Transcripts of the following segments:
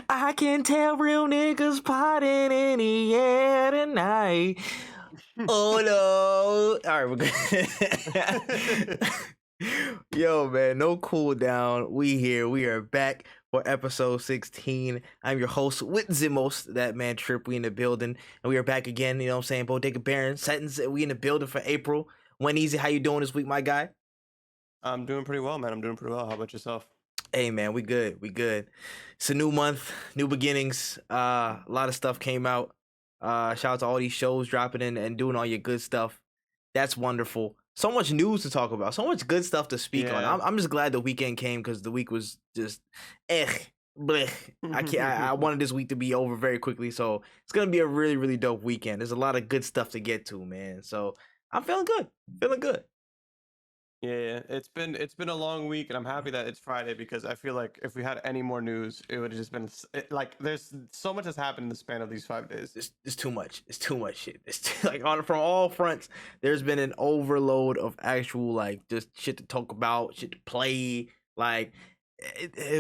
I can tell real niggas potting in the air tonight. Oh no! All right, we're good. Yo, man, no cool down. We here. We are back for episode 16. I'm your host with Zimos, that man Tripp. We in the building, and we are back again. You know what I'm saying? Bodega Baron, sentence. We in the building for April. WenEazy, how you doing this week, my guy? I'm doing pretty well, man. I'm doing pretty well. How about yourself? Hey, man, we good. We good. It's a new month, new beginnings. A lot of stuff came out. Shout out to all these shows dropping in and doing all your good stuff. That's wonderful. So much news to talk about. So much good stuff to speak on. I'm just glad the weekend came because the week was just blech. I wanted this week to be over very quickly. So it's gonna be a really, really dope weekend. There's a lot of good stuff to get to, man. So I'm feeling good. Feeling good. Yeah, it's been a long week, and I'm happy that it's Friday because I feel like if we had any more news, it would have just been like there's so much has happened in the span of these 5 days. It's too much. It's too much shit. It's like from all fronts. There's been an overload of actual like just shit to talk about, shit to play. Like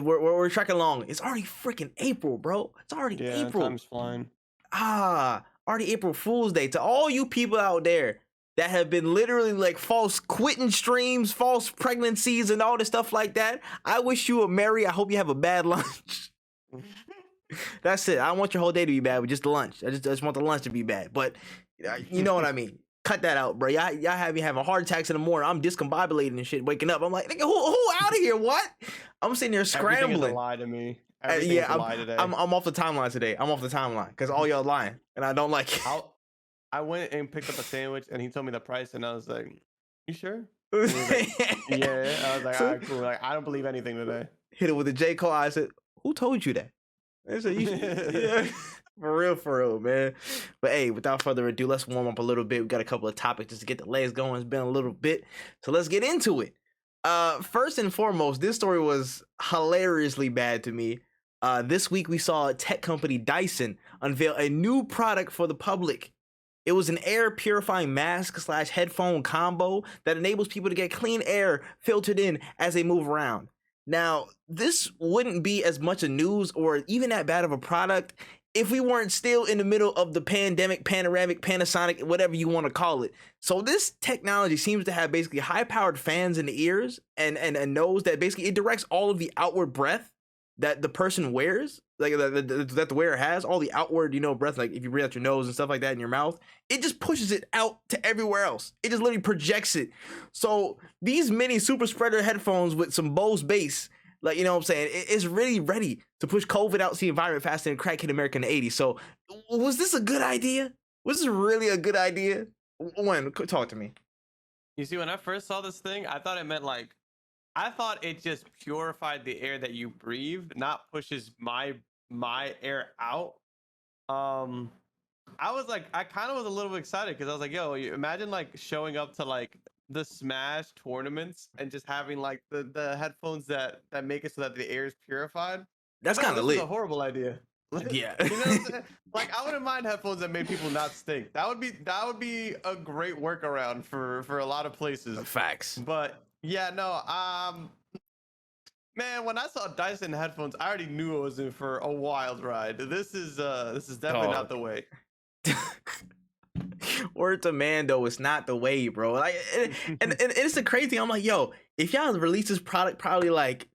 we're tracking along. It's already freaking April, bro. It's already April. Time's flying. Already April Fool's Day. To all you people out there that have been literally like false quitting streams, false pregnancies, and all this stuff like that, I wish you a merry. I hope you have a bad lunch. That's it. I don't want your whole day to be bad, but just the lunch. I just want the lunch to be bad. But you know what I mean. Cut that out, bro. Y'all have me having heart attacks in the morning. I'm discombobulating and shit. Waking up, I'm like, nigga, who out of here? What? I'm sitting there scrambling. Everything is a lie to me. Everything's a lie today. I'm off the timeline today. I'm off the timeline because all y'all lying, and I don't like it. I went and picked up a sandwich, and he told me the price, and I was like, "You sure?" Like, yeah. I was like, "All right, cool." Like, I don't believe anything today. Hit it with a J Cole. I said, "Who told you that?" I said, "Yeah, for real, man." But hey, without further ado, let's warm up a little bit. We got a couple of topics just to get the legs going. It's been a little bit, so let's get into it. First and foremost, this story was hilariously bad to me. This week we saw tech company Dyson unveil a new product for the public. It was an air purifying mask / headphone combo that enables people to get clean air filtered in as they move around. Now, this wouldn't be as much a news or even that bad of a product if we weren't still in the middle of the pandemic, panoramic, Panasonic, whatever you want to call it. So this technology seems to have basically high-powered fans in the ears and a nose that basically it directs all of the outward breath that the person wears, like that the wearer has, all the outward, breath, like if you breathe out your nose and stuff like that in your mouth, it just pushes it out to everywhere else. It just literally projects it. So these mini super spreader headphones with some Bose bass, like, you know what I'm saying, it's really ready to push COVID out to the environment faster than crack hit America in the 80s. So was this a good idea? Was this really a good idea? When, talk to me. You see, when I first saw this thing, I thought it meant like, I thought it just purified the air that you breathe, not pushes my air out. I was like, I kind of was a little excited because I was like, yo, imagine like showing up to like the Smash tournaments and just having like the headphones that make it so that the air is purified. That's kind of lit. That's a horrible idea. Yeah. You know what I'm saying? Like, I wouldn't mind headphones that made people not stink. That would be a great workaround for a lot of places. Facts. But yeah, no, man, when I saw Dyson headphones, I already knew it was in for a wild ride. This is definitely not the way. Word to man, though, it's not the way, bro. Like, and it's the crazy thing. I'm like, yo, if y'all released this product probably like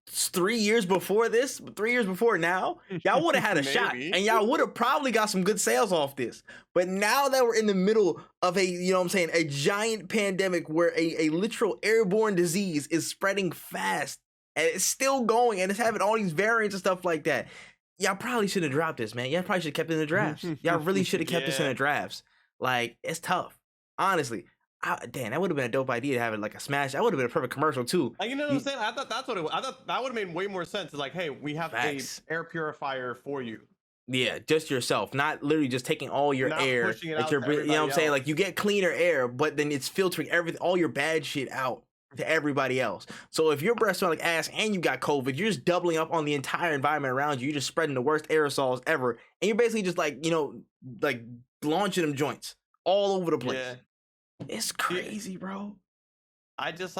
3 years before this, 3 years before now, y'all would have had a shot, and y'all would have probably got some good sales off this. But now that we're in the middle of a giant pandemic where a literal airborne disease is spreading fast and it's still going and it's having all these variants and stuff like that, y'all probably should have dropped this, man. Y'all probably should have kept it in the drafts. Y'all really should have kept this in the drafts. Like, it's tough, honestly. Damn, that would have been a dope idea to have it like a Smash. That would have been a perfect commercial too. Like, you know what I'm saying? I thought that's what it was. I thought that would have made way more sense. It's like, hey, we have an air purifier for you. Yeah, just yourself, not literally just taking all your air that you're breathing. You know what I'm saying? Like, you get cleaner air, but then it's filtering all your bad shit out to everybody else. So if your breath smells like ass and you got COVID, you're just doubling up on the entire environment around you. You're just spreading the worst aerosols ever, and you're basically just like launching them joints all over the place. Yeah. It's crazy, bro. I just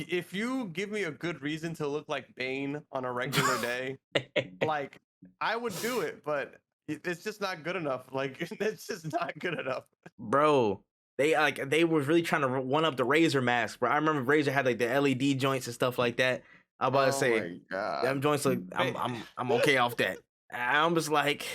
if you give me a good reason to look like Bane on a regular day, like I would do it, but it's just not good enough. Like it's just not good enough. Bro, they were really trying to one up the Razor mask, bro. I remember Razor had like the LED joints and stuff like that. I about to Oh say my god. them joints look. I'm okay off that. I'm just like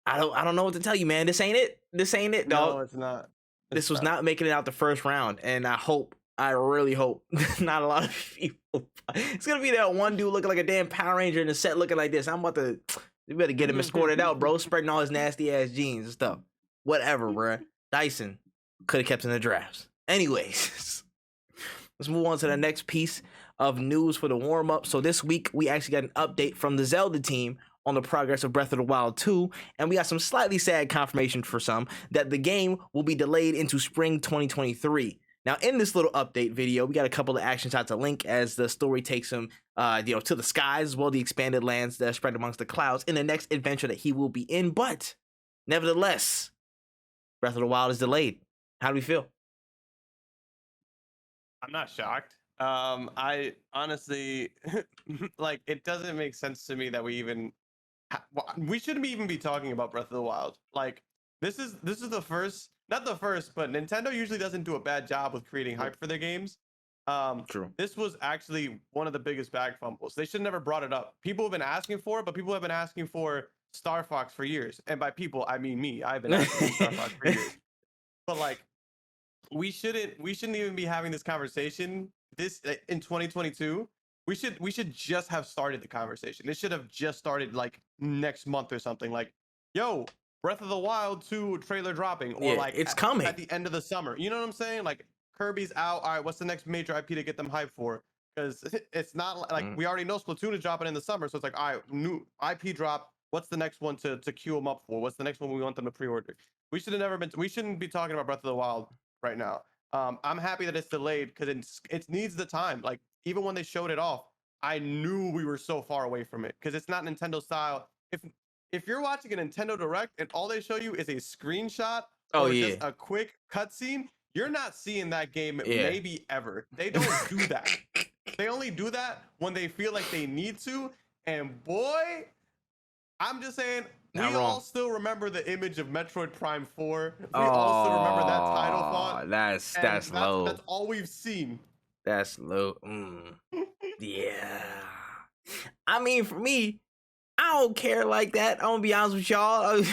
I don't know what to tell you, man. This ain't it. This ain't it, dog. No, it's not. This was not making it out the first round, and I really hope not a lot of people. It's gonna be that one dude looking like a damn Power Ranger in the set looking like this. I'm about to. You better get him escorted out, bro. Spreading all his nasty ass jeans and stuff. Whatever, bro. Dyson could have kept in the drafts. Anyways, let's move on to the next piece of news for the warm up. So this week we actually got an update from the Zelda team on the progress of Breath of the Wild 2, and we got some slightly sad confirmation for some that the game will be delayed into spring 2023. Now, in this little update video, we got a couple of action shots to link as the story takes him, to the skies, as well the expanded lands that are spread amongst the clouds in the next adventure that he will be in. But nevertheless, Breath of the Wild is delayed. How do we feel? I'm not shocked. I honestly like it doesn't make sense to me that we even we shouldn't even be talking about Breath of the Wild. Like this is the first, not the first, but Nintendo usually doesn't do a bad job with creating hype for their games. True. This was actually one of the biggest bag fumbles. They should never brought it up. People have been asking for it, but people have been asking for Star Fox for years. And by people, I mean me. I've been asking for Star Fox for years. But like, we shouldn't even be having this conversation this in 2022. We should just have started the conversation. It should have just started like next month or something. Like, yo, Breath of the Wild 2 trailer dropping, or like it's coming at the end of the summer. You know what I'm saying? Like Kirby's out. All right, what's the next major IP to get them hyped for? Because it's not like we already know Splatoon is dropping in the summer, so it's like, all right, new IP drop. What's the next one to queue them up for? What's the next one we want them to pre-order? We should have never been. We shouldn't be talking about Breath of the Wild right now. I'm happy that it's delayed because it needs the time. Like even when they showed it off, I knew we were so far away from it because it's not Nintendo style. If you're watching a Nintendo Direct and all they show you is a screenshot or just a quick cutscene, you're not seeing that game maybe ever. They don't do that. They only do that when they feel like they need to. And boy, I'm just saying, we all still remember the image of Metroid Prime 4. We all still remember that title font. That's low. That's all we've seen. That's low. Yeah. I mean, for me, I don't care like that. I'm gonna be honest with y'all.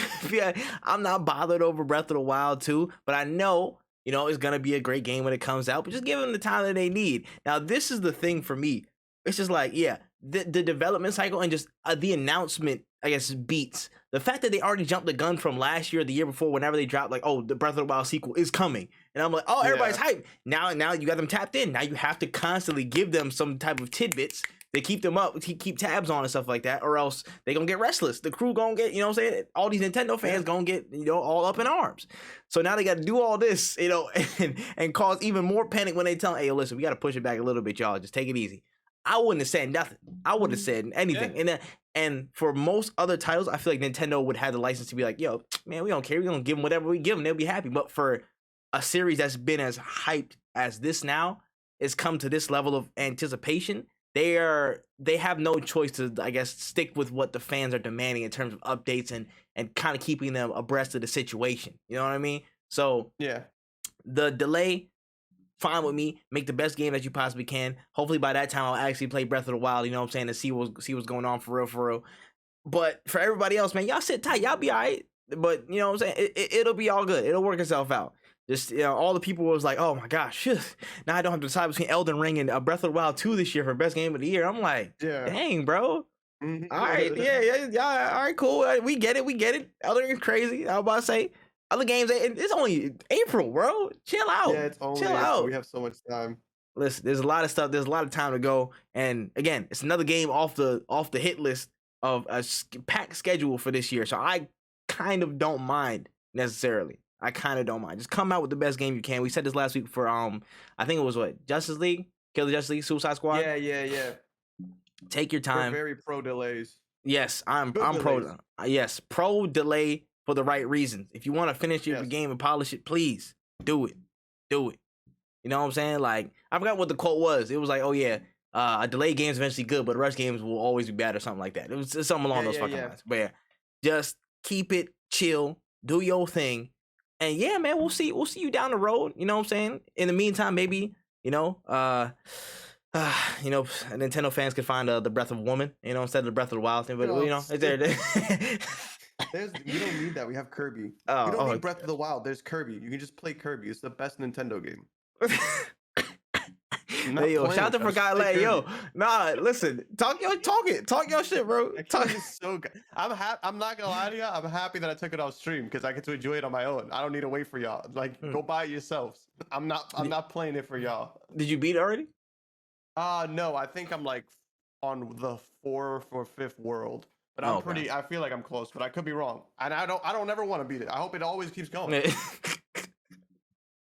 I'm not bothered over Breath of the Wild 2, but I know, it's gonna be a great game when it comes out. But just give them the time that they need. Now, this is the thing for me. It's just like, the development cycle and just the announcement, I guess, beats the fact that they already jumped the gun from last year or the year before. Whenever they dropped, like, oh, the Breath of the Wild sequel is coming, and I'm like, oh, everybody's hyped. Now you got them tapped in. Now you have to constantly give them some type of tidbits. They keep them up, keep tabs on and stuff like that, or else they gonna get restless. The crew gonna get, all these Nintendo fans gonna get, all up in arms. So now they got to do all this, and cause even more panic when they tell, hey, listen, we got to push it back a little bit, y'all. Just take it easy. I wouldn't have said nothing. I wouldn't have said anything. And for most other titles, I feel like Nintendo would have the license to be like, yo, man, we don't care. We're gonna give them whatever we give them. They'll be happy. But for a series that's been as hyped as this now, it's come to this level of anticipation. They have no choice to, I guess, stick with what the fans are demanding in terms of updates and kind of keeping them abreast of the situation. You know what I mean? So the delay, fine with me. Make the best game that you possibly can. Hopefully by that time I'll actually play Breath of the Wild, you know what I'm saying, to see what's going on for real. But for everybody else, man, y'all sit tight. Y'all be all right. But you know what I'm saying? It'll be all good. It'll work itself out. Just, all the people was like, oh my gosh, now I don't have to decide between Elden Ring and Breath of the Wild 2 this year for best game of the year. I'm like, dang, bro. All right, yeah, all right, cool. We get it. Elden Ring is crazy. I was about to say, other games, it's only April, bro. Chill out. Yeah, it's only April. We have so much time. Listen, there's a lot of stuff. There's a lot of time to go. And again, it's another game off the hit list of a packed schedule for this year. So I kind of don't mind necessarily. I kind of don't mind. Just come out with the best game you can. We said this last week for I think it was Justice League, Kill the Justice League, Suicide Squad. Yeah. Take your time. We're very pro delays. Yes, I'm pro. Yes, pro delay for the right reasons. If you want to finish your game and polish it, please do it. You know what I'm saying? Like, I forgot what the quote was. It was like, oh yeah, a delayed game is eventually good, but rush games will always be bad or something like that. It was something along those fucking lines. But yeah, just keep it chill, do your thing, and yeah, man, we'll see you down the road. You know what I'm saying? In the meantime, maybe Nintendo fans could find the Breath of a Woman, instead of the Breath of the Wild thing. But it's there. We don't need that. We have Kirby. We Oh, don't need Breath of the Wild. There's Kirby. You can just play Kirby. It's the best Nintendo game. Hey, yo, shout out to Forgotten Land. Yo, nah, listen, talk your shit, bro. It's so good. I'm not gonna lie to you. I'm happy that I took it off stream because I get to enjoy it on my own. I don't need to wait for y'all. Like, go buy it yourselves. I'm not playing it for y'all. Did you beat it already? No. I think I'm like on the 4th or 5th world. But I feel like I'm close, but I could be wrong. And I don't ever want to beat it. I hope it always keeps going.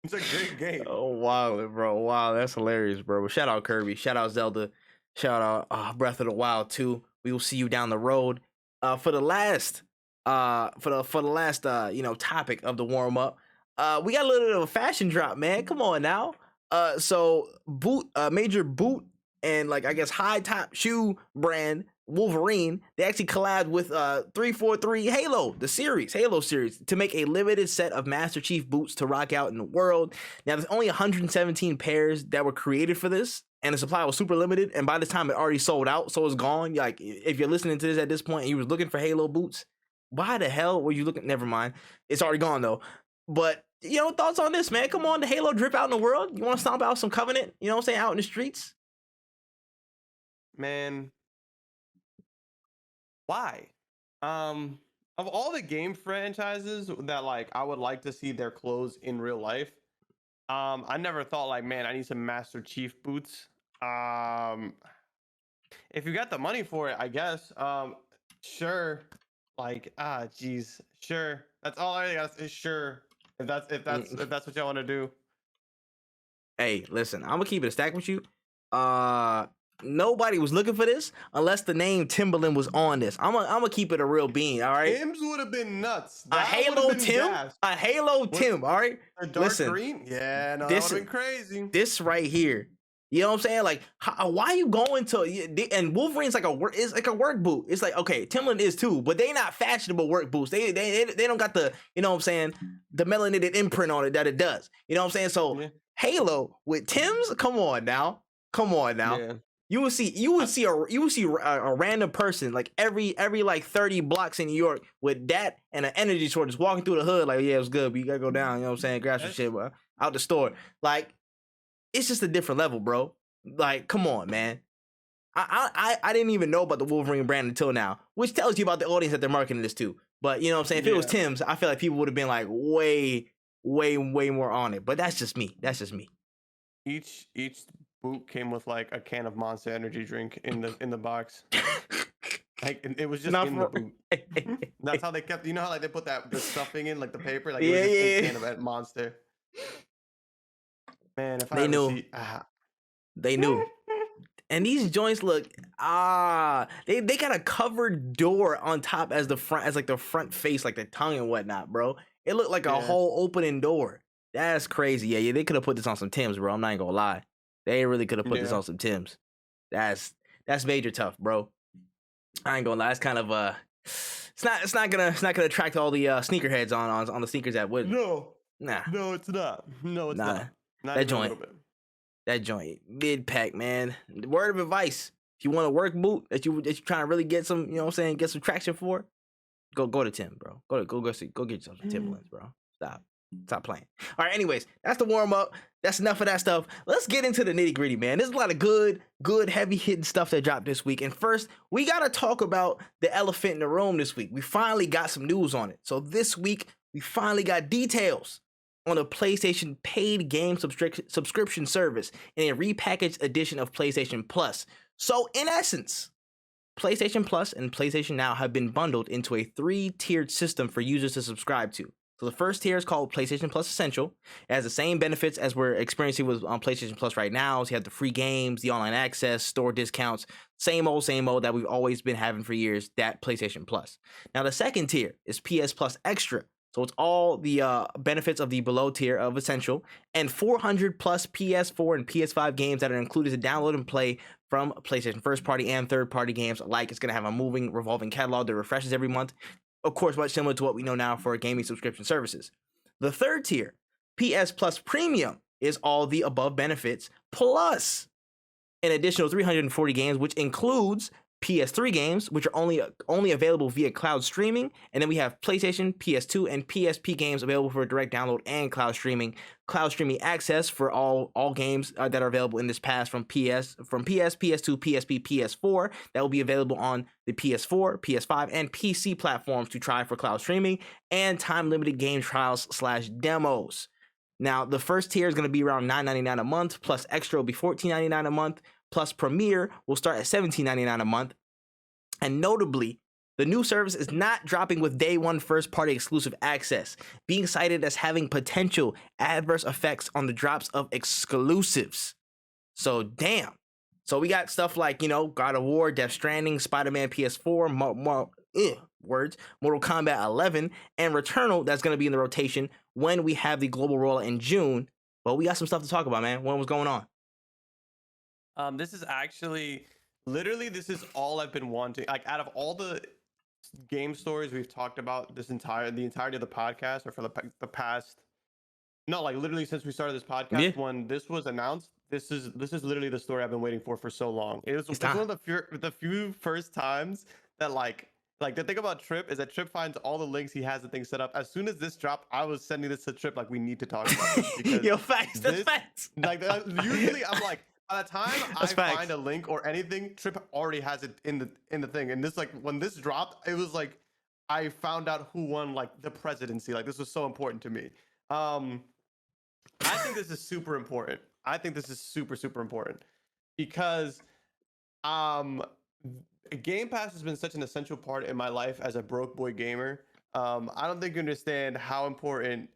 It's a great game. Oh, wow, bro. Wow, that's hilarious, bro. Shout out Kirby. Shout out Zelda. Shout out Breath of the Wild too. We will see you down the road. For the last topic of the warm up, we got a little bit of a fashion drop, man. Come on now. So major boot and I guess high top shoe brand Wolverine, they actually collabed with 343 Halo, the Halo series, to make a limited set of Master Chief boots to rock out in the world. Now, there's only 117 pairs that were created for this, and the supply was super limited, and by the time it already sold out, so it's gone. Like, if you're listening to this at this point and you was looking for Halo boots, why the hell were you looking? Never mind. It's already gone, though. But, thoughts on this, man? Come on, the Halo drip out in the world. You want to stomp out some Covenant, out in the streets? Man. Why? Of all the game franchises that I would like to see their clothes in real life, I never thought man, I need some Master Chief boots. If you got the money for it, I guess. Sure. Sure. That's all I got to say. Sure. If that's what y'all want to do. Hey, listen, I'm gonna keep it a stack with you. Nobody was looking for this unless the name Timberland was on this. I'm gonna keep it a real bean, all right? Tim's would have been nuts. A Halo Tim? A Halo Tim, all right? A dark green? Yeah, no, that would have been crazy. This right here, you know what I'm saying? Why you going to, and Wolverine's like a work boot. It's like, okay, Timberland is too, but they not fashionable work boots. They don't got the, you know what I'm saying, the melanated imprint on it that it does. You know what I'm saying? So Halo with Tim's, come on now. Yeah. You would see a random person every 30 blocks in New York with that and an energy sword just walking through the hood yeah, it was good, but you gotta go down, you know what I'm saying, grab some shit out the store. It's just a different level, bro. Come on, man. I didn't even know about the Wolverine brand until now, which tells you about the audience that they're marketing this to. But you know what I'm saying, if it was Tim's, I feel like people would have been way more on it. But that's just me. Each boot came with a can of Monster Energy drink in the box. It was just in the boot. That's how they kept. You know how they put the stuffing in the paper. It was just a can of that Monster. Man, if they knew. They knew. And these joints look they got a covered door on top as the front face, the tongue and whatnot, bro. It looked like a whole opening door. That's crazy. Yeah, they could have put this on some Timbs, bro. I'm not even gonna lie. They really could have put this on some Timbs. That's major tough, bro. I ain't gonna lie. It's kind of it's not gonna attract all the sneakerheads on the sneakers that would. No. Nah. No, it's not. No, it's not. Not that joint. That joint mid pack, man. Word of advice: if you want a work boot that you trying to really get some, you know what I'm saying, get some traction for, go to Tim, bro. Go get yourself some Timberlands, bro. Stop playing. All right, anyways, that's the warm up. That's enough of that stuff. Let's get into the nitty gritty, man. There's a lot of good, heavy hitting stuff that dropped this week. And first, we got to talk about the elephant in the room this week. We finally got some news on it. So this week, we finally got details on a PlayStation paid game subscription service in a repackaged edition of PlayStation Plus. So in essence, PlayStation Plus and PlayStation Now have been bundled into a 3-tiered system for users to subscribe to. So the first tier is called PlayStation Plus Essential. It has the same benefits as we're experiencing with PlayStation Plus right now. So you have the free games, the online access, store discounts, same old that we've always been having for years, that PlayStation Plus. Now the second tier is PS Plus Extra, So it's all the benefits of the below tier of Essential, and 400 plus PS4 and PS5 games that are included to download and play from PlayStation first party and third party games alike. It's going to have a moving, revolving catalog that refreshes every month. Of course, much similar to what we know now for gaming subscription services. The third tier, PS Plus Premium, is all the above benefits plus an additional 340 games, which includes PS3 games, which are only available via cloud streaming, and then we have PlayStation, PS2, and PSP games available for direct download and cloud streaming access for all games that are available in this pass from PS, PS2, PSP, PS4. That will be available on the PS4, PS5, and PC platforms to try for cloud streaming, and time-limited game trials / demos. Now, the first tier is going to be around $9.99 a month, plus Extra will be $14.99 a month, plus Premier will start at $17.99 a month. And notably, the new service is not dropping with day one first-party exclusive access, being cited as having potential adverse effects on the drops of exclusives. So, damn. So we got stuff like, God of War, Death Stranding, Spider-Man PS4, Mortal Kombat 11, and Returnal that's going to be in the rotation when we have the global rollout in June. But we got some stuff to talk about, man. What was going on? This is actually, literally, this is all I've been wanting. Like, out of all the game stories we've talked about the entirety of the podcast, or for the past, no, like literally since we started this podcast, when this was announced, this is literally the story I've been waiting for so long. It's one of the few first times that like the thing about Tripp is that Tripp finds all the links, he has the thing set up. As soon as this dropped, I was sending this to Tripp like, we need to talk about this, because yo, facts, that's facts. Like usually I'm like, by the time find a link or anything, Tripp already has it in the thing. And this, like, when this dropped, it was like I found out who won like the presidency. Like, this was so important to me. I think this is super important. I think this is super important because Game Pass has been such an essential part in my life as a broke boy gamer. I don't think you understand how important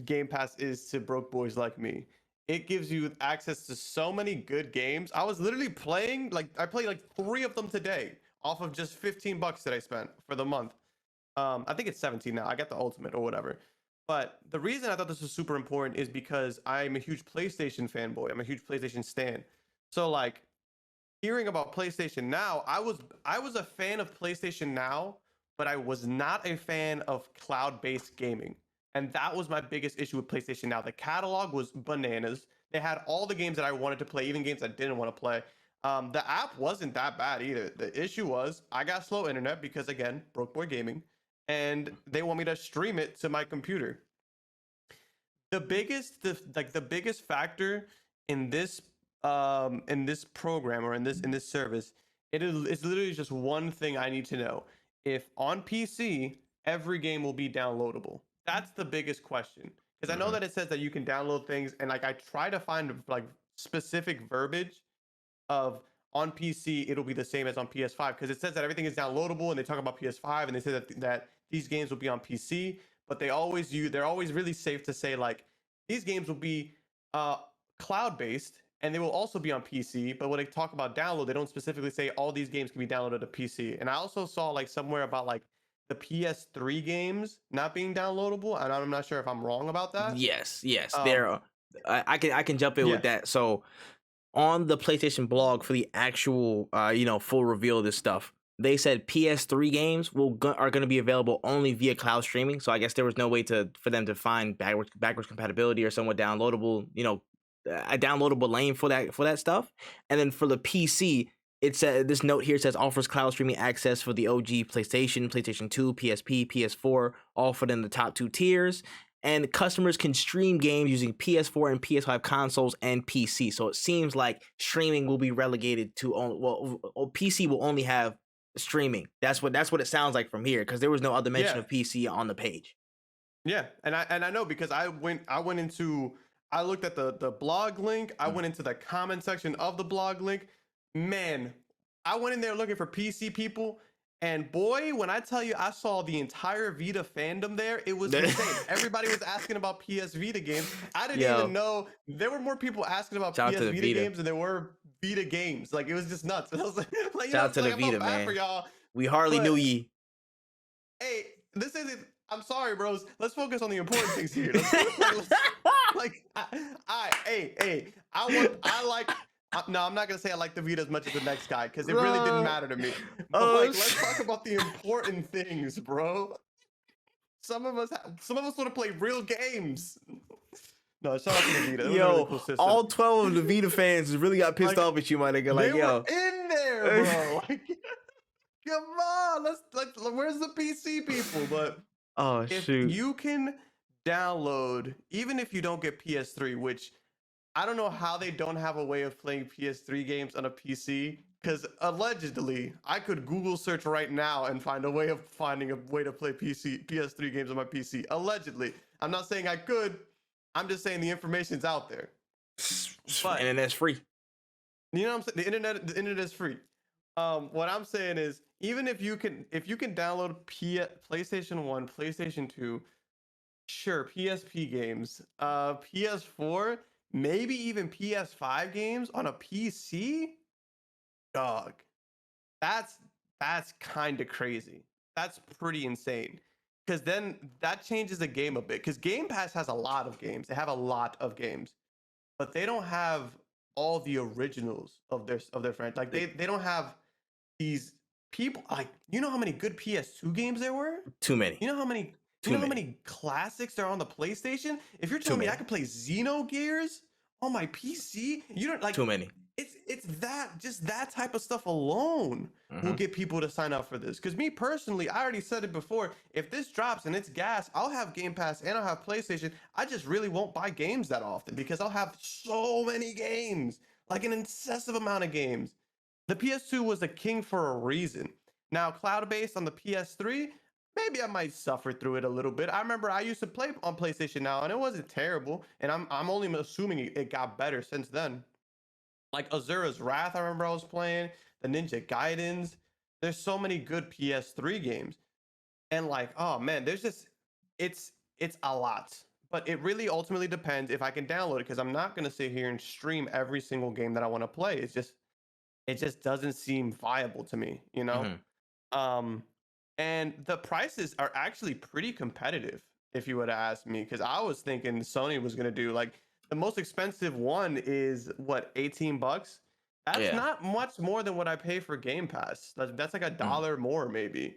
Game Pass is to broke boys like me. It gives you access to so many good games. I was literally playing, I played like 3 of them today off of just $15 that I spent for the month. I think it's 17 now. I got the ultimate or whatever. But the reason I thought this was super important is because I'm a huge PlayStation fanboy. I'm a huge PlayStation stan. So like, hearing about PlayStation Now, I was a fan of PlayStation Now, but I was not a fan of cloud-based gaming. And that was my biggest issue with PlayStation Now. The catalog was bananas. They had all the games that I wanted to play, even games I didn't want to play. The app wasn't that bad either. The issue was I got slow internet because, again, broke boy gaming, and they want me to stream it to my computer. The biggest factor in this program, or in this service, it's literally just one thing I need to know. If on PC every game will be downloadable. That's the biggest question, because I know that it says that you can download things, and like I try to find like specific verbiage of on PC it'll be the same as on PS5, because it says that everything is downloadable, and they talk about PS5 and they say that these games will be on PC, but they're always really safe to say like these games will be cloud-based and they will also be on PC, but when they talk about download, they don't specifically say all these games can be downloaded to PC. And I also saw like somewhere about like the PS3 games not being downloadable, and I'm not sure if I'm wrong about that. Yes, there. I can jump in with that. So on the PlayStation blog for the actual full reveal of this stuff, they said PS3 games are going to be available only via cloud streaming. So I guess there was no way for them to find backwards compatibility or somewhat downloadable, a downloadable lane for that stuff. And then for the PC, it said, this note here says offers cloud streaming access for the OG PlayStation, PlayStation 2, PSP, PS4, all for the top 2 tiers. And customers can stream games using PS4 and PS5 consoles and PC. So it seems like streaming will be relegated to PC will only have streaming. That's what it sounds like from here, because there was no other mention of PC on the page. Yeah, and I know, because I looked at the blog link. I went into the comment section of the blog link. Man, I went in there looking for PC people, and boy, when I tell you I saw the entire Vita fandom there, it was insane. Everybody was asking about PS Vita games. I didn't even know there were more people asking about PS Vita games than there were Vita games. Like, it was just nuts. I was like, shout out to the Vita, man. For y'all, we hardly knew ye. Hey, this isn't I'm sorry, bros. Let's focus on the important things here. No, I'm not gonna say I like the Vita as much as the next guy because it really didn't matter to me. But like, let's talk about the important things, bro. Some of us want to play real games. No, shout out to the Vita. It was a really cool system. All 12 of the Vita fans really got pissed off at you, my nigga. Like, they were in there, bro. Come on, let's where's the PC people? But if you can download, even if you don't get PS3, which I don't know how they don't have a way of playing PS3 games on a PC, because allegedly I could Google search right now and find a way to play PS3 games on my PC. Allegedly, I'm not saying I could. I'm just saying the information's out there. But internet's free. You know what I'm saying? The internet is free. What I'm saying is, even if you can download PlayStation 1, PlayStation 2, sure, PSP games, PS4, maybe even PS5 games on a PC, dog, that's kind of crazy. That's pretty insane. Because then that changes the game a bit. Because Game Pass has a lot of games. They have a lot of games, but they don't have all the originals of their franchise. Like they don't have these people. Like, you know how many good PS2 games there were? Too many. You know how many? How many classics there are on the PlayStation? If you're telling me I could play Xenogears on my PC, you don't like. Too many. It's that type of stuff alone will get people to sign up for this. Because me personally, I already said it before. If this drops and it's gas, I'll have Game Pass and I'll have PlayStation. I just really won't buy games that often because I'll have so many games, like an excessive amount of games. The PS2 was a king for a reason. Now, cloud-based on the PS3, maybe I might suffer through it a little bit. I remember I used to play on PlayStation Now, and it wasn't terrible. And I'm only assuming it got better since then. Like Azura's Wrath, I remember I was playing, the Ninja Gaidens. There's so many good PS3 games. And like, oh man, there's just, it's a lot. But it really ultimately depends if I can download it, because I'm not going to sit here and stream every single game that I want to play. It just doesn't seem viable to me, you know? And the prices are actually pretty competitive, if you would ask me, because I was thinking Sony was going to do like, the most expensive one is what, $18? That's not much more than what I pay for Game Pass. That's like $1 more maybe.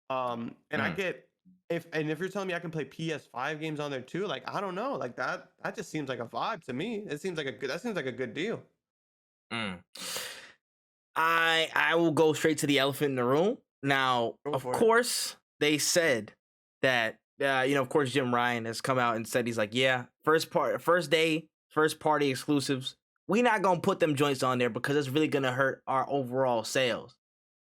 And I get if you're telling me I can play PS5 games on there too, like I don't know, like that just seems like a vibe to me. That seems like a good deal. I will go straight to the elephant in the room. Now, of course, they said that of course, Jim Ryan has come out and said, he's like, yeah, first party exclusives, we not gonna put them joints on there because it's really gonna hurt our overall sales.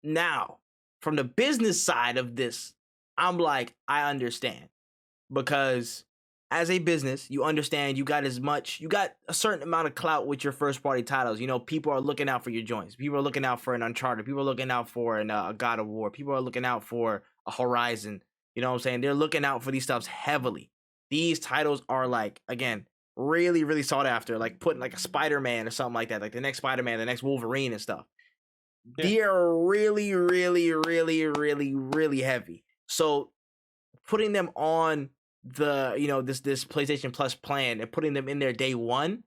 Now, from the business side of this, I'm like, I understand, because as a business, you understand you got a certain amount of clout with your first party titles. You know, people are looking out for your joints. People are looking out for an Uncharted. People are looking out for a God of War. People are looking out for a Horizon. You know what I'm saying? They're looking out for these stuffs heavily. These titles are like, again, really, really sought after. Like putting like a Spider-Man or something like that. Like the next Spider-Man, the next Wolverine and stuff. Yeah. They are really, really, really, really, really heavy. So putting them on the, this PlayStation Plus plan and putting them in there day one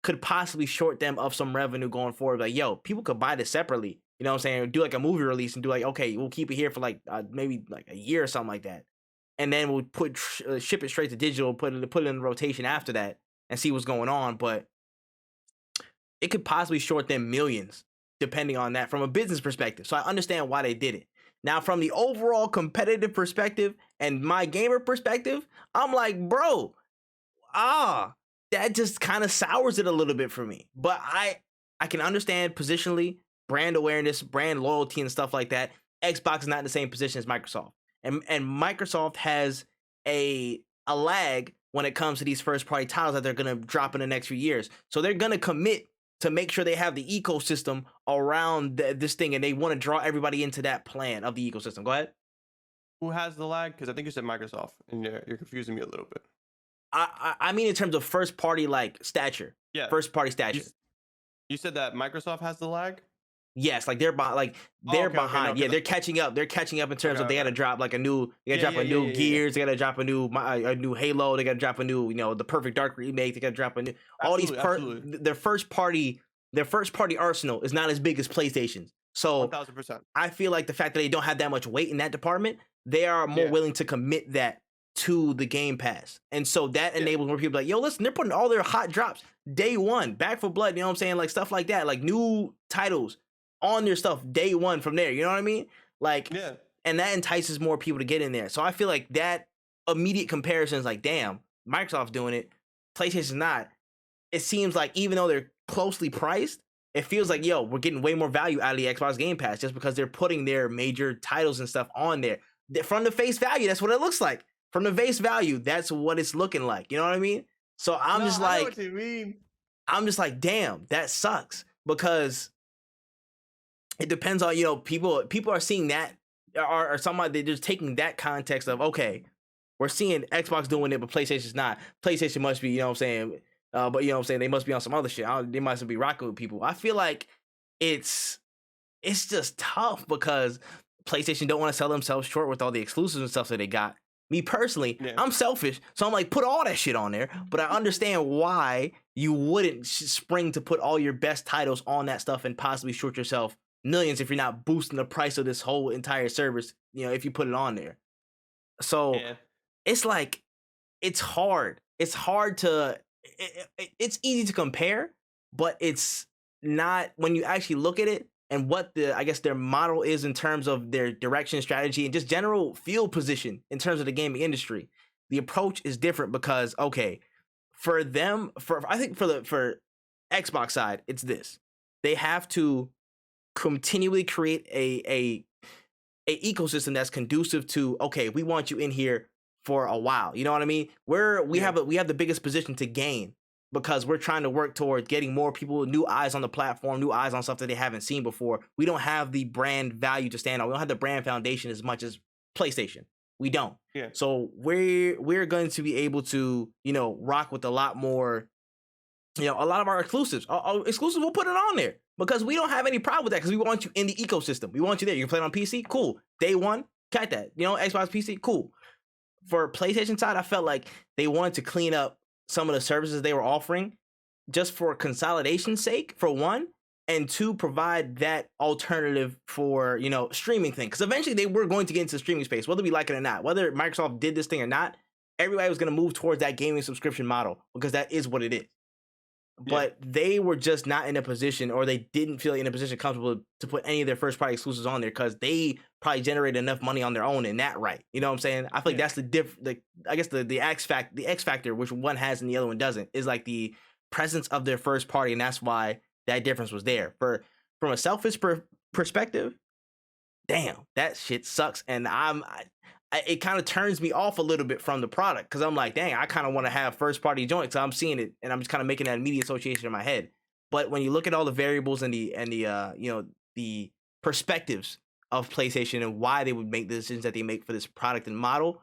could possibly short them of some revenue going forward. Like, yo, people could buy this separately. You know what I'm saying? Do like a movie release and do like, okay, we'll keep it here for like maybe like a year or something like that, and then we'll ship it straight to digital, put it in rotation after that, and see what's going on. But it could possibly short them millions, depending on that from a business perspective. So I understand why they did it. Now, from the overall competitive perspective and my gamer perspective, I'm like, bro, that just kind of sours it a little bit for me. But I can understand positionally, brand awareness, brand loyalty, and stuff like that. Xbox is not in the same position as Microsoft. And Microsoft has a lag when it comes to these first-party titles that they're going to drop in the next few years. So they're going to commit to make sure they have the ecosystem around this thing, and they want to draw everybody into that plan of the ecosystem. Go ahead. Who has the lag? Because I think you said Microsoft, and you're confusing me a little bit. I mean in terms of first-party, like, stature. Yeah. First-party stature. You said that Microsoft has the lag? Yes, like they're Oh, okay, okay, no, behind. Yeah, 'cause they're catching up. They're catching up in terms okay, of they got to okay. drop like a new. They got to Yeah, drop yeah, a yeah, new yeah, yeah, yeah. Gears. They got to drop a new Halo. They got to drop a new the Perfect Dark remake. They got to drop a new all these Absolutely, absolutely. their first party arsenal is not as big as PlayStation's. So 1000%. I feel like the fact that they don't have that much weight in that department, they are more Yeah, willing to commit that to the Game Pass. And so that yeah, enables more people like, yo, listen, they're putting all their hot drops day one, Back for Blood, you know what I'm saying? Like stuff like that, like new titles on their stuff day one from there. You know what I mean? Like, yeah, and that entices more people to get in there. So I feel like that immediate comparison is like, damn, Microsoft's doing it, PlayStation's not. It seems like even though they're closely priced, it feels like, yo, we're getting way more value out of the Xbox Game Pass just because they're putting their major titles and stuff on there. From the face value, that's what it looks like. From the face value, that's what it's looking like. You know what I mean? So no, I know what you mean. I'm just like, damn, that sucks because it depends on, people are seeing that or somebody they're just taking that context of, okay, we're seeing Xbox doing it, but PlayStation's not. PlayStation must be, you know what I'm saying? But you know what I'm saying? They must be on some other shit. They must be rocking with people. I feel like it's just tough because PlayStation don't want to sell themselves short with all the exclusives and stuff that they got. Me personally, Yeah, I'm selfish, so I'm like, put all that shit on there. But I understand why you wouldn't spring to put all your best titles on that stuff and possibly short yourself millions if you're not boosting the price of this whole entire service. If you put it on there. So yeah, it's like it's hard. It's hard to. It's easy to compare, but it's not when you actually look at it and what I guess their model is in terms of their direction, strategy, and just general field position in terms of the gaming industry. The approach is different because okay, for them, I think for Xbox side, it's this: they have to continually create a ecosystem that's conducive to okay, we want you in here for a while. You know what I mean? We yeah, have the biggest position to gain because we're trying to work towards getting more people, new eyes on the platform, new eyes on stuff that they haven't seen before. We don't have the brand value to stand on. We don't have the brand foundation as much as PlayStation. We don't. yeah, So we're going to be able to, rock with a lot more, a lot of our exclusives. Our exclusives, we'll put it on there because we don't have any problem with that because we want you in the ecosystem. We want you there. You can play it on PC, cool. Day one, got that. Xbox PC, cool. For PlayStation side, I felt like they wanted to clean up some of the services they were offering just for consolidation's sake, for one, and two, provide that alternative for, streaming thing. Because eventually they were going to get into the streaming space, whether we like it or not. Whether Microsoft did this thing or not, everybody was going to move towards that gaming subscription model because that is what it is. yeah, But they were just not in a position, or they didn't feel in a position comfortable to put any of their first party exclusives on there because they probably generated enough money on their own in that right. You know what I'm saying? I feel like that's I guess the X factor, which one has and the other one doesn't, is like the presence of their first party, and that's why that difference was there. From a selfish perspective, damn, that shit sucks, and it kind of turns me off a little bit from the product because I'm like, dang, I kind of want to have first party joints. So I'm seeing it and I'm just kind of making that immediate association in my head. But when you look at all the variables and the perspectives of PlayStation and why they would make the decisions that they make for this product and model,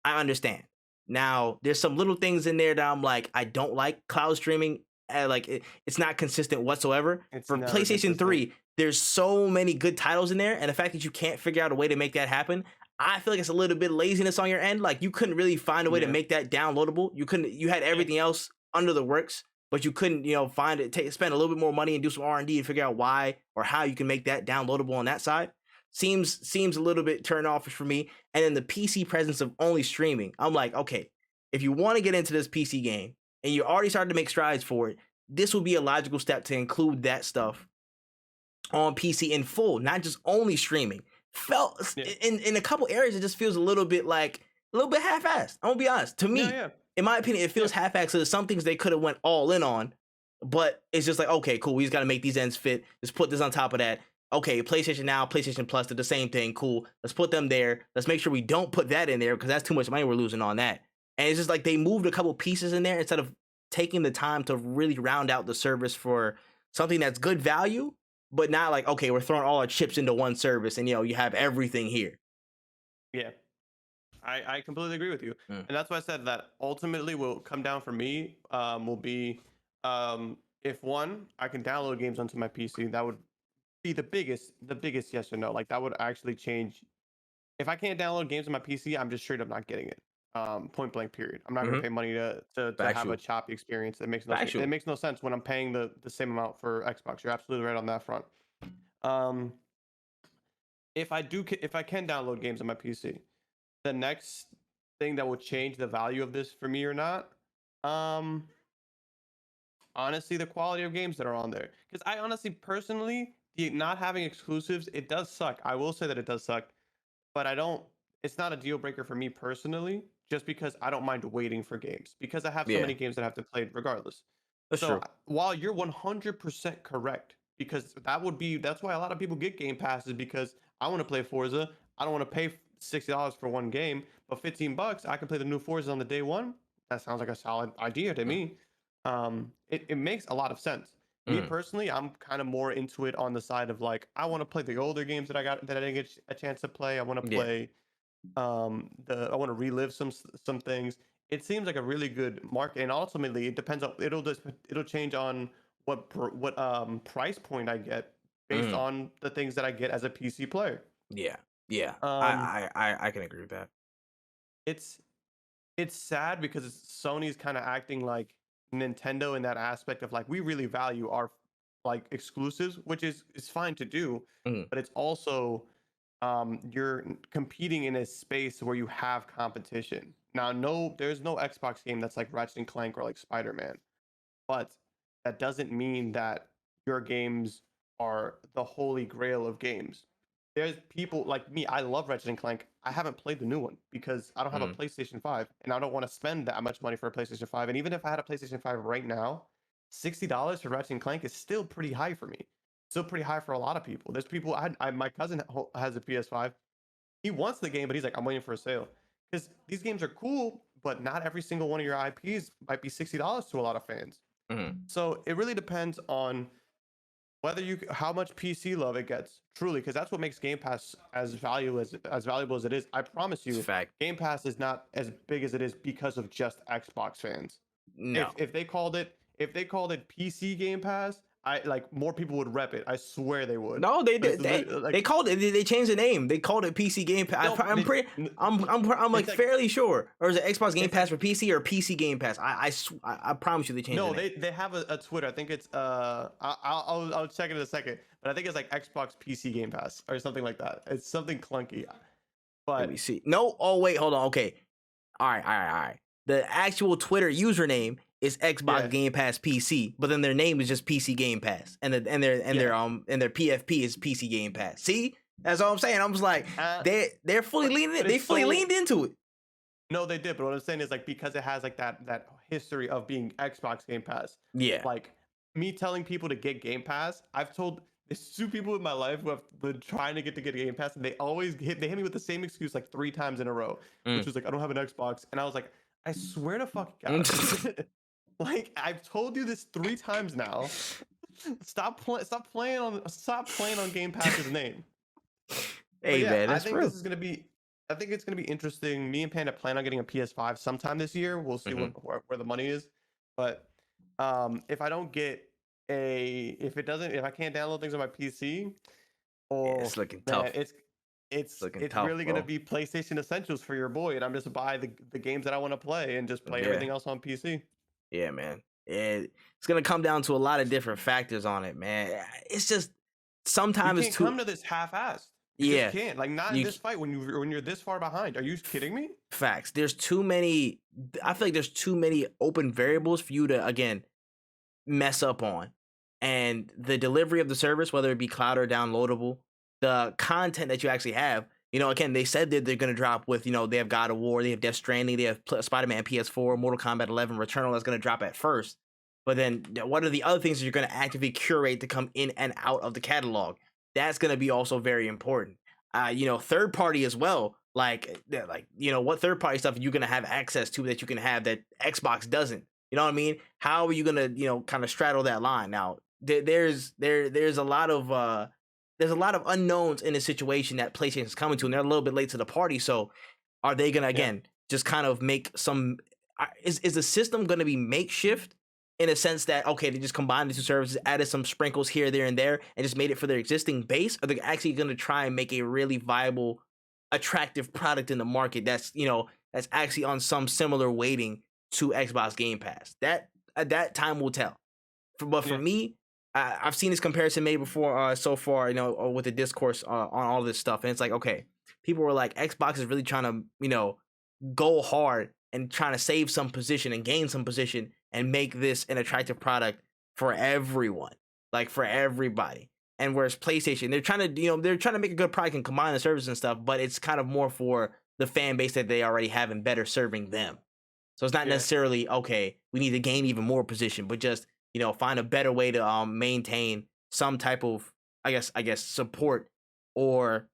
I understand. Now, there's some little things in there that I'm like, I don't like cloud streaming. It's not consistent whatsoever. it's For never PlayStation consistent. 3, there's so many good titles in there, and the fact that you can't figure out a way to make that happen, I feel like it's a little bit of laziness on your end. Like you couldn't really find a way to Yeah, make that downloadable. You had yeah, everything else under the works, but you couldn't, find it, spend a little bit more money and do some R&D and figure out why or how you can make that downloadable on that side. Seems a little bit turn offish for me. And then the PC presence of only streaming. I'm like, okay, if you want to get into this PC game and you already started to make strides for it, this would be a logical step to include that stuff on PC in full, not just only streaming. Felt yeah, in a couple areas, it just feels a little bit half-assed. I'm gonna be honest. To yeah, me, yeah, in my opinion, it yeah, feels half-assed. So there's some things they could have went all in on, but it's just like, okay, cool. We just gotta make these ends fit. Let's put this on top of that. Okay, PlayStation Now, PlayStation Plus did the same thing. Cool. Let's put them there. Let's make sure we don't put that in there because that's too much money we're losing on that. And it's just like they moved a couple pieces in there instead of taking the time to really round out the service for something that's good value, but not like, okay, we're throwing all our chips into one service and you have everything here. yeah. I completely agree with you, Mm. and that's why I said that ultimately will come down for me. Will be if one, I can download games onto my PC. That would be the biggest yes or no. Like that would actually change. If I can't download games on my PC, I'm just straight up not getting it. Point blank. Period. I'm not gonna pay money to have a Factual. choppy experience. Factual. It makes no sense when I'm paying the same amount for Xbox. You're absolutely right on that front. Um, if I can download games on my PC, the next thing that will change the value of this for me or not, honestly, the quality of games that are on there. Because I honestly, personally, not having exclusives, it does suck. I will say that it does suck, but I don't. It's not a deal breaker for me personally, just because I don't mind waiting for games because I have so Yeah, many games that I have to play regardless. that's So true. while you're 100% correct, because that's why a lot of people get Game Passes because I want to play Forza. I don't want to pay $60 for one game, but $15 I can play the new Forza on the day one. That sounds like a solid idea to me. It makes a lot of sense. Me Mm. personally, I'm kind of more into it on the side of like I want to play the older games that I didn't get a chance to play. I want to Yeah, play I want to relive some things. It seems like a really good market, and ultimately it depends on it'll change on what price point I get based mm. on the things that I get as a PC player. Yeah, yeah. Um, I can agree with that. it's it's sad because Sony's kind of acting like Nintendo in that aspect of like we really value our like exclusives, which is fine to do, Mm. but it's also you're competing in a space where you have competition. Now, no, there's no Xbox game that's like Ratchet and Clank or like Spider-Man, but that doesn't mean that your games are the holy grail of games. There's people like me. I love Ratchet and Clank. I haven't played the new one because I don't have a Mm. PlayStation 5 and I don't want to spend that much money for a PlayStation 5. And even if I had a PlayStation 5 right now, $60 for Ratchet and Clank is still pretty high for me. Still pretty high for a lot of people. There's people. My cousin has a PS5. He wants the game, but he's like, I'm waiting for a sale because these games are cool, but not every single one of your IPs might be $60 to a lot of fans. Mm. So it really depends on whether how much PC love it gets truly, because that's what makes Game Pass as valuable as it is. I promise It's a you, fact. Game Pass is not as big as it is because of just Xbox fans. No. If they called it PC Game Pass, I like more people would rep it. I swear they would. No, they But it's did. They like called it. They changed the name. They called it PC Game Pass. no, I'm pretty. I'm like it's like fairly sure. Or is it Xbox Game it's Pass like for PC or PC Game Pass? I promise you they changed the no, name. they have a Twitter. I think it's I'll check it in a second, but I think it's like Xbox PC Game Pass or something like that. It's something clunky, Let me but see. No. Oh wait, hold on. Okay. All right. The actual Twitter username is Xbox yeah, Game Pass PC, but then their name is just PC Game Pass, and yeah. their PFP is PC Game Pass. See, that's all I'm saying. I'm just like Uh, they're fully leaning. but They it's fully so leaned into it. no, they did. But what I'm saying is like because it has like that history of being Xbox Game Pass. Yeah. Like me telling people to get Game Pass, I've told there's two people in my life who have been trying to get Game Pass, and they hit me with the same excuse like 3 times in a row, which Mm. was like I don't have an Xbox, and I was like, I swear to fucking God, like I've told you this 3 times now. Stop playing on Game Pass's name. But Hey yeah, man, that's real. I think it's gonna be interesting. Me and Panda plan on getting a PS5 sometime this year. We'll see Hmm. where the money is. But if I don't get if I can't download things on my PC, Yeah, oh it's looking man, tough. It's looking it's tough, really gonna bro. be PlayStation Essentials for your boy, and I'm just buy the games that I want to play and just play Yeah, everything else on PC. yeah, man. It's gonna come down to a lot of different factors on it, man. It's just You sometimes it's can't too. come to this half-assed. You just Yeah, can't. Like not in you this fight when you're this far behind. Are you kidding me? facts. There's too many. I feel like there's too many open variables for you to again mess up on, and the delivery of the service, whether it be cloud or downloadable, the content that you actually have. Again, they said that they're gonna drop with. They have God of War, they have Death Stranding, they have Spider-Man PS4, Mortal Kombat 11, Returnal that's gonna drop at first. But then, what are the other things that you're gonna actively curate to come in and out of the catalog? That's gonna be also very important. Third party as well. What third party stuff are you gonna have access to that you can have that Xbox doesn't? You know what I mean? How are you gonna, kind of straddle that line? Now, there's a lot of unknowns in the situation that PlayStation's coming to, and they're a little bit late to the party. So, are they gonna Yeah. again just kind of make some? Is the system gonna be makeshift, in a sense that, okay, they just combined the two services, added some sprinkles here, there, and there, and just made it for their existing base? Or they're actually going to try and make a really viable, attractive product in the market that's, that's actually on some similar weighting to Xbox Game Pass? That time will tell. But for me, I've seen this comparison made before so far, with the discourse on all this stuff. And it's like, okay, people were like, Xbox is really trying to, go hard and trying to save some position and gain some position and make this an attractive product for everyone, like for everybody. And whereas PlayStation, they're trying to make a good product and combine the services and stuff, but it's kind of more for the fan base that they already have and better serving them. So it's not necessarily, okay, we need to gain even more position, but just, find a better way to maintain some type of, I guess support or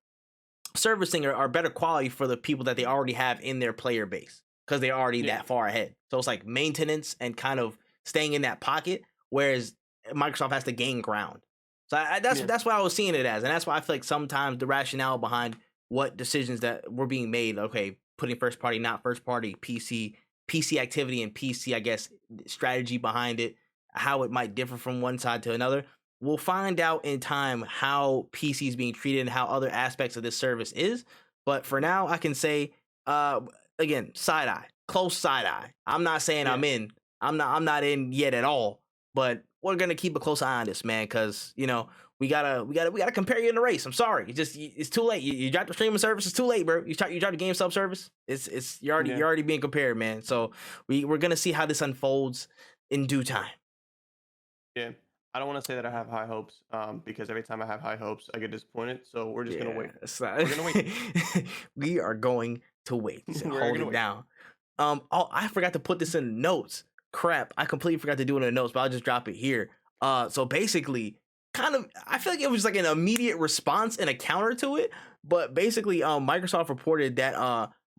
servicing or better quality for the people that they already have in their player base, because they're already that far ahead. So it's like maintenance and kind of staying in that pocket, whereas Microsoft has to gain ground. So that's what I was seeing it as. And that's why I feel like sometimes the rationale behind what decisions that were being made, okay, putting first party, not first party, PC activity and PC, I guess, strategy behind it, how it might differ from one side to another. We'll find out in time how PC is being treated and how other aspects of this service is. But for now, I can say, again, close side eye. I'm not saying I'm in. I'm not in yet at all. But we're gonna keep a close eye on this, man, because we gotta compare you in the race. I'm sorry, it's too late. You dropped the streaming service. It's too late, bro. You dropped the game sub service. You're already being compared, man. So we're gonna see how this unfolds in due time. Yeah. I don't want to say that I have high hopes, because every time I have high hopes, I get disappointed. So we're just gonna wait. We're gonna wait. We are going to wait. Hold it down. Oh, I forgot to put this in the notes. Crap, I completely forgot to do it in the notes, but I'll just drop it here. So basically, I feel like it was like an immediate response and a counter to it. But basically, Microsoft reported that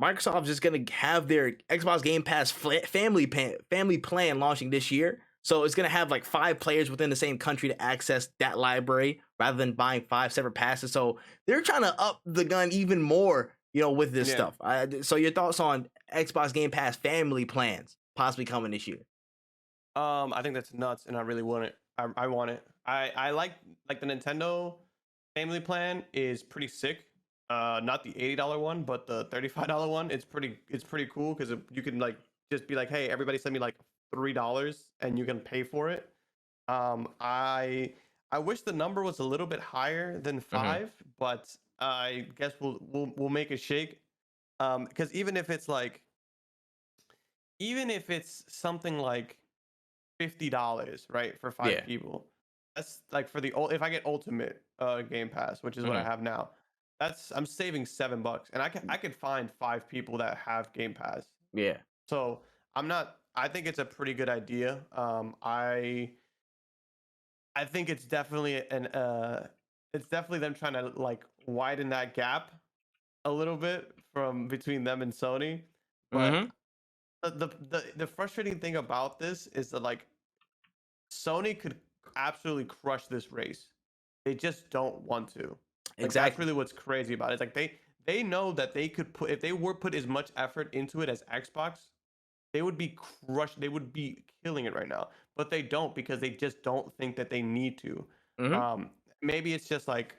Microsoft is just gonna have their Xbox Game Pass family plan launching this year. So it's going to have like 5 players within the same country to access that library rather than buying 5 separate passes. So they're trying to up the gun even more, with this stuff. So your thoughts on Xbox Game Pass family plans possibly coming this year? I think that's nuts, and I really want it. I want it. I like the Nintendo family plan is pretty sick. Not the $80 one, but the $35 one. It's pretty cool because you can like just be like, hey, everybody send me like $3 and you can pay for it. I wish the number was a little bit higher than 5, but I guess we'll make a shake. Because even if it's something like $50, right, for 5 people, that's like for if I get Ultimate Game Pass, which is what I have now, I'm saving $7, and I could find 5 people that have Game Pass. Yeah. So I think it's a pretty good idea. I think it's definitely it's definitely them trying to like widen that gap a little bit from between them and Sony. But the frustrating thing about this is that like Sony could absolutely crush this race. They just don't want to. Like, that's really what's crazy about it. It's like they know that they could put, if they were put as much effort into it as Xbox, they would be crushed. They would be killing it right now, but they don't because they just don't think that they need to. Maybe it's just like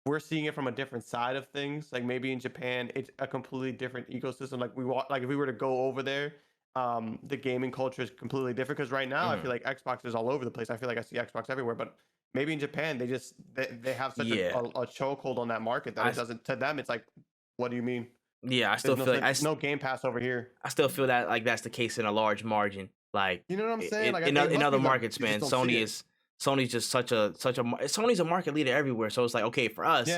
we're seeing it from a different side of things. Like maybe in Japan, it's a completely different ecosystem. Like if we were to go over there, the gaming culture is completely different. Because right now, I feel like Xbox is all over the place. I feel like I see Xbox everywhere, but maybe in Japan, they have such a chokehold on that market that it doesn't. To them, it's like, what do you mean? Yeah, I still feel like no Game Pass over here. I still feel that like that's the case in a large margin. Like, you know what I'm saying? Like in other markets, man, Sony's just Sony's a market leader everywhere. So it's like, okay, for us,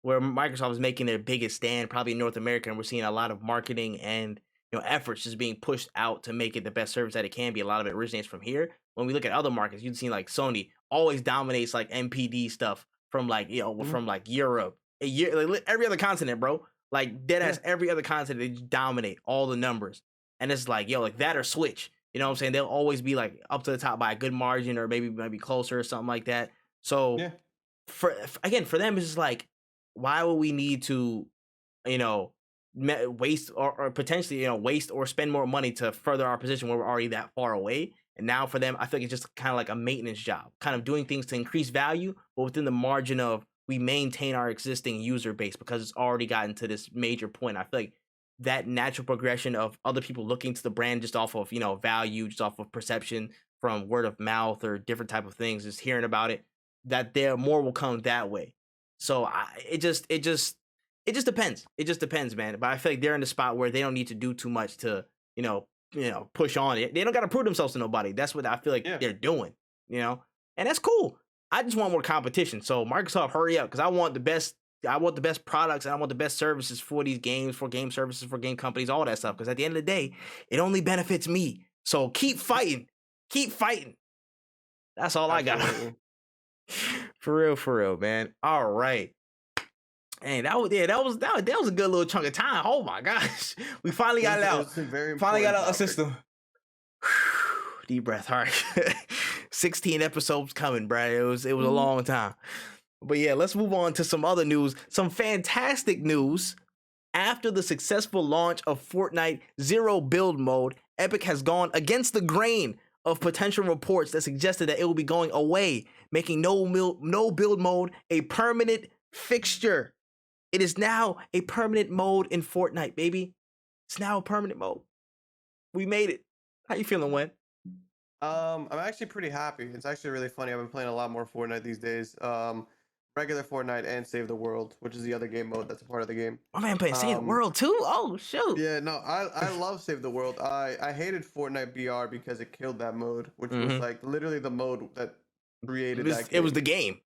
where Microsoft is making their biggest stand, probably in North America, and we're seeing a lot of marketing and efforts just being pushed out to make it the best service that it can be. A lot of it originates from here. When we look at other markets, you've seen like Sony always dominates like MPD stuff from like from like Europe, like, every other continent, bro. Like dead ass every other continent, they just dominate all the numbers. And it's like, like that or Switch. You know what I'm saying? They'll always be like up to the top by a good margin or maybe closer or something like that. So for them, it's just like, why would we need to, waste or potentially, waste or spend more money to further our position where we're already that far away? And now for them, I feel like it's just kind of like a maintenance job, kind of doing things to increase value, but within the margin of we maintain our existing user base because it's already gotten to this major point. I feel like that natural progression of other people looking to the brand just off of, value, just off of perception from word of mouth or different type of things, just hearing about it, that there more will come that way. So it just depends. It just depends, man. But I feel like they're in the spot where they don't need to do too much to, push on it. They don't got to prove themselves to nobody. That's what I feel like they're doing, and that's cool. I just want more competition. So Microsoft, hurry up, because I want the best products, and I want the best services for these games, for game services, for game companies, all that stuff. Because at the end of the day, it only benefits me. So keep fighting. That's all I got. For real, man. All right. And that was a good little chunk of time. Oh my gosh, we finally got it out. Finally got out a system. Deep breath. All right. 16 episodes coming, bro. It was a long time. But yeah, let's move on to some other news. Some fantastic news. After the successful launch of Fortnite Zero Build Mode, Epic has gone against the grain of potential reports that suggested that it will be going away, making no build mode a permanent fixture. It is now a permanent mode in Fortnite, baby. It's now a permanent mode. We made it. How you feeling, Wen? I'm actually pretty happy. It's actually really funny. I've been playing a lot more Fortnite these days. Regular Fortnite and Save the World, which is the other game mode that's a part of the game. My man playing Save the World too? Oh, shoot. Yeah, no, I love Save the World. I hated Fortnite BR because it killed that mode, which was like literally the mode that created that game. It was the game.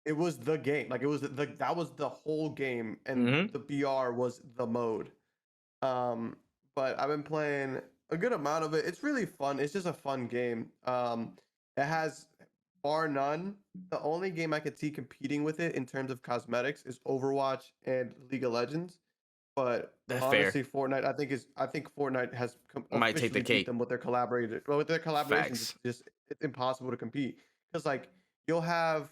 It was the game. Like, it was that was the whole game, and the BR was the mode. But I've been playing a good amount of it. It's really fun. It's just a fun game. It has, bar none, the only game I could see competing with it in terms of cosmetics is Overwatch and League of Legends. But that's honestly, fair. Fortnite, I think Fortnite has might take the cake them with their collaborators. Well, with their collaborations, it's impossible to compete, because like you'll have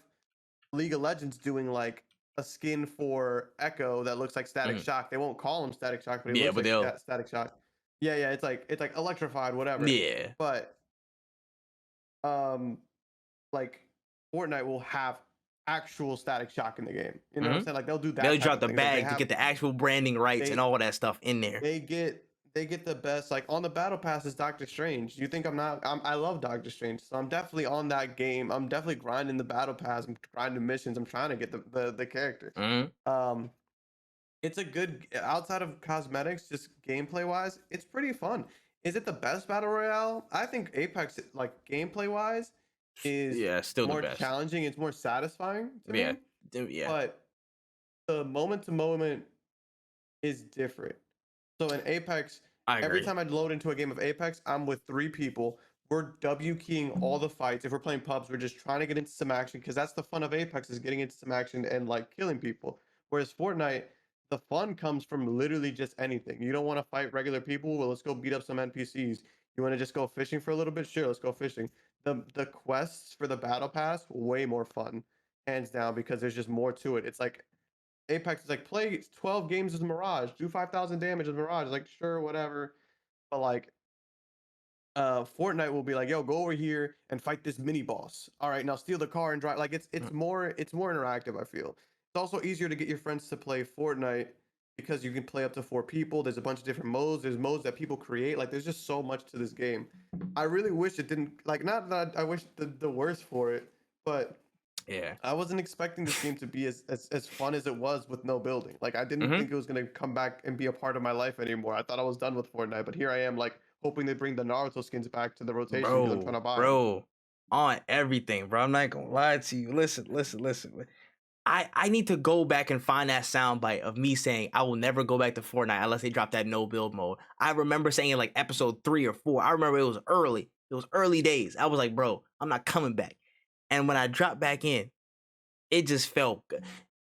League of Legends doing like a skin for Echo that looks like Static Shock. They won't call him Static Shock, but it looks like Static Shock. Yeah, it's like electrified, whatever. Yeah. But like Fortnite will have actual Static Shock in the game. You know what I'm saying? Like they'll do that. They'll drop the bag to get the actual branding rights and all that stuff in there. They get the best. Like on the battle pass is Doctor Strange. You think I love Doctor Strange, so I'm definitely on that game. I'm definitely grinding the battle pass. I'm grinding missions. I'm trying to get the character. It's a good, outside of cosmetics, just gameplay wise, it's pretty fun. Is it the best battle royale? I think Apex, like gameplay wise, is still more the best. challenging. It's more satisfying to me. Yeah. But the moment to moment is different. So in Apex, every time I load into a game of Apex, I'm with 3 people. We're W keying all the fights. If we're playing pubs, we're just trying to get into some action, because that's the fun of Apex, is getting into some action and like killing people. Whereas Fortnite, the fun comes from literally just anything. You don't want to fight regular people? Well, let's go beat up some NPCs. You want to just go fishing for a little bit? Sure, let's go fishing. The quests for the battle pass, way more fun, hands down, because there's just more to it. It's like Apex is like, play 12 games as Mirage, do 5,000 damage as Mirage. It's like, sure, whatever. But like Fortnite will be like, yo, go over here and fight this mini boss. All right, now steal the car and drive. Like it's more interactive, I feel. It's also easier to get your friends to play Fortnite because you can play up to 4 people. There's a bunch of different modes. There's modes that people create. Like, there's just so much to this game. I really wish it didn't, like, not that I wish the worst for it, but yeah, I wasn't expecting this game to be as fun as it was with no building. Like, I didn't think it was going to come back and be a part of my life anymore. I thought I was done with Fortnite, but here I am, like, hoping they bring the Naruto skins back to the rotation because I'm trying to buy them. On everything, bro. I'm not gonna lie to you. Listen. I need to go back and find that soundbite of me saying I will never go back to Fortnite unless they drop that no build mode. I remember saying it like episode 3 or 4. I remember it was early. It was early days. I was like, bro, I'm not coming back. And when I dropped back in, it just felt good.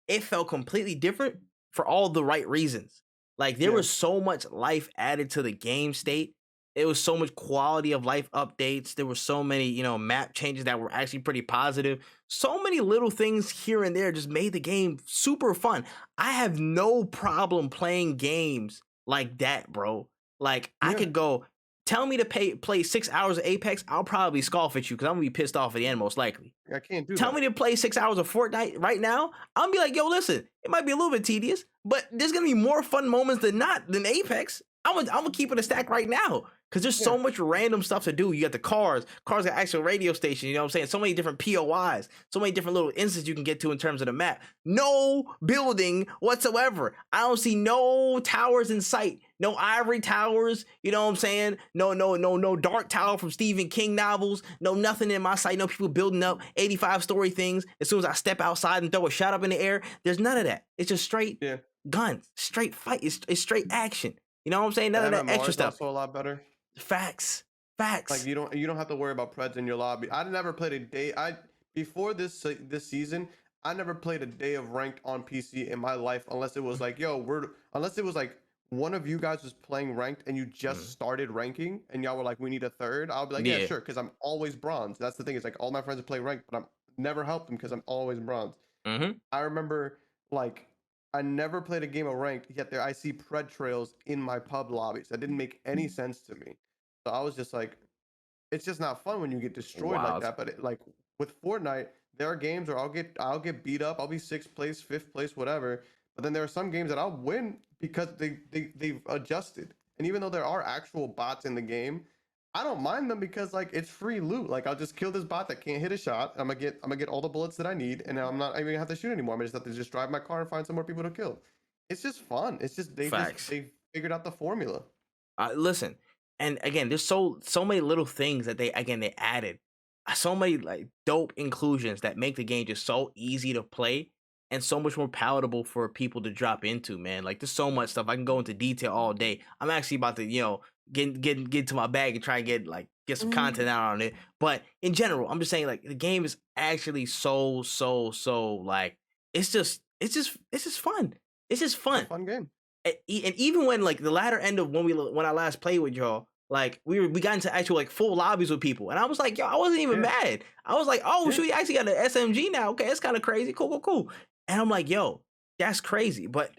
It felt completely different for all the right reasons. Like there was so much life added to the game state. It was so much quality of life updates. There were so many, map changes that were actually pretty positive. So many little things here and there just made the game super fun. I have no problem playing games like that, bro. Like I could go Tell me to play 6 hours of Apex, I'll probably scoff at you because I'm gonna be pissed off at the end most likely. I can't do Tell that. me to play 6 hours of Fortnite right now, I'm gonna be like, yo, listen, it might be a little bit tedious, but there's gonna be more fun moments than Apex. I'm gonna keep it a stack right now because there's so much random stuff to do. You got the cars got actual radio station, you know what I'm saying? So many different POIs, so many different little instances you can get to in terms of the map. No building whatsoever. I don't see no towers in sight, no ivory towers, you know what I'm saying? No dark tower from Stephen King novels, no nothing in my sight, no people building up 85-story things. As soon as I step outside and throw a shot up in the air, there's none of that. It's just straight guns, straight fight, it's straight action. You know what I'm saying? None of that MMR extra is stuff. also a lot better. Facts. Like you don't have to worry about preds in your lobby. I never played a day. Before this season, I never played a day of ranked on PC in my life unless it was like, unless it was like one of you guys was playing ranked and you just started ranking and y'all were like, we need a third. I'll be like, yeah, sure, because I'm always bronze. That's the thing. It's like all my friends that play ranked, but I'm never helped them because I'm always bronze. I remember like I never played a game of ranked, yet I see pred trails in my pub lobbies. That didn't make any sense to me. So I was just like, it's just not fun when you get destroyed like that. But like with Fortnite, there are games where I'll get beat up. I'll be 6th place, 5th place, whatever. But then there are some games that I'll win because they've adjusted. And even though there are actual bots in the game, I don't mind them because like it's free loot. Like I'll just kill this bot that can't hit a shot. I'm gonna get all the bullets that I need, and I'm not even gonna have to shoot anymore. I just have to just drive my car and find some more people to kill. It's just fun. It's just they figured out the formula. Listen, and again, there's so many little things that they added, so many like dope inclusions that make the game just so easy to play and so much more palatable for people to drop into, man. Like there's so much stuff I can go into detail all day. I'm actually about to, get to my bag and try and get some content out on it. But in general, I'm just saying like the game is actually so like it's just fun. It's just fun. It's a fun game. And even when like the latter end of when I last played with y'all, like we got into actual like full lobbies with people, and I was like, yo, I wasn't even mad. I was like, oh, shoot, you actually got an SMG now. Okay, it's kind of crazy. Cool. And I'm like, yo, that's crazy. But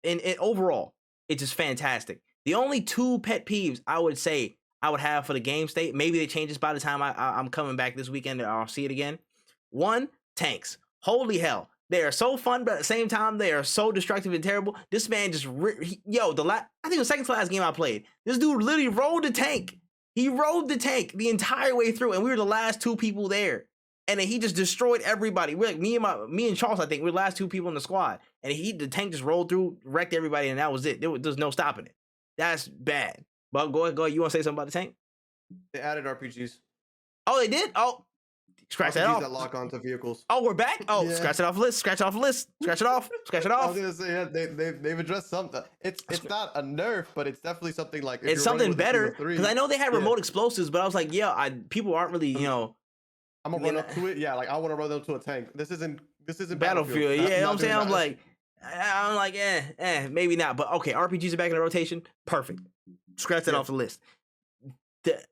in overall, it's just fantastic. The only 2 pet peeves I would say I would have for the game state, maybe they change this by the time I'm coming back this weekend and I'll see it again. 1, tanks. Holy hell. They are so fun, but at the same time, they are so destructive and terrible. This man just, I think the second to last game I played, this dude literally rode the tank. He rode the tank the entire way through, and we were the last 2 people there. And then he just destroyed everybody. We're like me and Charles, I think, we're the last 2 people in the squad. And the tank just rolled through, wrecked everybody, and that was it. There's no stopping it. That's bad. But go ahead. You want to say something about the tank? They added RPGs. Oh, they did? Oh, scratch that off. That lock onto vehicles. Oh, we're back? Oh, scratch it off the list. Scratch it off the list. Scratch it off. Scratch it off. I was gonna say, they've addressed something. It's not a nerf, but it's definitely something like it's something better. Because I know they had remote explosives, but I was like, people aren't really, I'm gonna run up to it. Yeah, like I want to run up to a tank. This isn't Battlefield. Yeah, you know what I'm saying? I'm like, maybe not. But okay, RPGs are back in the rotation. Perfect. Scratch that off the list.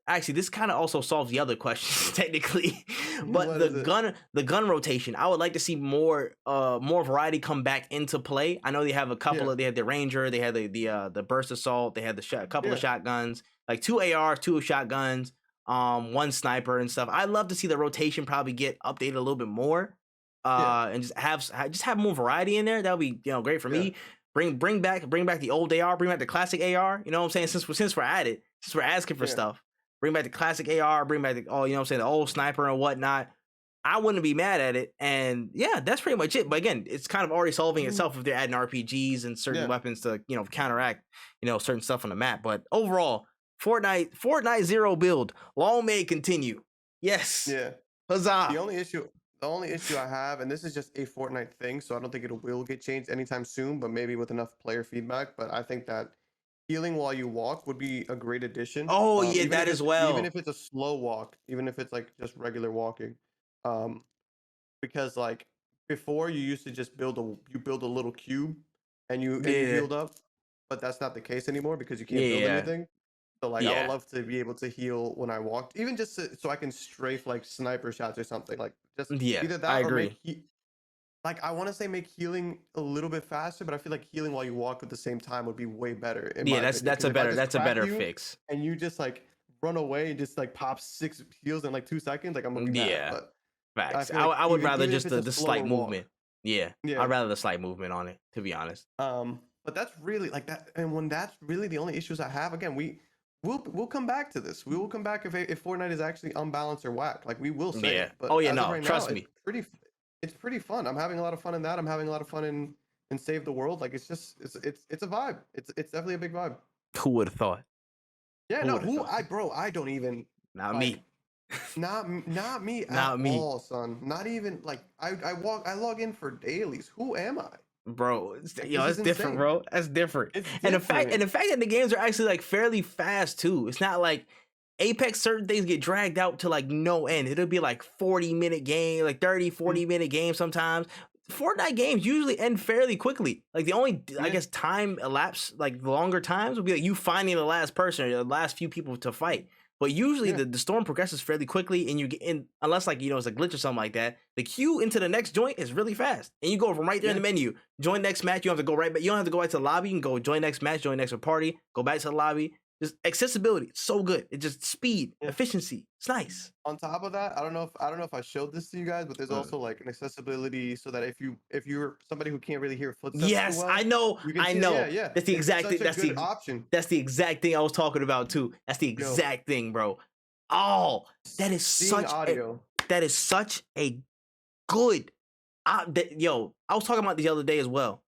Actually, this kind of also solves the other questions technically, but the gun rotation, I would like to see more variety come back into play. I know they have a couple they had the Ranger, they had the burst assault, they had a couple of shotguns, like 2 ARs, 2 shotguns, 1 sniper and stuff. I'd love to see the rotation probably get updated a little bit more, and just have more variety in there. That would be great for me. Bring back the old AR, bring back the classic AR. You know what I'm saying? Since we're at it, since we're asking for stuff, bring back the classic AR, bring back the old sniper and whatnot. I wouldn't be mad at it. And yeah, that's pretty much it. But again, it's kind of already solving itself if they're adding RPGs and certain weapons to counteract certain stuff on the map. But overall, Fortnite 0 build, long may it continue. Yes. Yeah. Huzzah. The only issue I have, and this is just a Fortnite thing, so I don't think it will get changed anytime soon, but maybe with enough player feedback. But I think that healing while you walk would be a great addition. Oh, yeah, that as well. Even if it's a slow walk, even if it's like just regular walking. Because like before you used to just build a little cube and you healed up, but that's not the case anymore because you can't build anything. So like I would love to be able to heal when I walked, even just so I can strafe like sniper shots or something. Like just either that I or agree. like I want to say make healing a little bit faster, but I feel like healing while you walk at the same time would be way better. In my opinion. that's 'Cause if I just that's a crack better you fix. and you just like run away and just like pop 6 heals in like 2 seconds, like I'm gonna be mad. Yeah, But I facts. feel like I would rather even if just it's a the slower slight walk, movement. Yeah, yeah. I'd rather the slight movement on it, to be honest. But that's really like that, and when that's really the only issues I have. Again, we'll come back to this. We will come back if Fortnite is actually unbalanced or whack. Like we will say Yeah. it. But Oh yeah, as of no, right trust now, me. it's pretty fun. I'm having a lot of fun in that. I'm having a lot of fun in Save the World. Like it's just it's a vibe. It's definitely a big vibe. Who would have thought? Yeah, Who no, would've who thought? I don't even Not like me. not me at Not me. all, son. Not even like I log in for dailies. Who am I? Bro, Like, yo, this it's is different, insane. bro. That's different. It's And different. the fact that the games are actually like fairly fast too. It's not like Apex, certain things get dragged out to like no end. It'll be like 40-minute game, like 30, Mm, 40-minute game sometimes. Fortnite games usually end fairly quickly. Like the only I yeah, guess time elapsed, like the longer times would be like you finding the last person or the last few people to fight. But usually yeah, the storm progresses fairly quickly, and you get in unless like it's a glitch or something like that. The queue into the next joint is really fast, and you go from right there in yeah. the menu. Join next match. You don't have to go right back. You don't have to go back to the lobby. You can go join next match, join next party, go back to the lobby. Just accessibility, it's so good. It just speed, Yeah. efficiency. It's nice. On top of that, I don't know if I showed this to you guys, but there's also like an accessibility so that if you're somebody who can't really hear footsteps too Yes, well, I know. you can I see it. Yeah, know. yeah. That's the It's exact such thing. a good option. That's the exact thing I was talking about too. That's the Yo, exact thing, bro. Oh, seeing audio. that is such a good. Yo, I was talking about the other day as well.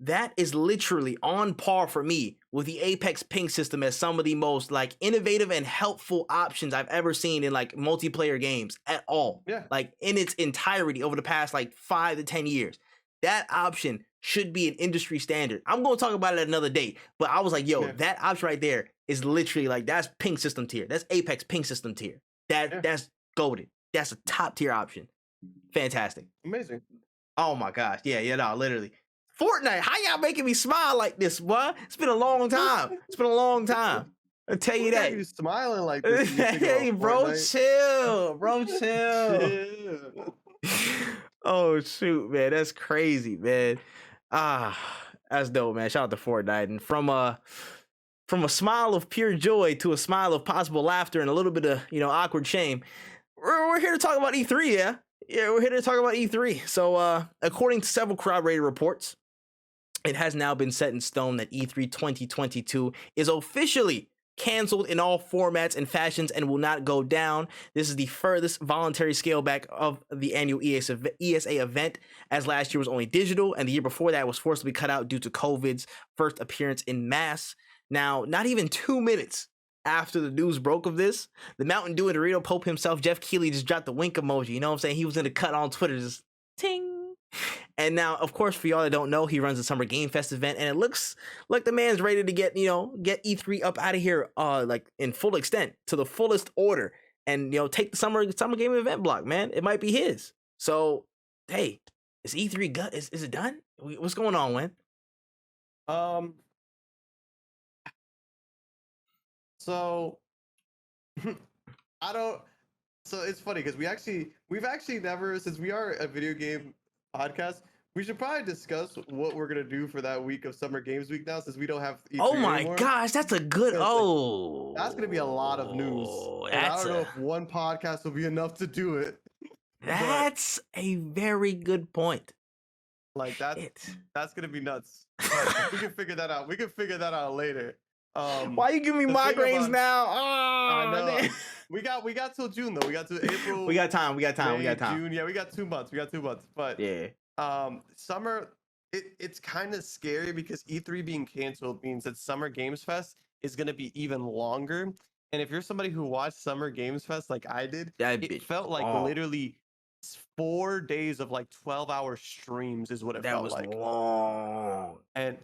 That is literally on par for me with the Apex ping system as some of the most like innovative and helpful options I've ever seen in like multiplayer games at all. Yeah, Like in its entirety over the past like 5 to 10 years. That option should be an industry standard. I'm going to talk about it another day, but I was like, yo, yeah, that option right there is literally like that's ping system tier. That's Apex ping system tier. yeah. That's goaded. That's a top tier option. Fantastic. Amazing. Oh my gosh. Yeah, no, literally. Fortnite, how y'all making me smile like this, boy? It's been a long time. It's been a long time. I'll tell you What got that. you smiling like this when you think Hey, about bro, Fortnite? chill. Bro, chill. Chill. Oh, shoot, man. That's crazy, man. Ah, that's dope, man. Shout out to Fortnite. And from a smile of pure joy to a smile of possible laughter and a little bit of, awkward shame, we're here to talk about E3, yeah? Yeah, we're here to talk about E3. So, according to several corroborated reports, it has now been set in stone that E3 2022 is officially canceled in all formats and fashions and will not go down. This is the furthest voluntary scale back of the annual ESA event, as last year was only digital, and the year before that was forced to be cut out due to COVID's first appearance in mass. Now, not even 2 minutes after the news broke of this, the Mountain Dew and Dorito Pope himself, Jeff Keighley, just dropped the wink emoji. You know what I'm saying? He was in the cut on Twitter, just ting. And now, of course, for y'all that don't know, he runs the Summer Game Fest event, and it looks like the man's ready to get E3 up out of here, like in full extent, to the fullest order, and take the summer game event block, man. It might be his. So, hey, is E3 is it done? What's going on, Wen? So I don't. So it's funny because we've actually never, since we are a video game podcast, we should probably discuss what we're gonna do for that week of Summer Games Week now, since we don't have E3 Oh my anymore. gosh, that's a good. Like, that's gonna be a lot of news, and I That's don't know if one podcast will be enough to do it. That's a very good point. Like that's gonna be nuts. But we can figure that out. We can figure that out later. Why you giving me migraines now? Oh, I know. Man. We got till June though. We got till April. We got time. May, June. Yeah, we got 2 months. But yeah. Summer. It's kind of scary because E3 being canceled means that Summer Games Fest is gonna be even longer. And if you're somebody who watched Summer Games Fest like I did, it felt like literally 4 days of like 12-hour streams is what it felt like. That was long. And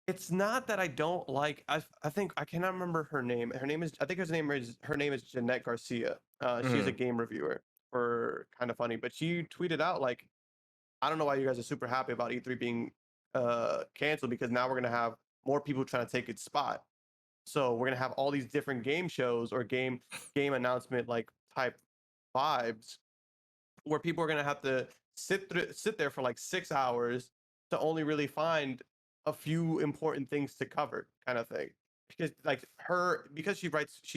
it's not that I don't like. I think I cannot remember her name. Her name is Jeanette Garcia. She's a game reviewer for Kind of Funny, but she tweeted out like, I don't know why you guys are super happy about E3 being canceled, because now we're gonna have more people trying to take its spot. So we're gonna have all these different game shows or game announcement like type vibes, where people are gonna have to sit there for like 6 hours to only really find a few important things to cover, kind of thing. Because like because she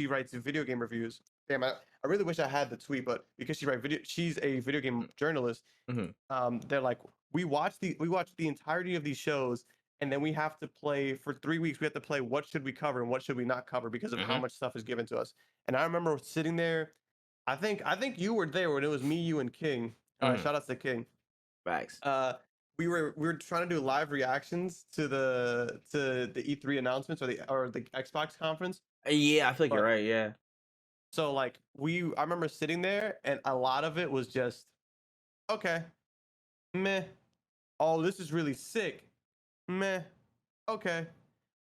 writes video game reviews. Damn, I really wish I had the tweet, but because she's a video game journalist. They're like, we watch the entirety of these shows, and then we have to play for 3 weeks. We have to play what should we cover and what should we not cover because of how much stuff is given to us. And I remember sitting there. I think you were there when it was me, you, and King. Shout out to King. Facts. We were trying to do live reactions to the E3 announcements or the Xbox conference. Yeah, I feel like you're right. Yeah. So like I remember sitting there, and a lot of it was just, okay, meh. Oh, this is really sick. Meh. Okay.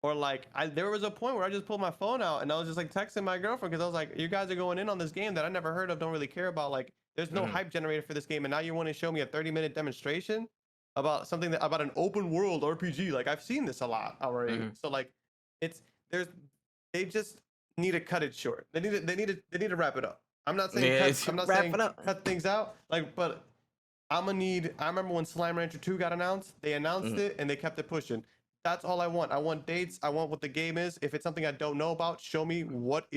Or like there was a point where I just pulled my phone out and I was just like texting my girlfriend because I was like, you guys are going in on this game that I never heard of, don't really care about. Like, there's no hype generator for this game, and now you want to show me a 30-minute demonstration about something about an open world RPG. Like, I've seen this a lot already. So like, they just need to cut it short. They need to wrap it up. I'm not saying cut things out. Like, but I remember when Slime Rancher 2 got announced, they announced it and they kept it pushing. That's all I want. I want dates. I want what the game is. If it's something I don't know about, show me what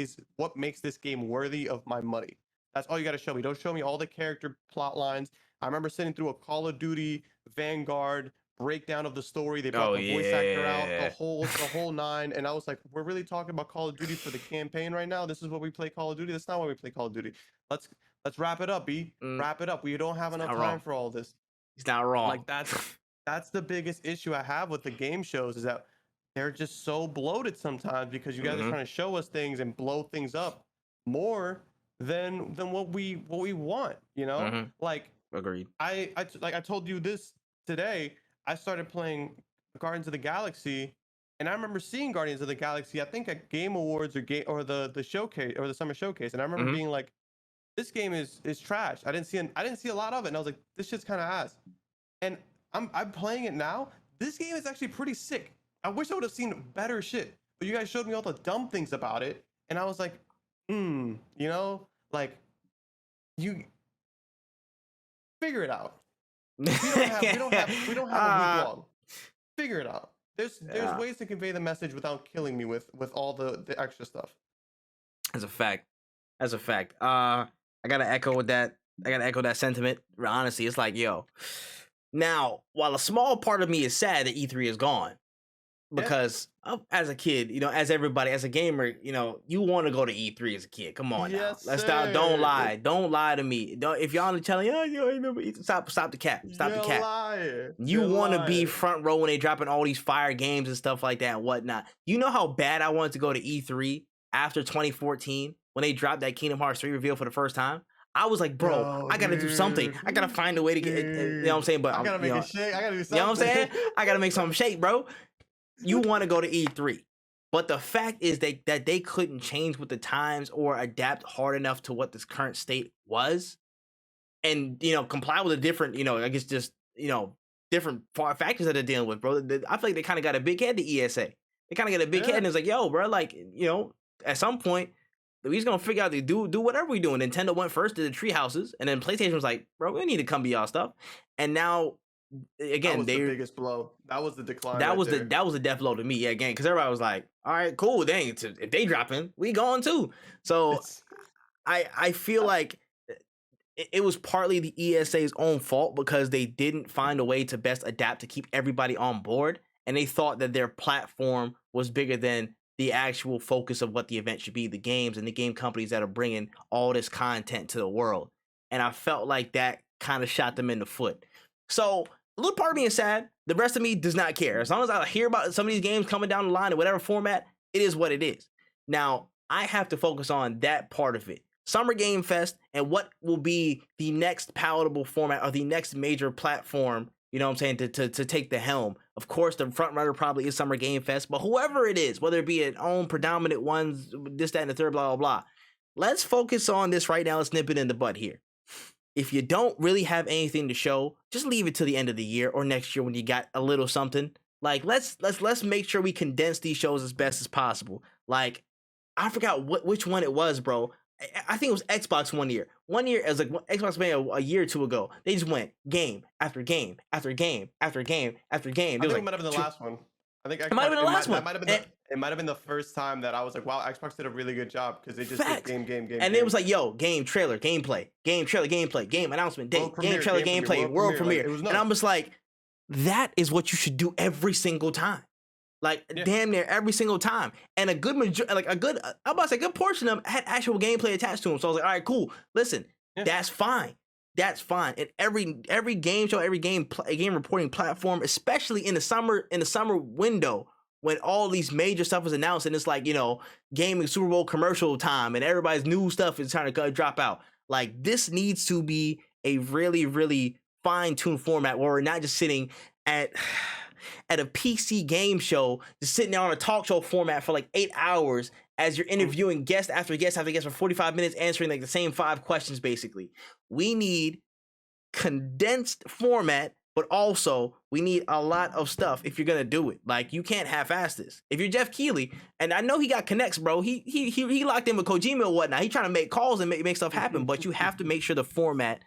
makes this game worthy of my money. That's all you got to show me. Don't show me all the character plot lines. I remember sitting through a Call of Duty Vanguard breakdown of the story. They brought the voice actor out, the whole nine, and I was like, we're really talking about Call of Duty for the campaign right now? This is what we play Call of Duty? That's not why we play Call of Duty. Let's wrap it up, B. Wrap it up. We don't have enough time for all this. He's not wrong. Like, that's the biggest issue I have with the game shows, is that they're just so bloated sometimes because you guys are trying to show us things and blow things up more than what we want, you know? Like, agreed. I told you this today. I started playing Guardians of the Galaxy, and I remember seeing Guardians of the Galaxy, I think at Game Awards or the showcase or the summer showcase, and I remember being like, this game is trash. I didn't see a lot of it, and I was like, this shit's kind of ass. And I'm playing it now. This game is actually pretty sick. I wish I would have seen better shit, but you guys showed me all the dumb things about it, and I was like, you know, like, you figure it out. We don't have a week long. Figure it out. There's ways to convey the message without killing me with all the extra stuff. That's a fact. I gotta echo that sentiment. Honestly, it's like, yo. Now, while a small part of me is sad that E3 is gone, because as a kid, you know, as everybody, as a gamer, you know, you want to go to E3 as a kid. Come on now. Let's stop. Don't lie. Don't lie to me. If y'all telling you, you remember E3, stop the cap. Stop the cap. Liar. You want to be front row when they dropping all these fire games and stuff like that and whatnot. You know how bad I wanted to go to E3 after 2014 when they dropped that Kingdom Hearts 3 reveal for the first time? I was like, bro, I gotta do something. I gotta find a way to get it. You know what I'm saying? But I gotta make it shake. I gotta do something. You know what I'm saying? I gotta make something shake, bro. You want to go to E3. But the fact is that they couldn't change with the times or adapt hard enough to what this current state was. And, you know, comply with the different, you know, I guess just, you know, different factors that they're dealing with, bro. I feel like they kind of got a big head, the ESA. They kind of got a big head and it's like, yo, bro, like, you know, at some point, we're just gonna figure out to do whatever we do. And Nintendo went first to the tree houses, and then PlayStation was like, "Bro, we need to come be y'all stuff." And now, again, that was the biggest blow. That was the decline. That was the death blow to me. Yeah, again, because everybody was like, "All right, cool, dang, if they dropping, we going too." So I feel like it was partly the ESA's own fault because they didn't find a way to best adapt to keep everybody on board, and they thought that their platform was bigger than the actual focus of what the event should be, the games and the game companies that are bringing all this content to the world. And I felt like that kind of shot them in the foot. So a little part of me is sad. The rest of me does not care. As long as I hear about some of these games coming down the line in whatever format, it is what it is. Now, I have to focus on that part of it. Summer Game Fest and what will be the next palatable format or the next major platform, you know what I'm saying, to take the helm. Of course, the front runner probably is Summer Game Fest, but whoever it is, whether it be an own predominant ones, this, that, and the third, blah, blah, blah. Let's focus on this right now. Let's nip it in the bud here. If you don't really have anything to show, just leave it till the end of the year or next year when you got a little something. Like, let's make sure we condense these shows as best as possible. Like, I forgot which one it was, bro. I think it was Xbox one year. One year, as like Xbox Mania a year or two ago, they just went game after game after game after game after game. I think There was it might have been the last one. I think it might have been the last one. That might have been it might have been the first time that I was like, wow, Xbox did a really good job because they just did Facts. game. And it was like, yo, game trailer, gameplay, game trailer, gameplay, game announcement date, World game premiere, trailer, game gameplay, premiere, world premiere. like, it was and nuts. I'm just like, that is what you should do every single time. Like damn near every single time. And a good I'm about to say a good portion of them had actual gameplay attached to them. So I was like, all right, cool. Listen, that's fine. That's fine. And every game show, every game reporting platform, especially in the summer window, when all these major stuff is announced and it's like, you know, gaming Super Bowl commercial time and everybody's new stuff is trying to drop out. Like, this needs to be a really, really fine-tuned format where we're not just sitting at a PC game show, just sitting there on a talk show format for like 8 hours as you're interviewing guest after guest after guest for 45 minutes, answering like the same 5 questions, basically. We need condensed format, but also we need a lot of stuff if you're gonna do it. Like, you can't half-ass this. If you're Jeff Keighley, and I know he got connects, bro, he locked in with Kojima and whatnot. He trying to make calls and make stuff happen, but you have to make sure the format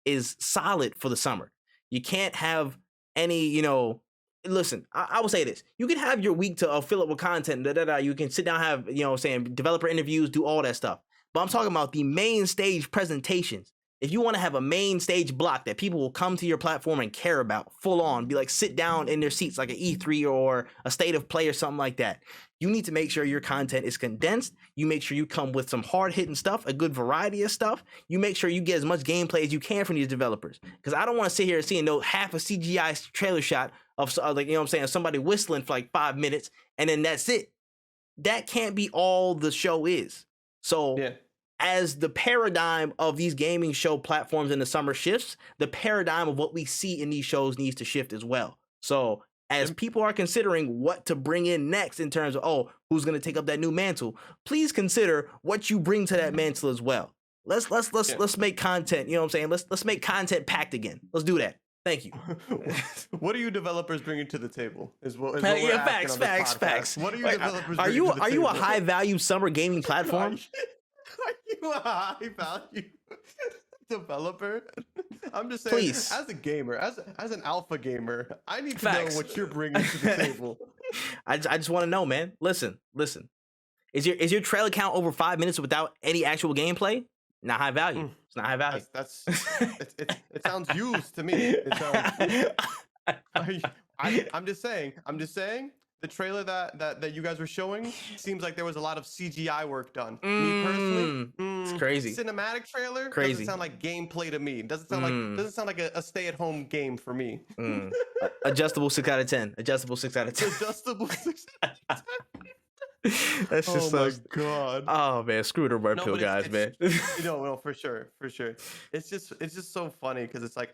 is solid for the summer. You can't have any, you know, listen, I will say this. You can have your week to fill up with content, you can sit down, have, you know, saying developer interviews, do all that stuff. But I'm talking about the main stage presentations. If you want to have a main stage block that people will come to your platform and care about, full on, be like, sit down in their seats like an E3 or a state of play or something like that, you need to make sure your content is condensed. You make sure you come with some hard-hitting stuff, a good variety of stuff. You make sure you get as much gameplay as you can from these developers. Because I don't want to sit here and see half a CGI trailer shot of, like, you know what I'm saying, somebody whistling for like 5 minutes, and then that's it. That can't be all the show is. So as the paradigm of these gaming show platforms in the summer shifts, the paradigm of what we see in these shows needs to shift as well. So as people are considering what to bring in next in terms of, oh, who's going to take up that new mantle, please consider what you bring to that mantle as well. Let's make content, you know what I'm saying? Let's make content packed again. Let's do that. Thank you. What are you developers bringing to the table? Is what Facts. What are you developers? Are you a high value summer gaming platform? Are you a high value developer? I'm just saying, please, as a gamer, as an alpha gamer, I need to know what you're bringing to the table. I just want to know, man. Listen. Is your trailer count over 5 minutes without any actual gameplay? Not high value. It's not high value. It sounds used to me. I'm just saying. The trailer that you guys were showing seems like there was a lot of CGI work done. Me personally, it's crazy. Cinematic trailer doesn't sound like gameplay to me. Doesn't sound like a stay-at-home game for me. Adjustable 6 out of 10. Adjustable 6 out of 10. Adjustable 6 out of 10. That's just my god. Oh man, screw the red pill guys, man. No, for sure. It's just so funny because it's like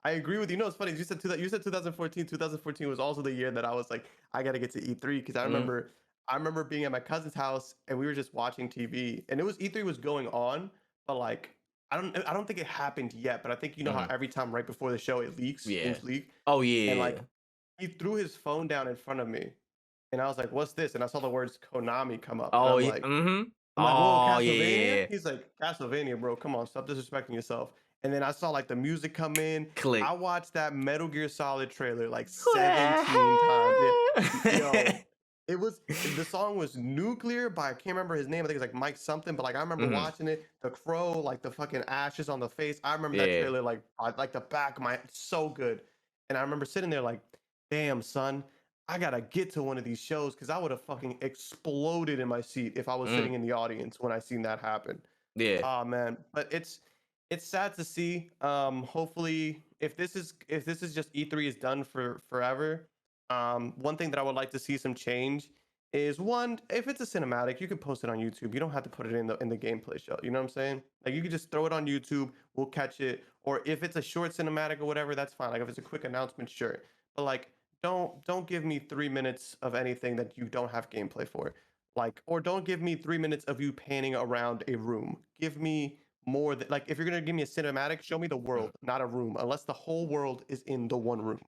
I agree with you. No, it's funny. You said 2014. 2014 was also the year that I was like, I got to get to E3 because I remember being at my cousin's house and we were just watching TV and E3 was going on, but like I don't think it happened yet. But I think you know how every time right before the show it leaks, games leak. Oh yeah. And like he threw his phone down in front of me, and I was like, "What's this?" And I saw the words Konami come up. Oh yeah. Like, I'm like, whoa, Castlevania? Yeah. He's like, Castlevania, bro. Come on, stop disrespecting yourself. And then I saw like the music come in. Click. I watched that Metal Gear Solid trailer like 17 times. Yo, the song was Nuclear by, I can't remember his name. I think it's like Mike something, but like I remember watching it. The crow, like the fucking ashes on the face. I remember that trailer like the back of my, so good. And I remember sitting there like, damn, son, I gotta get to one of these shows because I would have fucking exploded in my seat if I was sitting in the audience when I seen that happen. Yeah. Oh man, but it's sad to see. Hopefully, if this is just E3 is done for forever, one thing that I would like to see some change is, one, if it's a cinematic, you can post it on YouTube. You don't have to put it in the gameplay show. You know what I'm saying? Like, you can just throw it on YouTube. We'll catch it. Or if it's a short cinematic or whatever, that's fine. Like if it's a quick announcement, sure. But like, don't give me 3 minutes of anything that you don't have gameplay for. Like, or don't give me 3 minutes of you panning around a room. Give me more than, like, if you're gonna give me a cinematic, show me the world, not a room, unless the whole world is in the one room.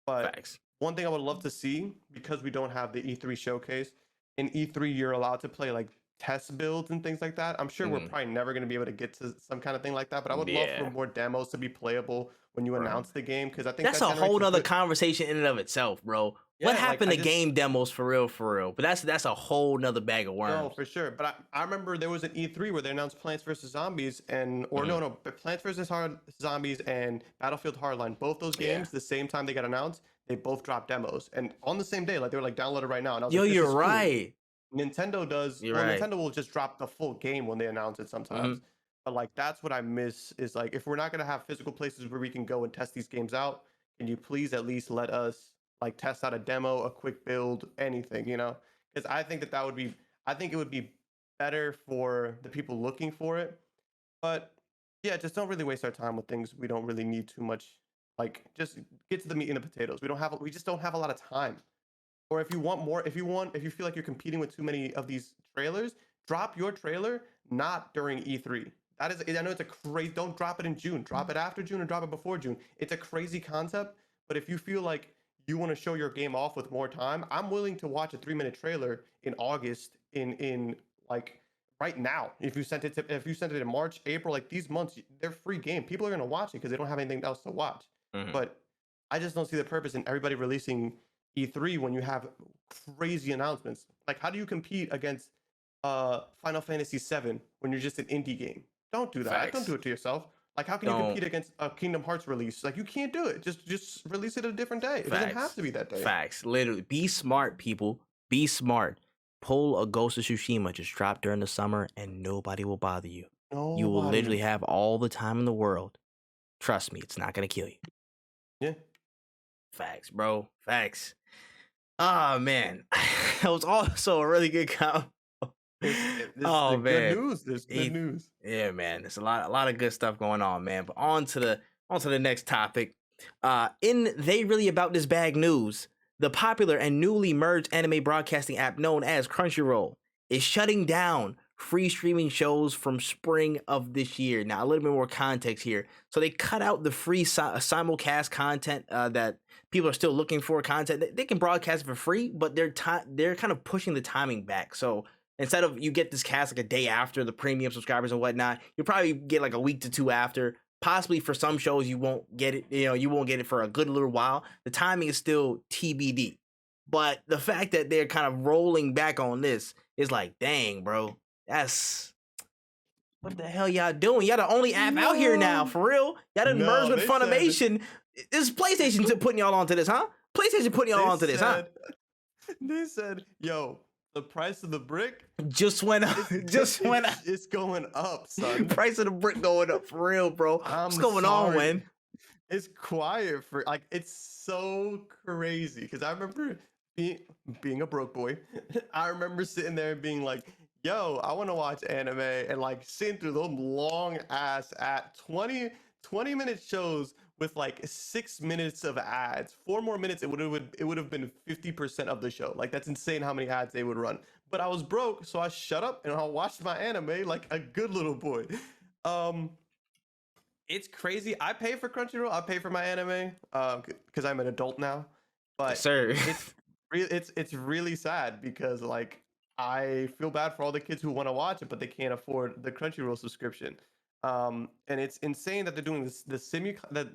But Facts. One thing I would love to see, because we don't have the E3 showcase, in E3 you're allowed to play like test builds and things like that. I'm sure we're probably never going to be able to get to some kind of thing like that, but I would love for Yeah, more demos to be playable when you bro. announce the game, because I think That's that a generates whole a nother good. conversation in and of itself, bro. What Yeah, like happened I to just game demos for real, for real? But that's a whole nother bag of no, worms. for sure. But I remember there was an E3 where they announced Plants vs Zombies and or Mhm. no, but Plants vs Zombies and Battlefield Hardline. Both those Yeah. games, the same time they got announced, they both dropped demos and on the same day. Like they were like downloaded right now, and I was Yo, like, this you're is cool. right. Nintendo does You're well. right. Nintendo will just drop the full game when they announce it sometimes. Mhm. But like that's what I miss is like if we're not gonna have physical places where we can go and test these games out, can you please at least let us like test out a demo, a quick build, anything, you know? Because I think that would be I think it would be better for the people looking for it. But yeah, just don't really waste our time with things we don't really need too much. Like just get to the meat and the potatoes. We just don't have a lot of time. Or if you want more, if you feel like you're competing with too many of these trailers, drop your trailer not during E3. That is, I know it's a crazy. Don't drop it in June. Drop it after June or drop it before June. It's a crazy concept, but if you feel like you want to show your game off with more time, I'm willing to watch a 3 minute trailer in August in like right now. If you sent it in March, April, like these months, they're free game. People are gonna watch it because they don't have anything else to watch. Mhm. But I just don't see the purpose in everybody releasing E3 when you have crazy announcements. Like, how do you compete against Final Fantasy VII when you're just an indie game? Don't do that. Don't do Facts. it to yourself. Like, how can you Don't. compete against a Kingdom Hearts release? Like, you can't do it. Just release it a different day. It doesn't have Facts. to be that day. Facts. Literally, be smart, people. Be smart. Pull a Ghost of Tsushima. Just drop during the summer, and nobody will bother you. You will Nobody. literally have all the time in the world. Trust me, it's not gonna kill you. Yeah. Facts, bro. Facts. Oh man, that was also a really good combo. Oh Good man, news. There's good news. yeah, man. There's a lot of good stuff going on, man. But on to the next topic. In They Really About This Bag news, the popular and newly merged anime broadcasting app known as Crunchyroll is shutting down free streaming shows from spring of this year. Now, a little bit more context here. So they cut out the free simulcast content that people are still looking for content. They can broadcast it for free, but they're kind of pushing the timing back. So instead of you get this cast like a day after the premium subscribers and whatnot, you'll probably get like a week to two after. Possibly for some shows you won't get it. You won't get it for a good little while. The timing is still TBD. But the fact that they're kind of rolling back on this is like, dang, bro, that's what the hell y'all doing? Y'all the only app out here now, for real. Y'all done merged No, with they said Funimation. This is PlayStation putting y'all onto this, huh? PlayStation putting y'all onto this, huh? They said, yo, the price of the brick Just went up. Just went up. it's going up, son. Price of the brick going up for real, bro. What's going on, man? It's quiet for like it's so crazy because I remember being a broke boy. I remember sitting there and being like, yo, I want to watch anime and like sitting through those long ass at 20-minute shows with like 6 minutes of ads. 4 more minutes, it would have been 50% of the show. Like that's insane how many ads they would run. But I was broke, so I shut up and I watched my anime like a good little boy. It's crazy. I pay for Crunchyroll. I pay for my anime because I'm an adult now. But Yes, sir. it's really sad because like I feel bad for all the kids who want to watch it, but they can't afford the Crunchyroll subscription. And it's insane that they're doing this. The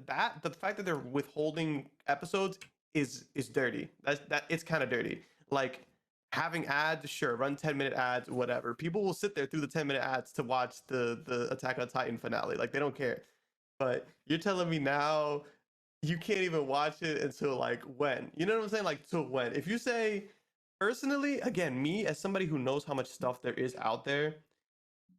fact that they're withholding episodes is dirty. That it's kind of dirty. Like having ads, sure, run 10-minute ads, whatever. People will sit there through the 10-minute ads to watch the Attack on Titan finale. Like they don't care. But you're telling me now you can't even watch it until like when? You know what I'm saying? Like till when? If you say personally, again, me as somebody who knows how much stuff there is out there,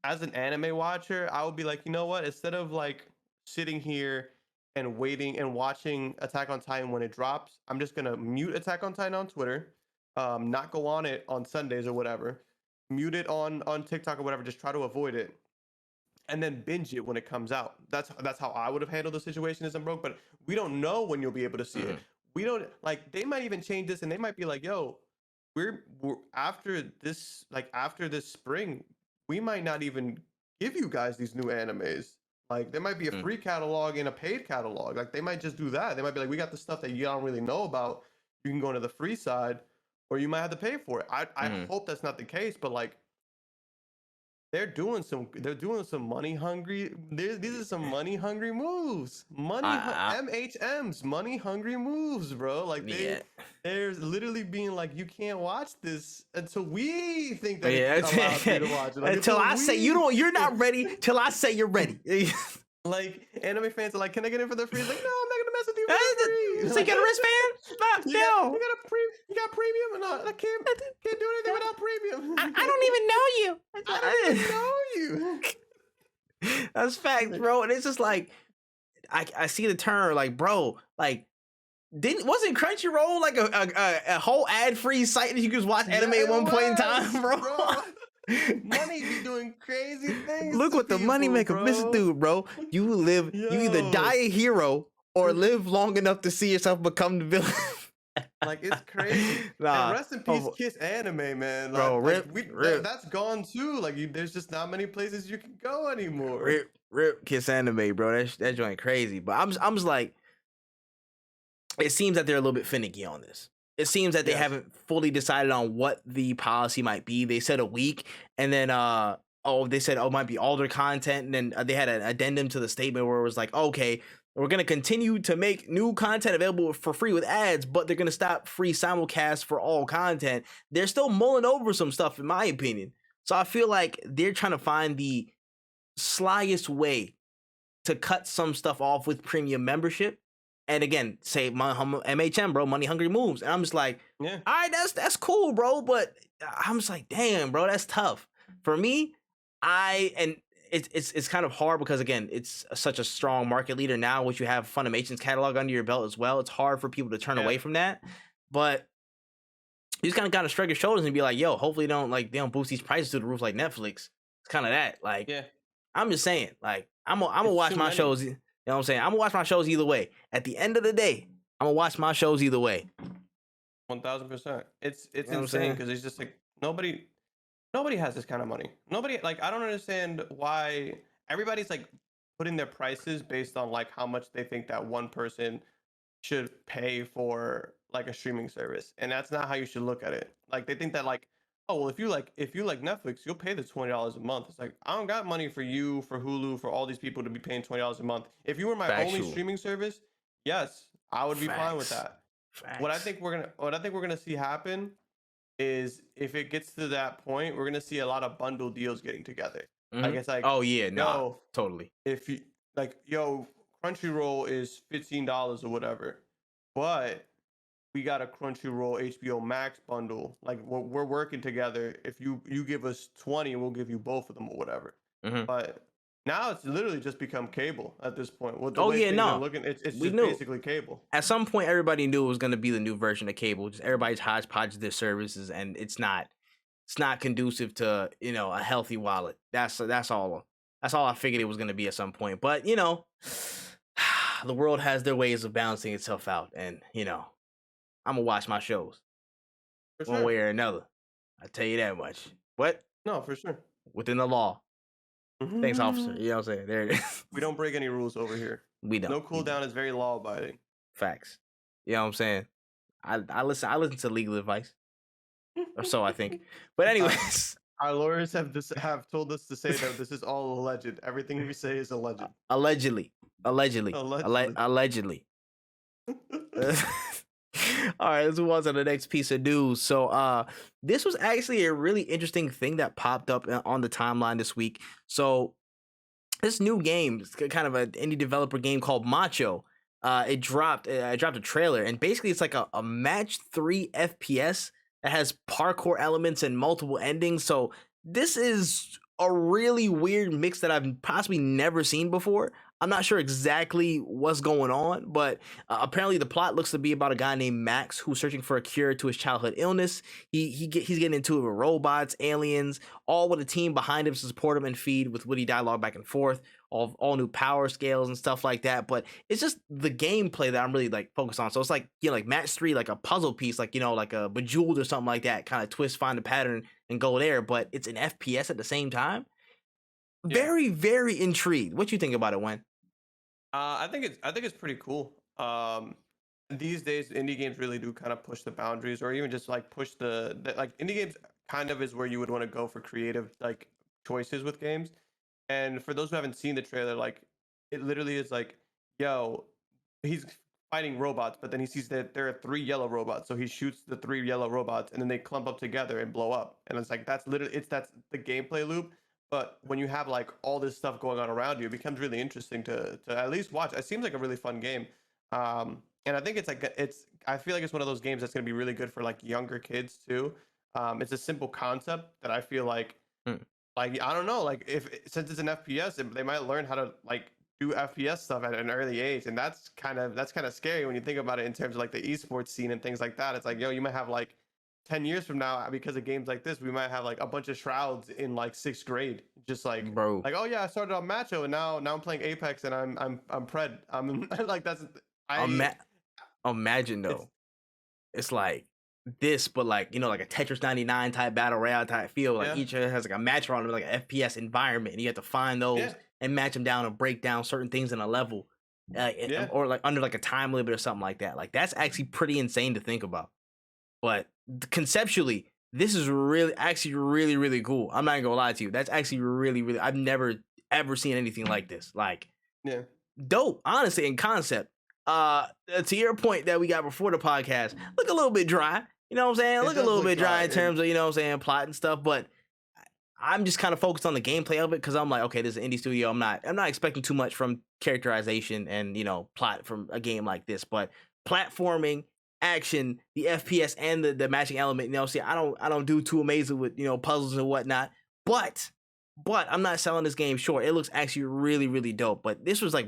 as an anime watcher, I would be like, you know what? Instead of like sitting here and waiting and watching Attack on Titan when it drops, I'm just gonna mute Attack on Titan on Twitter, not go on it on Sundays or whatever, mute it on TikTok or whatever, just try to avoid it and then binge it when it comes out. That's how I would have handled the situation as I'm broke. But we don't know when you'll be able to see it. We don't like. They might even change this, and they might be like, "Yo, we're after this. Like after this spring, we might not even give you guys these new animes. Like there might be a free catalog and a paid catalog. Like they might just do that. They might be like, we got the stuff that you don't really know about. You can go into the free side, or you might have to pay for it. I hope that's not the case, but like." they're doing some money hungry. These are some money hungry moves. MHMs, money hungry moves, bro. Like yeah. they're literally being like, you can't watch this until we think that Yeah, it's allowed for you to watch it. Like, until I say you're not ready. Till I say you're ready. Like anime fans are like, can I get in for the free? It's like, no, I'm not gonna mess with you for free. So you got a wristband? No. You got premium? No, I can't do anything without premium. I don't even know you. I don't even know you. That's facts, bro. And it's just like I see the turn, like, bro, like wasn't Crunchyroll like a whole ad-free site that you could just watch anime at one point in time, bro? Money be doing crazy things. Look what the money maker misses do, bro. You either die a hero or live long enough to see yourself become the villain. Like, it's crazy. And rest in peace, Kiss Anime, man. Like, bro, rip. That's gone too. Like, there's just not many places you can go anymore. Rip Kiss Anime, bro. That joint crazy. But I'm just like, it seems that they're a little bit finicky on this. It seems that they haven't fully decided on what the policy might be. They said a week, and then they said it might be all their content, and then they had an addendum to the statement where it was like, okay, we're gonna continue to make new content available for free with ads, but they're gonna stop free simulcast for all content. They're still mulling over some stuff, in my opinion. So I feel like they're trying to find the slyest way to cut some stuff off with premium membership. And again, say MHM, bro, money hungry moves. And I'm just like, all right, that's cool, bro. But I'm just like, damn, bro, that's tough. For me, it's kind of hard because, again, it's such a strong market leader now, which you have Funimation's catalog under your belt as well. It's hard for people to turn away from that. But you just kind of got to shrug your shoulders and be like, yo, hopefully they don't boost these prices to the roof like Netflix. It's kind of that. Like, I'm just saying, like, I'm gonna watch my shows. You know what I'm saying? I'm gonna watch my shows either way. At the end of the day, I'm gonna watch my shows either way. 1000%. It's insane because it's just like nobody has this kind of money. Nobody, like, I don't understand why everybody's like putting their prices based on like how much they think that one person should pay for like a streaming service, and that's not how you should look at it. Like, they think that like, oh well, if you like Netflix, you'll pay the $20 a month. It's like, I don't got money for you, for Hulu, for all these people to be paying $20 a month. If you were my only streaming service, yes, I would be fine with that. What I think we're gonna see happen is, if it gets to that point, we're gonna see a lot of bundle deals getting together. Like, it's like, oh yeah, no, totally. If you like, yo, Crunchyroll is $15 or whatever, but we got a Crunchyroll HBO Max bundle. Like, we're working together. If you give us 20, we'll give you both of them or whatever. But now it's literally just become cable at this point. It's just basically cable. At some point, everybody knew it was going to be the new version of cable. Just everybody's hodgepodge their services, and it's not conducive to, you know, a healthy wallet. That's all I figured it was going to be at some point. But, you know, the world has their ways of balancing itself out, and, you know, I'm gonna watch my shows one way or another. I tell you that much. What? No, for sure. Within the law. Thanks, officer. You know what I'm saying? There it is. We don't break any rules over here. We don't. No cooldown is very law abiding. Facts. You know what I'm saying? I listen to legal advice, or so I think. But anyways, our lawyers have told us to say that this is all alleged. Everything we say is alleged. Allegedly. All right, let's move on to the next piece of news. So this was actually a really interesting thing that popped up on the timeline this week. So this new game, kind of an indie developer game called Macho, it dropped a trailer, and basically it's like a match 3 FPS that has parkour elements and multiple endings. So this is a really weird mix that I've possibly never seen before. I'm not sure exactly what's going on, but apparently the plot looks to be about a guy named Max who's searching for a cure to his childhood illness. He's getting into it with robots, aliens, all with a team behind him to support him and feed with witty dialogue back and forth, all new power scales and stuff like that. But it's just the gameplay that I'm really like focused on. So it's like, you know, like match 3, like a puzzle piece, like, you know, like a Bejeweled or something like that, kind of twist, find a pattern and go there. But it's an FPS at the same time. Very, very intrigued. What you think about it, Wen? I think it's pretty cool. These days, indie games really do kind of push the boundaries, or even just like push the like indie games kind of is where you would want to go for creative choices with games. And for those who haven't seen the trailer, like it literally is like, yo, he's fighting robots, but then he sees that there are 3 yellow robots, so he shoots the 3 yellow robots, and then they clump up together and blow up. And it's like that's the gameplay loop. But when you have like all this stuff going on around you, it becomes really interesting to at least watch. It seems like a really fun game. And I think I feel like it's one of those games that's gonna be really good for like younger kids too. It's a simple concept that I feel like Mm. like I don't know, like if since it's an FPS, they might learn how to like do FPS stuff at an early age, and that's kind of scary when you think about it in terms of like the esports scene and things like that. It's like, yo, you might have like 10 years from now, because of games like this, we might have like a bunch of shrouds in like 6th grade, just Bro, like, oh yeah, I started on Macho, and now I'm playing Apex, and I'm pred. I'm like that's I imagine it's though. It's like this, but like, you know, like a Tetris 99 type battle royale type feel. Like yeah each has like a match around like an FPS environment, and you have to find those yeah and match them down and break down certain things in a level, yeah. or like under like a time limit or something like that. Like that's actually pretty insane to think about. But conceptually, this is really really cool. I'm not even gonna lie to you. That's actually really. I've never ever seen anything like this. Like Yeah. dope, honestly, in concept. To your point that we got before the podcast, look a little bit dry. You know what I'm saying? It Look a does little look bit dry in dry. terms of, you know what I'm saying, plot and stuff. But I'm just kind of focused on the gameplay of it because I'm like, okay, this is an indie studio. I'm not expecting too much from characterization and, you know, plot from a game like this. But platforming, action, the FPS and the matching element, you know, see, I don't do too amazing with, you know, puzzles and whatnot. But I'm not selling this game short. It looks actually really dope. But this was like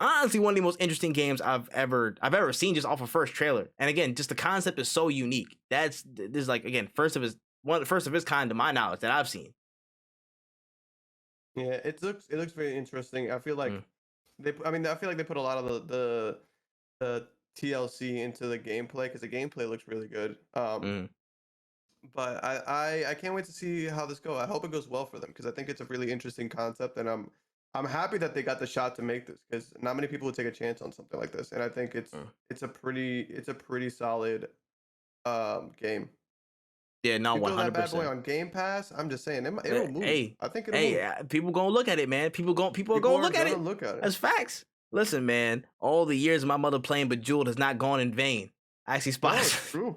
honestly one of the most interesting games I've ever seen just off of first trailer. And again, just the concept is so unique. This is like, again, first of its kind to my knowledge that I've seen. Yeah, it looks very interesting. I feel like Mm. I feel like they put a lot of the TLC into the gameplay, because the gameplay looks really good. Mm. But I can't wait to see how this goes. I hope it goes well for them, because I think it's a really interesting concept, and I'm happy that they got the shot to make this, because not many people would take a chance on something like this, and I think Mm. it's a pretty solid game. Yeah, no, You throw that bad boy 100%. on Game Pass, I'm just saying it'll move. Hey, I think it'll move. people gonna look at it, man. People are People gonna are look at gonna it. look at it. That's facts. Listen, man, all the years of my mother playing Bejeweled has not gone in vain. I actually No, spotted. it's true.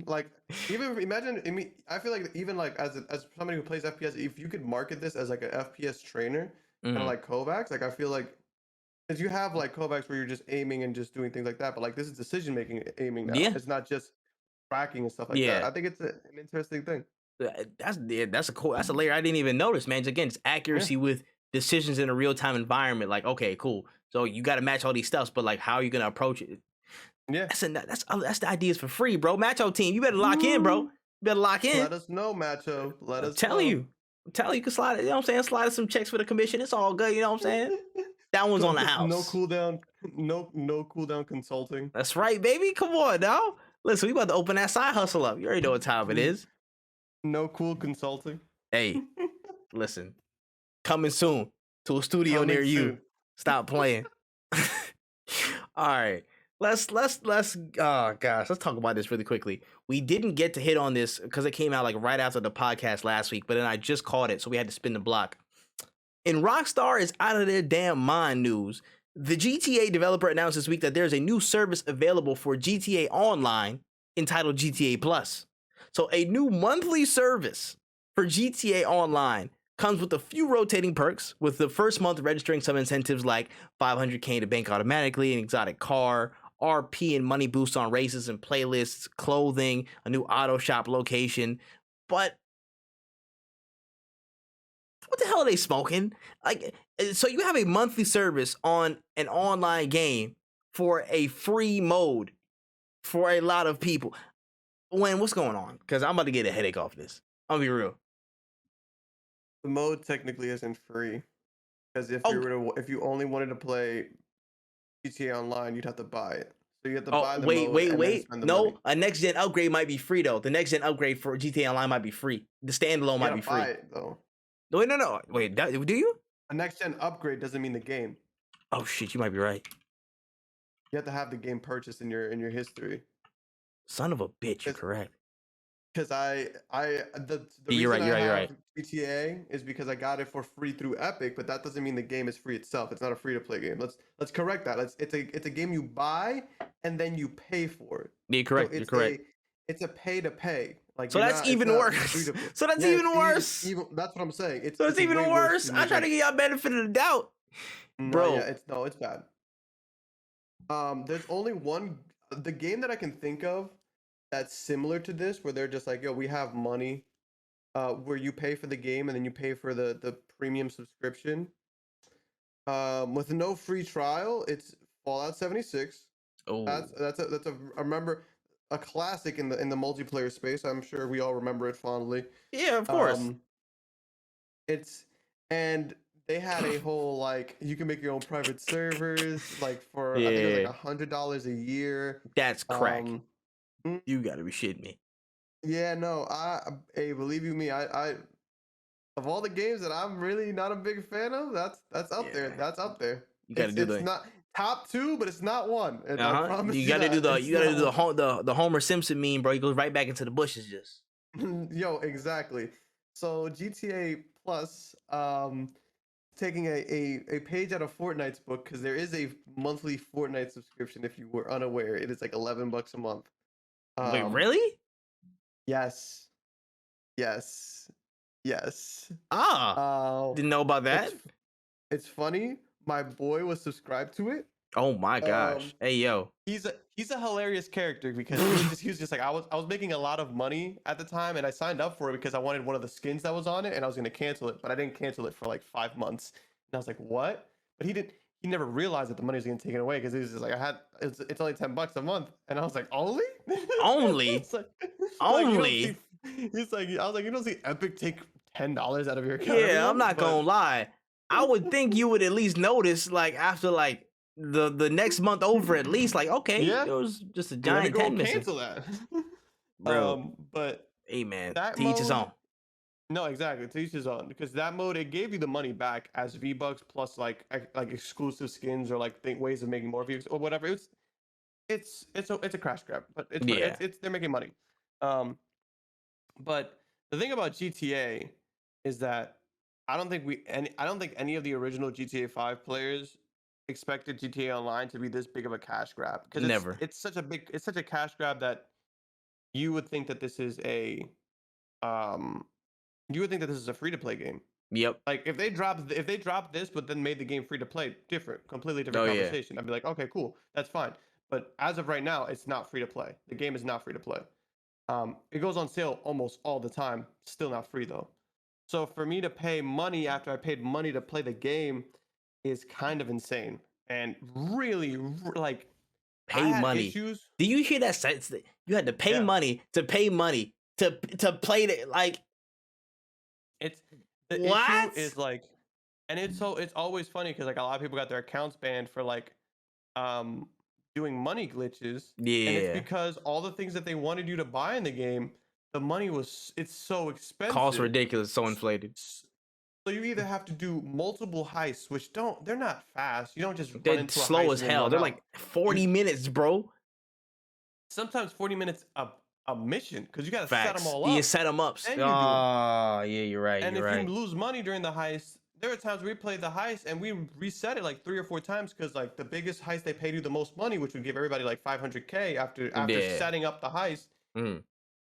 Like, even imagine, I mean, I feel like even like as somebody who plays FPS, if you could market this as like an FPS trainer, kind of Mhm. like Kovacs, like I feel like, because you have like Kovacs where you're just aiming and just doing things like that, but like this is decision making aiming now. Yeah, It's not just tracking and stuff like that. yeah. I think it's an interesting thing. That's a layer I didn't even notice, man. Again, it's Yeah, accuracy with decisions in a real time environment. Like, okay, cool. So you got to match all these stuffs, but like, how are you gonna approach it? yeah. That's the ideas for free, bro. Match your team. You better lock in, bro. You Woo! better lock in. Let us know, Macho. Let I'm us telling know. you. You can slide it. You know what I'm saying? Slide us some checks for the commission. It's all good. You know what I'm saying? That one's on the No house. cooldown, no cooldown consulting. That's right, baby. Come on, now. Listen, we about to open that side hustle up. You already know what time it is. No cool consulting. Hey, listen. Coming soon to a studio Coming near you. soon. Stop playing. All right. Let's oh gosh, let's talk about this really quickly. We didn't get to hit on this because it came out like right after the podcast last week, but then I just caught it, so we had to spin the block. In Rockstar is out of their damn mind news, the GTA developer announced this week that there's a new service available for GTA Online entitled GTA Plus. So a new monthly service for GTA Online comes with a few rotating perks, with the first month registering some incentives like 500k to bank automatically, an exotic car, RP and money boosts on races and playlists, clothing, a new auto shop location. But what the hell are they smoking? Like, so you have a monthly service on an online game for a free mode for a lot of people. What's going on? Because I'm about to get a headache off this. I'll be real. The mode technically isn't free, because Oh, if you only wanted to play GTA Online, you'd have to buy it. So you have to oh, buy the wait, mode wait, and then wait. spend the money. No, a next gen upgrade might be free though. The next gen upgrade for GTA Online might be free. The standalone You might gotta be buy free. it though. Wait, no. Wait, do you? A next gen upgrade doesn't mean the game. Oh shit, you might be right. You have to have the game purchased in your history. Son of a bitch, you're Because correct. because the You're right. reason I You're right. You're have right. GTA is because I got it for free through Epic, but that doesn't mean the game is free itself. It's not a free to play game. Let's correct that. It's a game you buy and then you pay for it. You're So correct. You're correct. it's a pay to pay. Like So you're that's not it's even not free worse. to play. So that's Yeah, even it's worse. even that's what I'm saying. So it's It's way even worse worse. than I try using. to give y'all benefit of the doubt, No, yeah, bro. it's bad. There's only one the game that I can think of that's similar to this, where they're just like, yo, we have money, where you pay for the game and then you pay for the premium subscription. With no free trial, it's Fallout 76. Oh I remember a classic in the multiplayer space. I'm sure we all remember it fondly. yeah, of course. Um, it's and they had a whole like you can make your own private servers like for I think it was Yeah, like $100 a year. that's crack. Mm, You gotta be shitting me. yeah, no, hey, believe you me, I of all the games that I'm really not a big fan of, that's up there. Yeah, That's up there. you gotta do It's the. not top two, but it's not one. And I Uh huh. promise You you gotta do that the. it's You gotta do not one. the Homer Simpson meme, bro. He goes right back into the bushes, just. Yo, exactly. So GTA Plus, taking a page out of Fortnite's book because there is a monthly Fortnite subscription. If you were unaware, it is like $11 a month. Wait, Um, really? yes, yes, yes. Ah, didn't know about that. It's funny. My boy was subscribed to it. Oh my Um, gosh. Hey yo. he's a hilarious character because he was just like I was making a lot of money at the time and I signed up for it because I wanted one of the skins that was on it and I was gonna cancel it, but I didn't cancel it for like 5 months. And I was like, what? But he never realized that the money was getting taken away because he was just like it's only $10 a month. And I was like, only? Only? It's like, Only? he's like I was like, you don't see Epic take $10 out of your account every Yeah, I'm month? not gonna lie. I would think you would at least notice, like after like the next month over, at least, like okay, Yeah. there was just a Let me giant go 10 missing, cancel that. bro. But Hey man, that to each his mode, own. no, exactly, to each his own. Because that mode, it gave you the money back as V-Bucks plus like exclusive skins or like ways of making more views or whatever. It's a crash grab, but Yeah. it's they're making money. But the thing about GTA is that I don't think any of the original GTA 5 players expected GTA Online to be this big of a cash grab because Never. it's such a cash grab that you would think that this is a um you would think that this is a free to play game. Yep. Like if they dropped this but then made the game free to play, completely different Oh yeah. conversation. I'd be like, okay, cool, that's fine. But as of right now, it's not free to play. The game is not free to play. It goes on sale almost all the time. Still not free though. So for me to pay money after I paid money to play the game is kind of insane and really like I Pay had money. issues. Do you hear that sentence? You had to pay Yeah. money to to play it. Like It's the what? issue is like, and it's always funny because like a lot of people got their accounts banned for like um doing money glitches. And it's Yeah. because all the things that they wanted you to buy in the game, the money it's so expensive. Cost ridiculous, so inflated. So you either have to do multiple heists, which they're not fast. You don't just run They're into a slow heist as and then hell. run They're out. like 40 minutes, bro. Sometimes 40 minutes a mission because you got to set Facts. them all up. You set them up. Then you do 'em. Oh, yeah, you're right. And you're if right. you lose money during the heist, there are times we played the heist and we reset it like 3 or 4 times because like the biggest heist they paid you the most money, which would give everybody like 500K after Yeah. setting up the heist. Mm.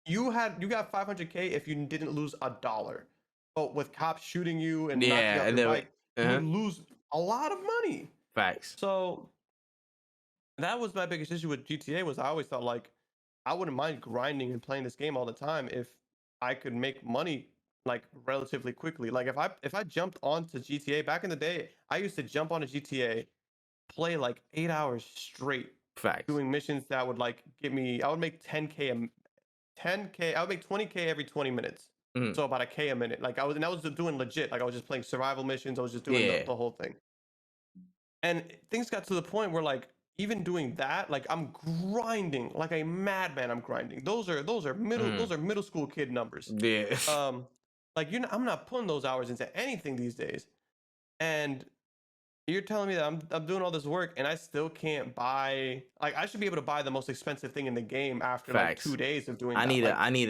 You got 500K if you didn't lose $1. But with cops shooting you and knocking Yeah, out and your then bike, you would lose a lot of money. facts. So that was my biggest issue with GTA was I always thought like I wouldn't mind grinding and playing this game all the time if I could make money like relatively quickly. Like if I jumped onto GTA back in the day, I used to jump onto GTA, play like 8 hours straight Facts. doing missions that would like get me I would make 10K, I would make 20K every 20 minutes. Mhm. So about a K a minute. Like I was doing legit. Like I was just playing survival missions. I was just doing Yeah. the whole thing. And things got to the point where like even doing that, like I'm grinding like a madman. I'm grinding. Those are middle school kid numbers. Yeah. Like I'm not putting those hours into anything these days. And You're telling me that I'm doing all this work and I still can't buy, like, I should be able to buy the most expensive thing in the game after like Facts. 2 days of doing I that. need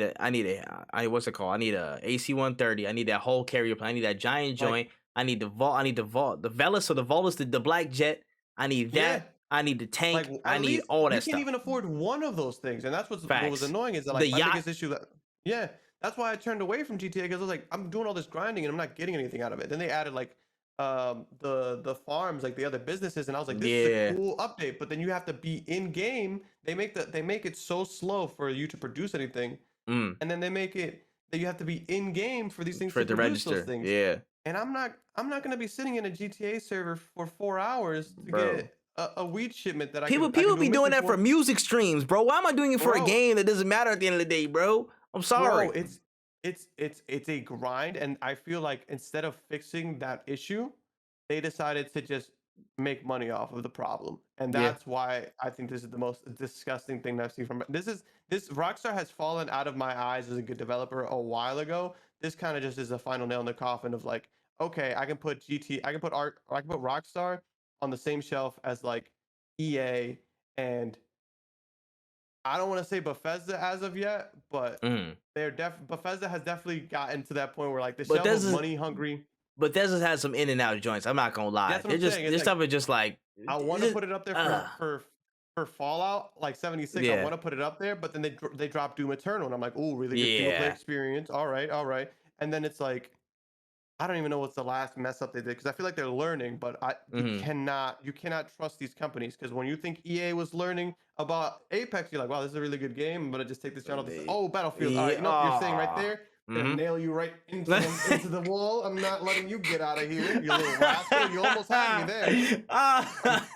Like, what's it called? I need a AC 130. I need that whole carrier plan. I need that giant like joint. I need the vault. I need the Velis or the Volus, the black jet. I need yeah, that. I need the like tank. I at need least all you that can't stuff. even afford one of those things, and that's what was Facts. annoying is that The like my yacht. biggest issue that yeah, that's why I turned away from GTA because I was like I'm doing all this grinding and I'm not getting anything out of it. Then they added like the farms, like the other businesses, and I was like, this is a Yeah. cool update, but then you have to be in game. They make it so slow for you to produce anything, Mm. and then they make it that you have to be in game for these things For to it to produce those register. things. Yeah. And I'm not gonna be sitting in a GTA server for 4 hours to Bro. get a weed shipment that I People can do a be doing mission that for for. music streams, bro. Why am I doing it for a Bro, game that doesn't matter at the end of the day, bro? I'm bro, sorry. it's a grind, and I feel like instead of fixing that issue, they decided to just make money off of the problem. And Yeah. that's why I think this is the most disgusting thing that I've seen from it. This Rockstar has fallen out of my eyes as a good developer a while ago. This kind of just is a final nail in the coffin of like, okay, I can put art, or I can put Rockstar on the same shelf as like EA and I don't want to say Bethesda as of yet, but Mm. Bethesda has definitely gotten to that point where like the But shelf of this is money hungry. Bethesda's has some in and out joints. I'm not gonna lie. That's what They're I'm just saying. It's this like stuff is just like I want to just, put it up there uh, for Fallout like 76. I yeah. want to put it up there, but then they drop Doom Eternal, and I'm like, oh, really good single player Yeah. experience. All right, all right. And then it's like I don't even know what's the last mess up they did because I feel like they're learning, but Mm-hmm. you cannot trust these companies because when you think EA was learning about Apex, you're like, wow, this is a really good game. I'm gonna just take this channel. Oh, Battlefield. All Yeah. right, nope, you're saying right there. Gonna Mm-hmm. nail you right into the wall. I'm not letting you get out of here, you little rascal. You almost had me there.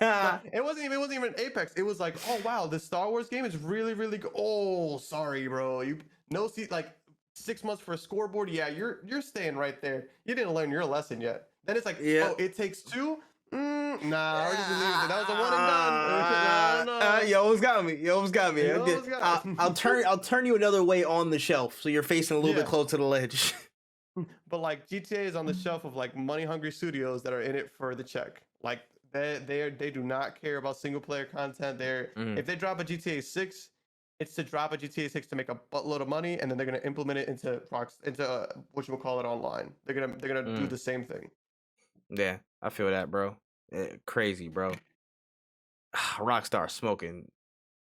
But it wasn't even Apex. It was like, oh wow, this Star Wars game is really really good. Oh, sorry, bro. You no see like 6 months for a scoreboard. Yeah, you're staying right there. You didn't learn your lesson yet. Then it's like, Yeah. oh, it takes two. Nah, we're just leaving it. That was a one and done. No. You almost got me. You almost got me. You almost got it. I'll turn you another way on the shelf, so you're facing a little bit Yeah. close to the ledge. But like GTA is on the shelf of like money hungry studios that are in it for the check. Like they do not care about single player content. If they drop a GTA 6, it's to drop a GTA 6 to make a buttload of money, and then they're gonna implement it into what you would call it online. They're gonna do the same thing. Yeah, I feel that, bro. Crazy, bro. Rockstar smoking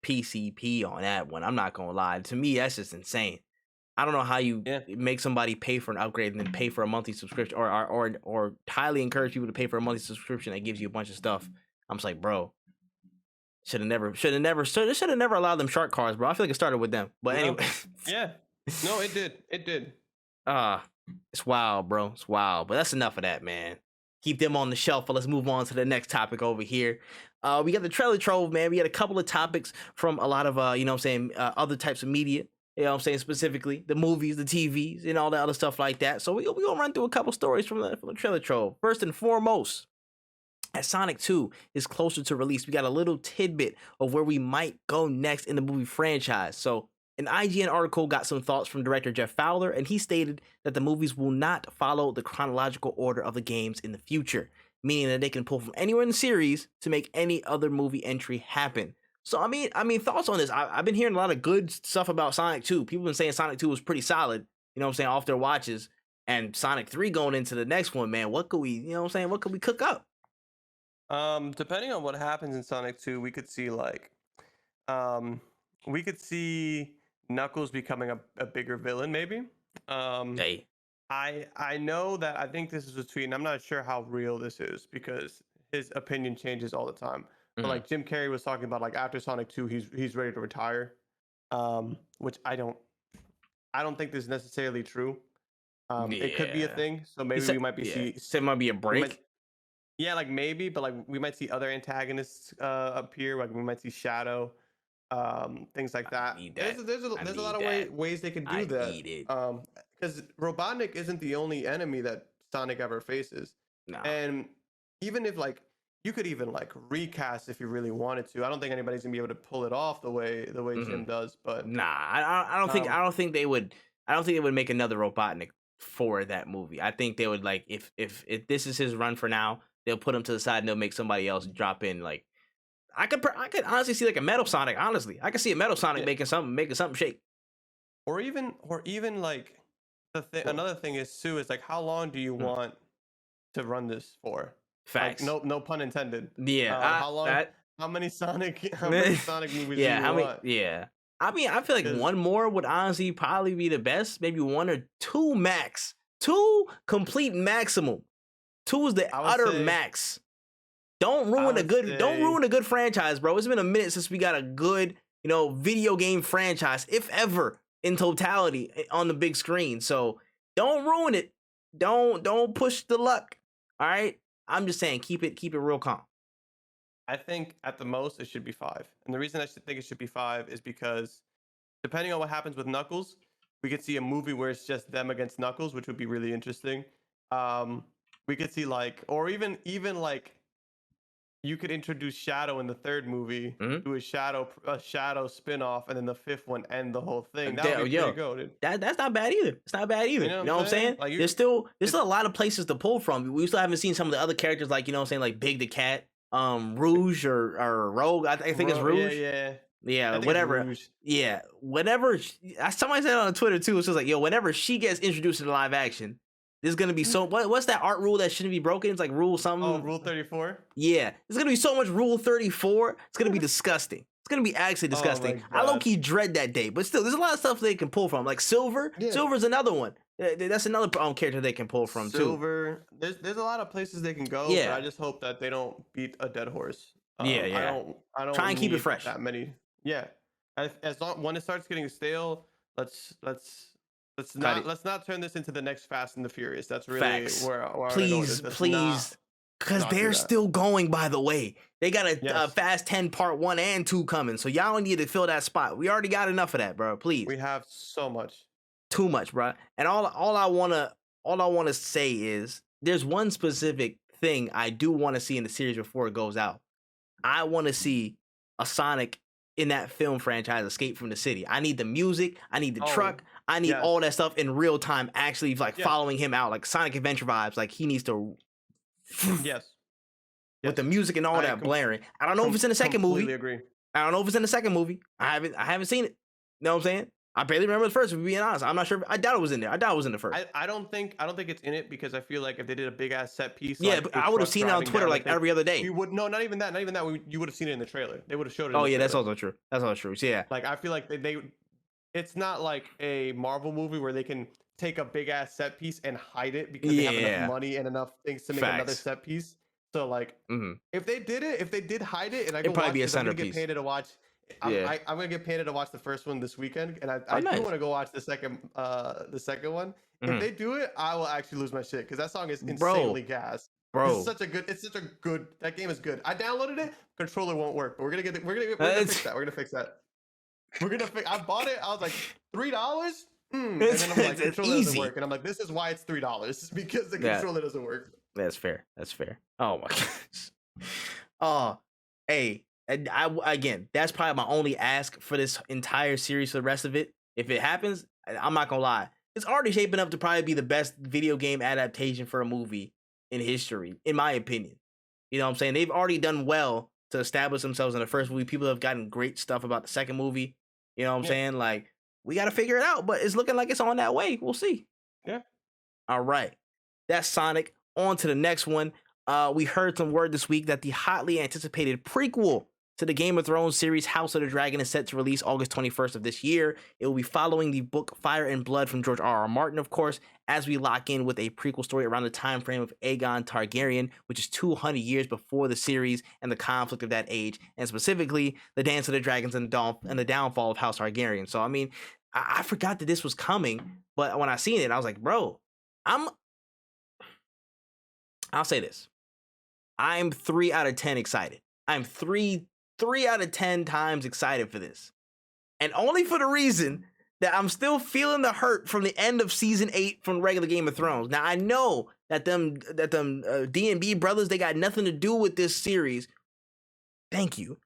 PCP on that one. I'm not gonna lie. To me, that's just insane. I don't know how you Yeah. make somebody pay for an upgrade and then pay for a monthly subscription, or highly encourage people to pay for a monthly subscription that gives you a bunch of stuff. I'm just like, bro, should have never allowed them shark cards, bro. I feel like it started with them, but No. anyway. Yeah. No, it did. It's wild, bro. It's wild. But that's enough of that, man. Keep them on the shelf, but let's move on to the next topic over here. We got the trailer trove, man. We got a couple of topics from a lot of other types of media. You know what I'm saying? Specifically, the movies, the TVs, and all the other stuff like that. So we gonna run through a couple stories from the trailer trove. First and foremost, as Sonic 2 is closer to release, we got a little tidbit of where we might go next in the movie franchise. So an IGN article got some thoughts from director Jeff Fowler, and he stated that the movies will not follow the chronological order of the games in the future, meaning that they can pull from anywhere in the series to make any other movie entry happen. So I mean, thoughts on this? I've been hearing a lot of good stuff about Sonic 2. People been saying Sonic 2 was pretty solid, you know what I'm saying, off their watches. And Sonic 3 going into the next one, man, what could we cook up? Depending on what happens in Sonic 2, we could see like we could see Knuckles becoming a bigger villain, maybe. Hey. I know that I think this is a tweet, and I'm not sure how real this is because his opinion changes all the time. But like Jim Carrey was talking about, like after Sonic 2, he's ready to retire. Which I don't think this is necessarily true. It could be a thing, so maybe we might be So it might be a break. Yeah, like maybe, but like we might see other antagonists appear. Like we might see Shadow, things like that. There's a lot of ways they can do that. Because Robotnik isn't the only enemy that Sonic ever faces. No. And even if like you could even like recast if you really wanted to. I don't think anybody's gonna be able to pull it off the way Jim does. But nah, I don't think they would. I don't think they would make another Robotnik for that movie. I think they would, like, if this is his run for now, they'll put him to the side and they'll make somebody else drop in. Like I could honestly see like a Metal Sonic. Honestly, I could see a Metal Sonic making something shake. Or even like another thing is too is like how long do you want to run this for? Facts. Like, no pun intended. Yeah. How long? How many Sonic movies do you want? Yeah. I mean, I feel like one more would honestly probably be the best. Maybe 1 or 2 max. 2 complete maximum. 2 is the utter max. Don't ruin a good franchise, bro. It's been a minute since we got a good, video game franchise, if ever, in totality on the big screen. So don't ruin it. Don't push the luck. All right. I'm just saying, keep it real calm. I think at the most it should be 5. And the reason I think it should be 5 is because depending on what happens with Knuckles, we could see a movie where it's just them against Knuckles, which would be really interesting. We could see like, or even like, you could introduce Shadow in the 3rd movie, do a Shadow spin-off, and then the 5th one end the whole thing. That would be pretty good, dude. That's not bad either. It's not bad either. You know what I'm saying? Like there's still a lot of places to pull from. We still haven't seen some of the other characters, like like Big the Cat, Rouge or Rogue. I think it's Rouge. Yeah, whatever. Yeah, whenever somebody said on Twitter too, it's just like, whenever she gets introduced into live action, there's gonna be so what's that art rule that shouldn't be broken? It's like rule something. Oh, rule 34. Yeah, there's gonna be so much rule 34. It's gonna be disgusting. It's gonna be actually disgusting. I low-key dread that day, but still, there's a lot of stuff they can pull from. Like Silver. Yeah. Silver's another one. That's another character they can pull from Silver. Too. There's a lot of places they can go. Yeah. But I just hope that they don't beat a dead horse. I don't try and keep it fresh. That many. Yeah. As long when it starts getting stale, let's not turn this into the next Fast and the Furious. That's really where please, because they're still going. By the way, they got a Fast 10 Part 1 and 2 coming, so y'all don't need to fill that spot. We already got enough of that, bro. Please, we have so much, too much, bro. And all I wanna say is there's one specific thing I do want to see in the series before it goes out. I want to see a Sonic in that film franchise escape from the city. I need the music. I need the truck. I need all that stuff in real time, actually following him out, like Sonic Adventure vibes. Like he needs to with the music and all that blaring. I don't know if it's in the second movie. Agree. I don't know if it's in the second movie. I haven't seen it. You know what I'm saying? I barely remember the first, to be being honest. I'm not sure. I doubt it was in there. I doubt it was in the first. I don't think it's in it because I feel like if they did a big ass set piece, but I would have seen it on Twitter every other day. You would not even that. You would have seen it in the trailer. They would have showed it. Oh yeah, that's also true. That's also true. So, yeah. Like I feel like it's not like a Marvel movie where they can take a big ass set piece and hide it because they have enough money and enough things to make another set piece. So like, if they did hide it, and I go watch it, I'm gonna get paid to watch. I'm gonna get paid to watch the first one this weekend, and I do want to go watch the second one. If they do it, I will actually lose my shit because that song is insanely gas. Bro, it's such a good. That game is good. I downloaded it. Controller won't work, but we're gonna fix that. We're gonna fix that. I bought it. I was like $3. And then I'm like, controller doesn't work, and I'm like, this is why it's $3 because the controller doesn't work. That's fair. Oh my gosh. Oh, hey. And again, that's probably my only ask for this entire series for the rest of it. If it happens, I'm not gonna lie. It's already shaping up to probably be the best video game adaptation for a movie in history, in my opinion. You know what I'm saying? They've already done well to establish themselves in the first movie. People have gotten great stuff about the second movie. You know what I'm saying? Like, we got to figure it out, but it's looking like it's on that way. We'll see. Yeah. All right. That's Sonic. On to the next one. We heard some word this week that the hotly anticipated prequel to the Game of Thrones series House of the Dragon is set to release August 21st of this year. It will be following the book Fire and Blood from George R.R. Martin, of course, as we lock in with a prequel story around the time frame of Aegon Targaryen, which is 200 years before the series and the conflict of that age, and specifically the Dance of the Dragons and the downfall of House Targaryen. So, I mean, I forgot that this was coming, but when I seen it, I was like, bro, I'll say this. I'm 3 out of 10 excited. I'm 3 out of 10 times excited for this. And only for the reason that I'm still feeling the hurt from the end of season 8 from regular Game of Thrones. Now I know that them D&B brothers, they got nothing to do with this series. Thank you.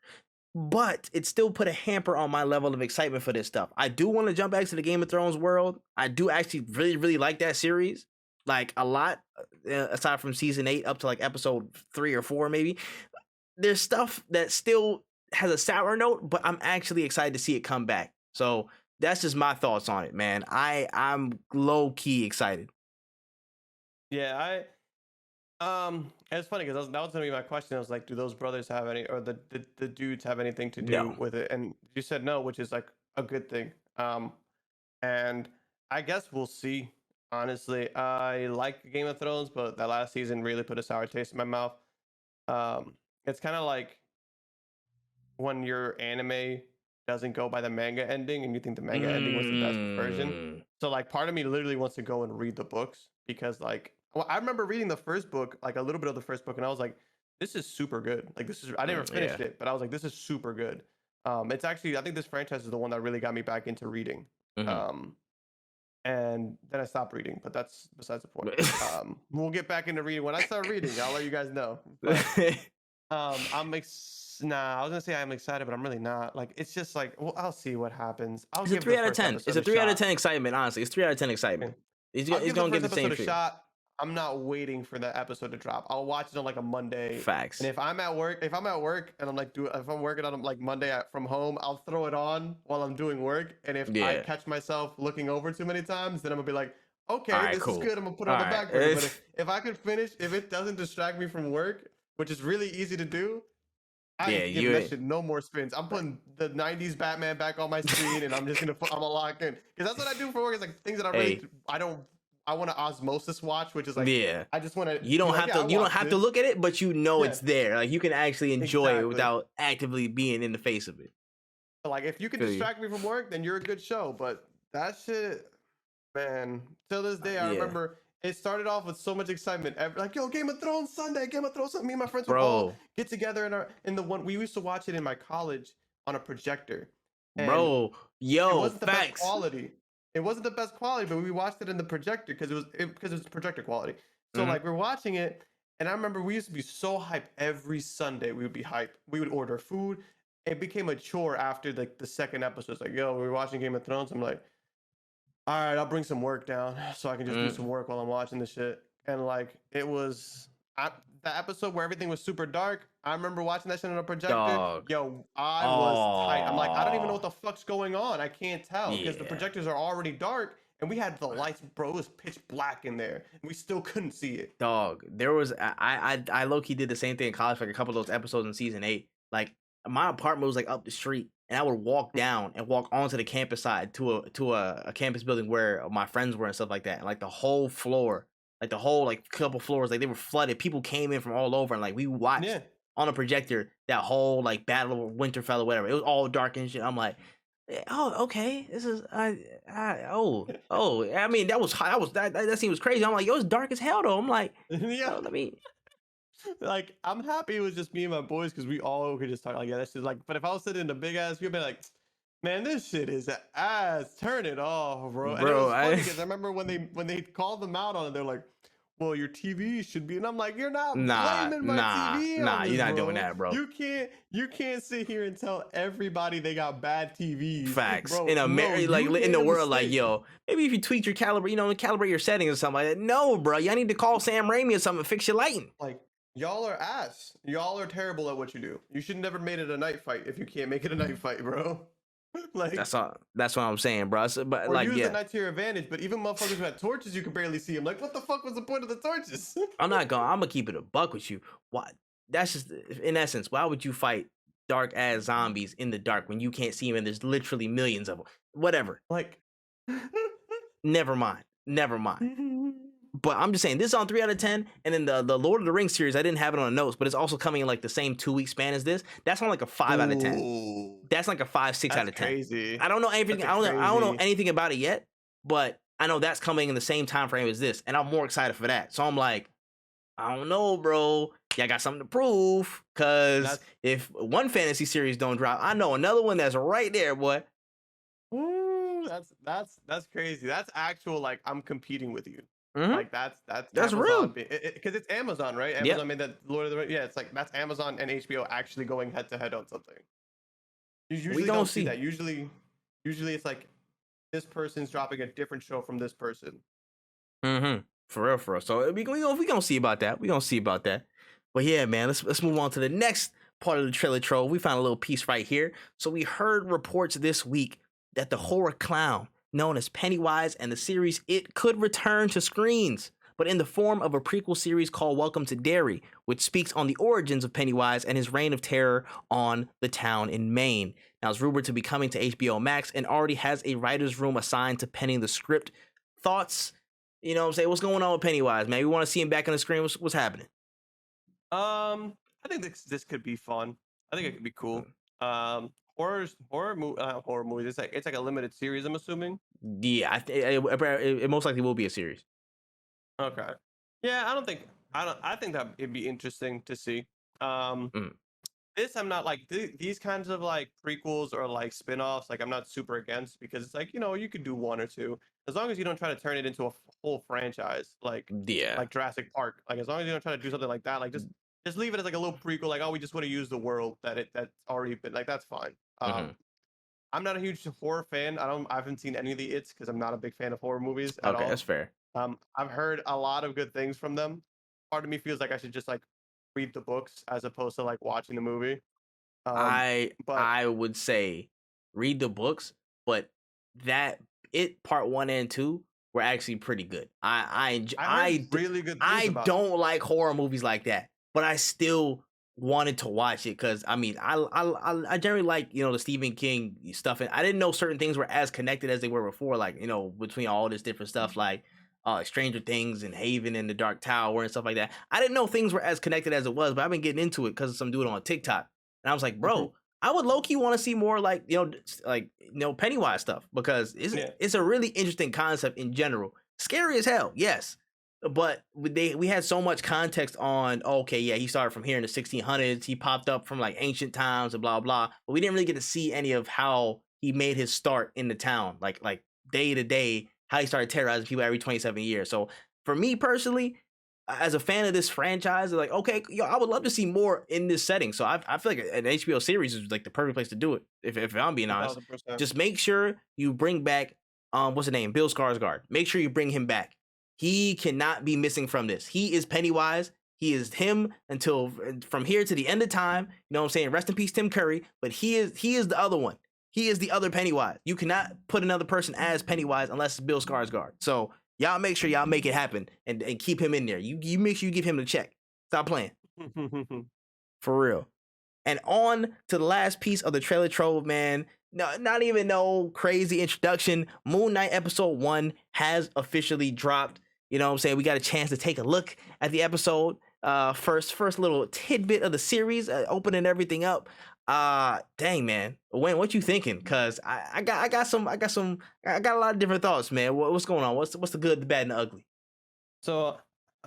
But it still put a hamper on my level of excitement for this stuff. I do want to jump back to the Game of Thrones world. I do actually really, really like that series. like a lot, aside from season 8 up to like episode 3 or 4 maybe. There's stuff that still has a sour note, but I'm actually excited to see it come back. So that's just my thoughts on it, man. I'm low key excited. Yeah, it's funny because that was gonna be my question. I was like, do those brothers have any, or the dudes have anything to do No. with it? And you said no, which is like a good thing. And I guess we'll see. Honestly, I like Game of Thrones, but that last season really put a sour taste in my mouth. It's kind of like when your anime doesn't go by the manga ending and you think the manga ending was the best version. So like part of me literally wants to go and read the books because like I remember reading the first book, like a little bit of the first book, and I was like, this is super good. Like this is I never finished it, but I was like, this is super good. It's actually I think this franchise is the one that really got me back into reading. And then I stopped reading, but that's besides the point. We'll get back into reading. When I start reading, I'll let you guys know. But, I was gonna say I'm excited, but I'm really not. Like, it's just like, well, I'll see what happens. It's a 3 out of 10. It's a 3 out of 10 excitement. Honestly, it's 3 out of 10 excitement. He's gonna get the same episode a shot. I'm not waiting for that episode to drop. I'll watch it on like a Monday. Facts. And if I'm at work and I'm like, if I'm working on like Monday from home, I'll throw it on while I'm doing work. And if I catch myself looking over too many times, then I'm gonna be like, okay, this is good. I'm gonna put it on the back burner. But if I could finish, if it doesn't distract me from work, which is really easy to do, I ain't giving that shit no more spins. I'm putting the 90s Batman back on my screen and I'm gonna lock in. Because that's what I do for work. It's like things that I really I want to osmosis watch, which is like I just want to. You don't have to look at it, but you know it's there. Like you can actually enjoy it without actively being in the face of it. So, like if you can distract me from work, then you're a good show. But that shit, man, till this day, I remember it started off with so much excitement. Like, yo, Game of Thrones Sunday, Game of Thrones Sunday. Me and my friends would all get together in the one. We used to watch it in my college on a projector. And it wasn't the best quality. It wasn't the best quality, but we watched it in the projector because it was projector quality. So like we're watching it, and I remember we used to be so hyped every Sunday. We would be hyped. We would order food. It became a chore after like the second episode. It's like, yo, we're watching Game of Thrones. I'm like, all right, I'll bring some work down so I can just do some work while I'm watching this shit. And like it was the episode where everything was super dark. I remember watching that shit on a projector. Yo, I was tight. I'm like, I don't even know what the fuck's going on. I can't tell because the projectors are already dark and we had the lights, bro. It was pitch black in there and we still couldn't see it. Dog, there was I low-key did the same thing in college for like a couple of those episodes in season 8. Like my apartment was like up the street and I would walk down and walk onto the campus side to a campus building where my friends were and stuff like that. And like the whole floor, like the whole like couple floors, like they were flooded. People came in from all over and like we watched on a projector that whole like Battle of Winterfell or whatever. It was all dark and shit. I'm like, oh, okay, this is I mean that scene was crazy. I'm like, yo, it's dark as hell though. I'm like, let me. Like, I'm happy it was just me and my boys because we all could just talk like, that's just like. But if I was sitting in the big ass, we'd be like, man, this shit is ass. Turn it off, bro. And it was funny because I remember when they called them out on it, they're like, well, your TV should be, and I'm like, you're not blaming my TV. You're not doing that, bro. You can't sit here and tell everybody they got bad TVs. Facts, bro, in America, like in the world, like yo, maybe if you tweak your calibrate your settings or something like that. No, bro, y'all need to call Sam Raimi or something and fix your lighting. Like y'all are ass. Y'all are terrible at what you do. You should never made it a night fight if you can't make it a night fight, bro. Like that's what I'm saying, bro. So, but or like use the night to your advantage. But even motherfuckers who had torches, you could barely see them. Like, what the fuck was the point of the torches? I'm gonna keep it a buck with you. Why? That's just in essence. Why would you fight dark ass zombies in the dark when you can't see them and there's literally millions of them? Whatever. Like, never mind. But I'm just saying, this is on 3 out of 10, and then the Lord of the Rings series, I didn't have it on the notes, but it's also coming in like the same 2-week span as this. That's on like a 5 out of 10. That's like a 5, 6 out of 10. Crazy. I don't know anything. I don't know anything about it yet, but I know that's coming in the same time frame as this, and I'm more excited for that. So I'm like, I don't know, bro. Y'all got something to prove, cause if one fantasy series don't drop, I know another one that's right there, boy. Ooh, that's crazy. That's actual like I'm competing with you. Like that's Amazon real because it's Amazon, right? Amazon made that Lord of the Rings. Yeah, it's like that's Amazon and HBO actually going head to head on something. You usually don't see that. Usually it's like this person's dropping a different show from this person. For real, for real. So we gonna see about that. We gonna see about that. But yeah, man, let's move on to the next part of the trailer troll. We found a little piece right here. So we heard reports this week that the horror clown known as Pennywise and the series It could return to screens, but in the form of a prequel series called Welcome to Derry, which speaks on the origins of Pennywise and his reign of terror on the town in Maine. Now, it's rumored to be coming to HBO Max and already has a writer's room assigned to penning the script. Thoughts? You know what I'm saying? What's going on with Pennywise, man? We want to see him back on the screen. What's happening? I think this could be fun. I think it could be cool. Horror movies. It's like a limited series, I'm assuming. Yeah, it most likely will be a series. Okay. Yeah, I think that it'd be interesting to see. This I'm not like these kinds of like prequels or like spin-offs, like I'm not super against, because it's like, you could do one or two as long as you don't try to turn it into a whole franchise, like Jurassic Park. Like as long as you don't try to do something like that, like just leave it as like a little prequel, like, oh, we just want to use the world that's already been, like, that's fine. I'm not a huge horror fan. I haven't seen any of the It's because I'm not a big fan of horror movies at all. Okay, that's fair. I've heard a lot of good things from them. Part of me feels like I should just like read the books as opposed to like watching the movie. I would say read the books, but that It part 1 and 2 were actually pretty good. I really good. I don't like horror movies like that, but I still wanted to watch it because I generally like the Stephen King stuff, and I didn't know certain things were as connected as they were before, like between all this different stuff like Stranger Things and Haven and the Dark Tower and stuff like that. I didn't know things were as connected as it was, but I've been getting into it because of some dude on TikTok, and I was like, bro, I would low-key want to see more like Pennywise stuff, because it's a really interesting concept in general. Scary as hell, yes. But we had so much context on, okay, yeah, he started from here in the 1600s. He popped up from like ancient times and blah, blah. But we didn't really get to see any of how he made his start in the town, like day to day, how he started terrorizing people every 27 years. So for me personally, as a fan of this franchise, like, okay, I would love to see more in this setting. So I feel like an HBO series is like the perfect place to do it. If I'm being honest, 1,000%. Just make sure you bring back, what's the name? Bill Skarsgård. Make sure you bring him back. He cannot be missing from this. He is Pennywise. He is him until from here to the end of time. You know what I'm saying? Rest in peace, Tim Curry. But he is the other one. He is the other Pennywise. You cannot put another person as Pennywise unless it's Bill Skarsgård. So y'all make sure y'all make it happen and keep him in there. You make sure you give him the check. Stop playing. For real. And on to the last piece of the trailer trove, man. No, not even no crazy introduction. Moon Knight episode 1 has officially dropped. You know what I'm saying? We got a chance to take a look at the episode. First little tidbit of the series, opening everything up. Dang, man. Wayne, what you thinking? Cause I got a lot of different thoughts, man. What's going on? What's the good, the bad, and the ugly? So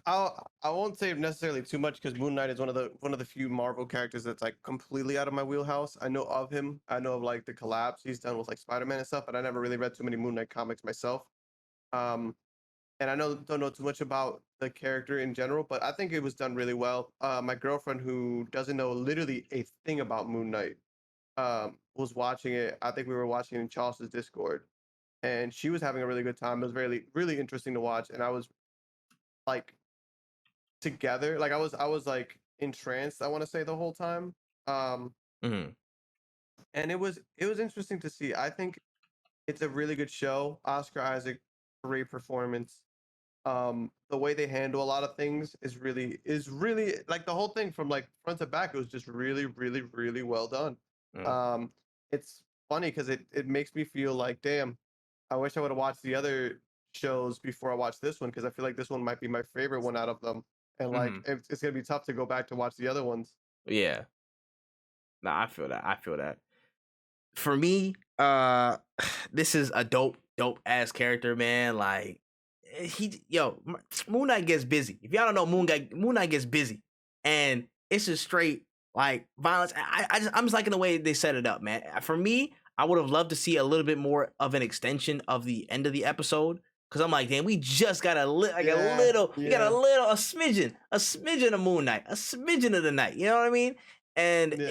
I won't say necessarily too much, because Moon Knight is one of the few Marvel characters that's like completely out of my wheelhouse. I know of him. I know of like the collabs he's done with like Spider-Man and stuff, but I never really read too many Moon Knight comics myself. And I don't know too much about the character in general, but I think it was done really well. My girlfriend, who doesn't know literally a thing about Moon Knight, was watching it. I think we were watching it in Charles's Discord, and she was having a really good time. It was really, really interesting to watch, and I was like together, like I was like entranced, I want to say, the whole time. And it was interesting to see. I think it's a really good show. Oscar Isaac, great performance. The way they handle a lot of things is really like the whole thing from like front to back. It was just really, really, really well done. It's funny because it makes me feel like, damn, I wish I would have watched the other shows before I watched this one, because I feel like this one might be my favorite one out of them, and like it's gonna be tough to go back to watch the other ones. Yeah. Nah, I feel that. For me, this is a dope ass character, man. Like Moon Knight gets busy. If y'all don't know, Moon Knight gets busy, and it's just straight like violence. I'm just liking the way they set it up, man. For me, I would have loved to see a little bit more of an extension of the end of the episode, because I'm like, damn, we just got a smidgen of Moon Knight, a smidgen of the night. You know what I mean? And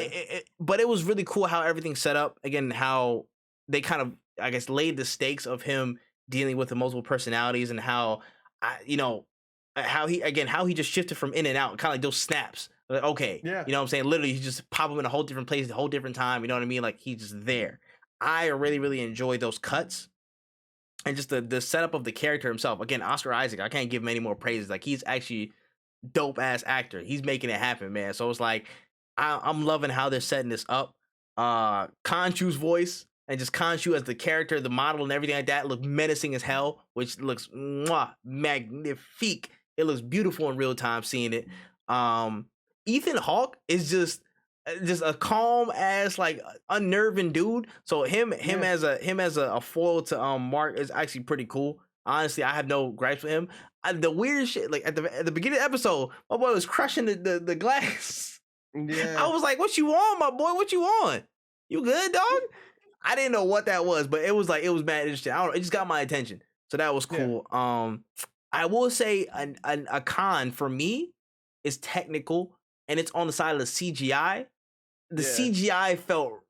but it was really cool how everything set up. Again, how they kind of, I guess, laid the stakes of him dealing with the multiple personalities, and how how he just shifted from in and out, kind of like those snaps. Like, okay, Yeah. you know what I'm saying? Literally, he just pop him in a whole different place, a whole different time. You know what I mean? Like he's just there. I really, really enjoy those cuts and just the setup of the character himself. Again, Oscar Isaac, I can't give him any more praises. Like he's actually dope ass actor. He's making it happen, man. So it's like I'm loving how they're setting this up. Khonshu's voice and just Khonshu as the character, the model, and everything like that look menacing as hell, which looks magnifique. It looks beautiful in real time seeing it. Ethan Hawke is just a calm ass like unnerving dude. So him as a foil to Mark is actually pretty cool. Honestly, I have no gripes with him. The weirdest shit, like at the beginning of the episode, my boy was crushing the glass. Yeah. I was like, "What you on, my boy? What you on? You good, dog?" I didn't know what that was, but it was mad interesting. I don't know, it just got my attention, so that was cool. Yeah. I will say a con for me is technical, and it's on the side of the CGI. The CGI felt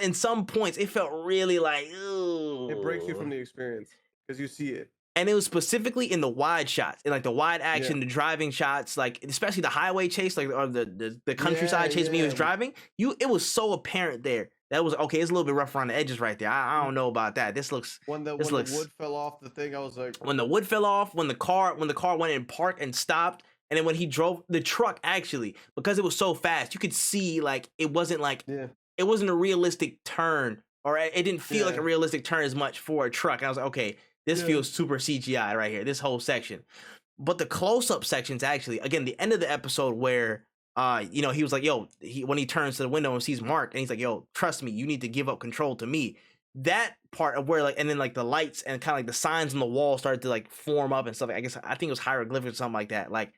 in some points it felt really like, ew. It breaks you from the experience because you see it. And it was specifically in the wide shots, in like the wide action, the driving shots, like especially the highway chase, like or the countryside chase when he was driving. It was so apparent there. That was okay. It's a little bit rough around the edges right there. I don't know about that. This looks when the wood fell off the thing. I was like, when the wood fell off, when the car went in park and stopped, and then when he drove the truck, actually, because it was so fast, you could see like it wasn't it wasn't a realistic turn, or it didn't feel like a realistic turn as much for a truck. And I was like, okay. This feels super CGI right here, this whole section. But the close-up sections, actually, again, the end of the episode where, he was like, yo, when he turns to the window and sees Mark, and he's like, yo, trust me, you need to give up control to me. That part of where, like, and then, like, the lights and kind of, like, the signs on the wall started to, like, form up and stuff. I think it was hieroglyphics or something like that. Like,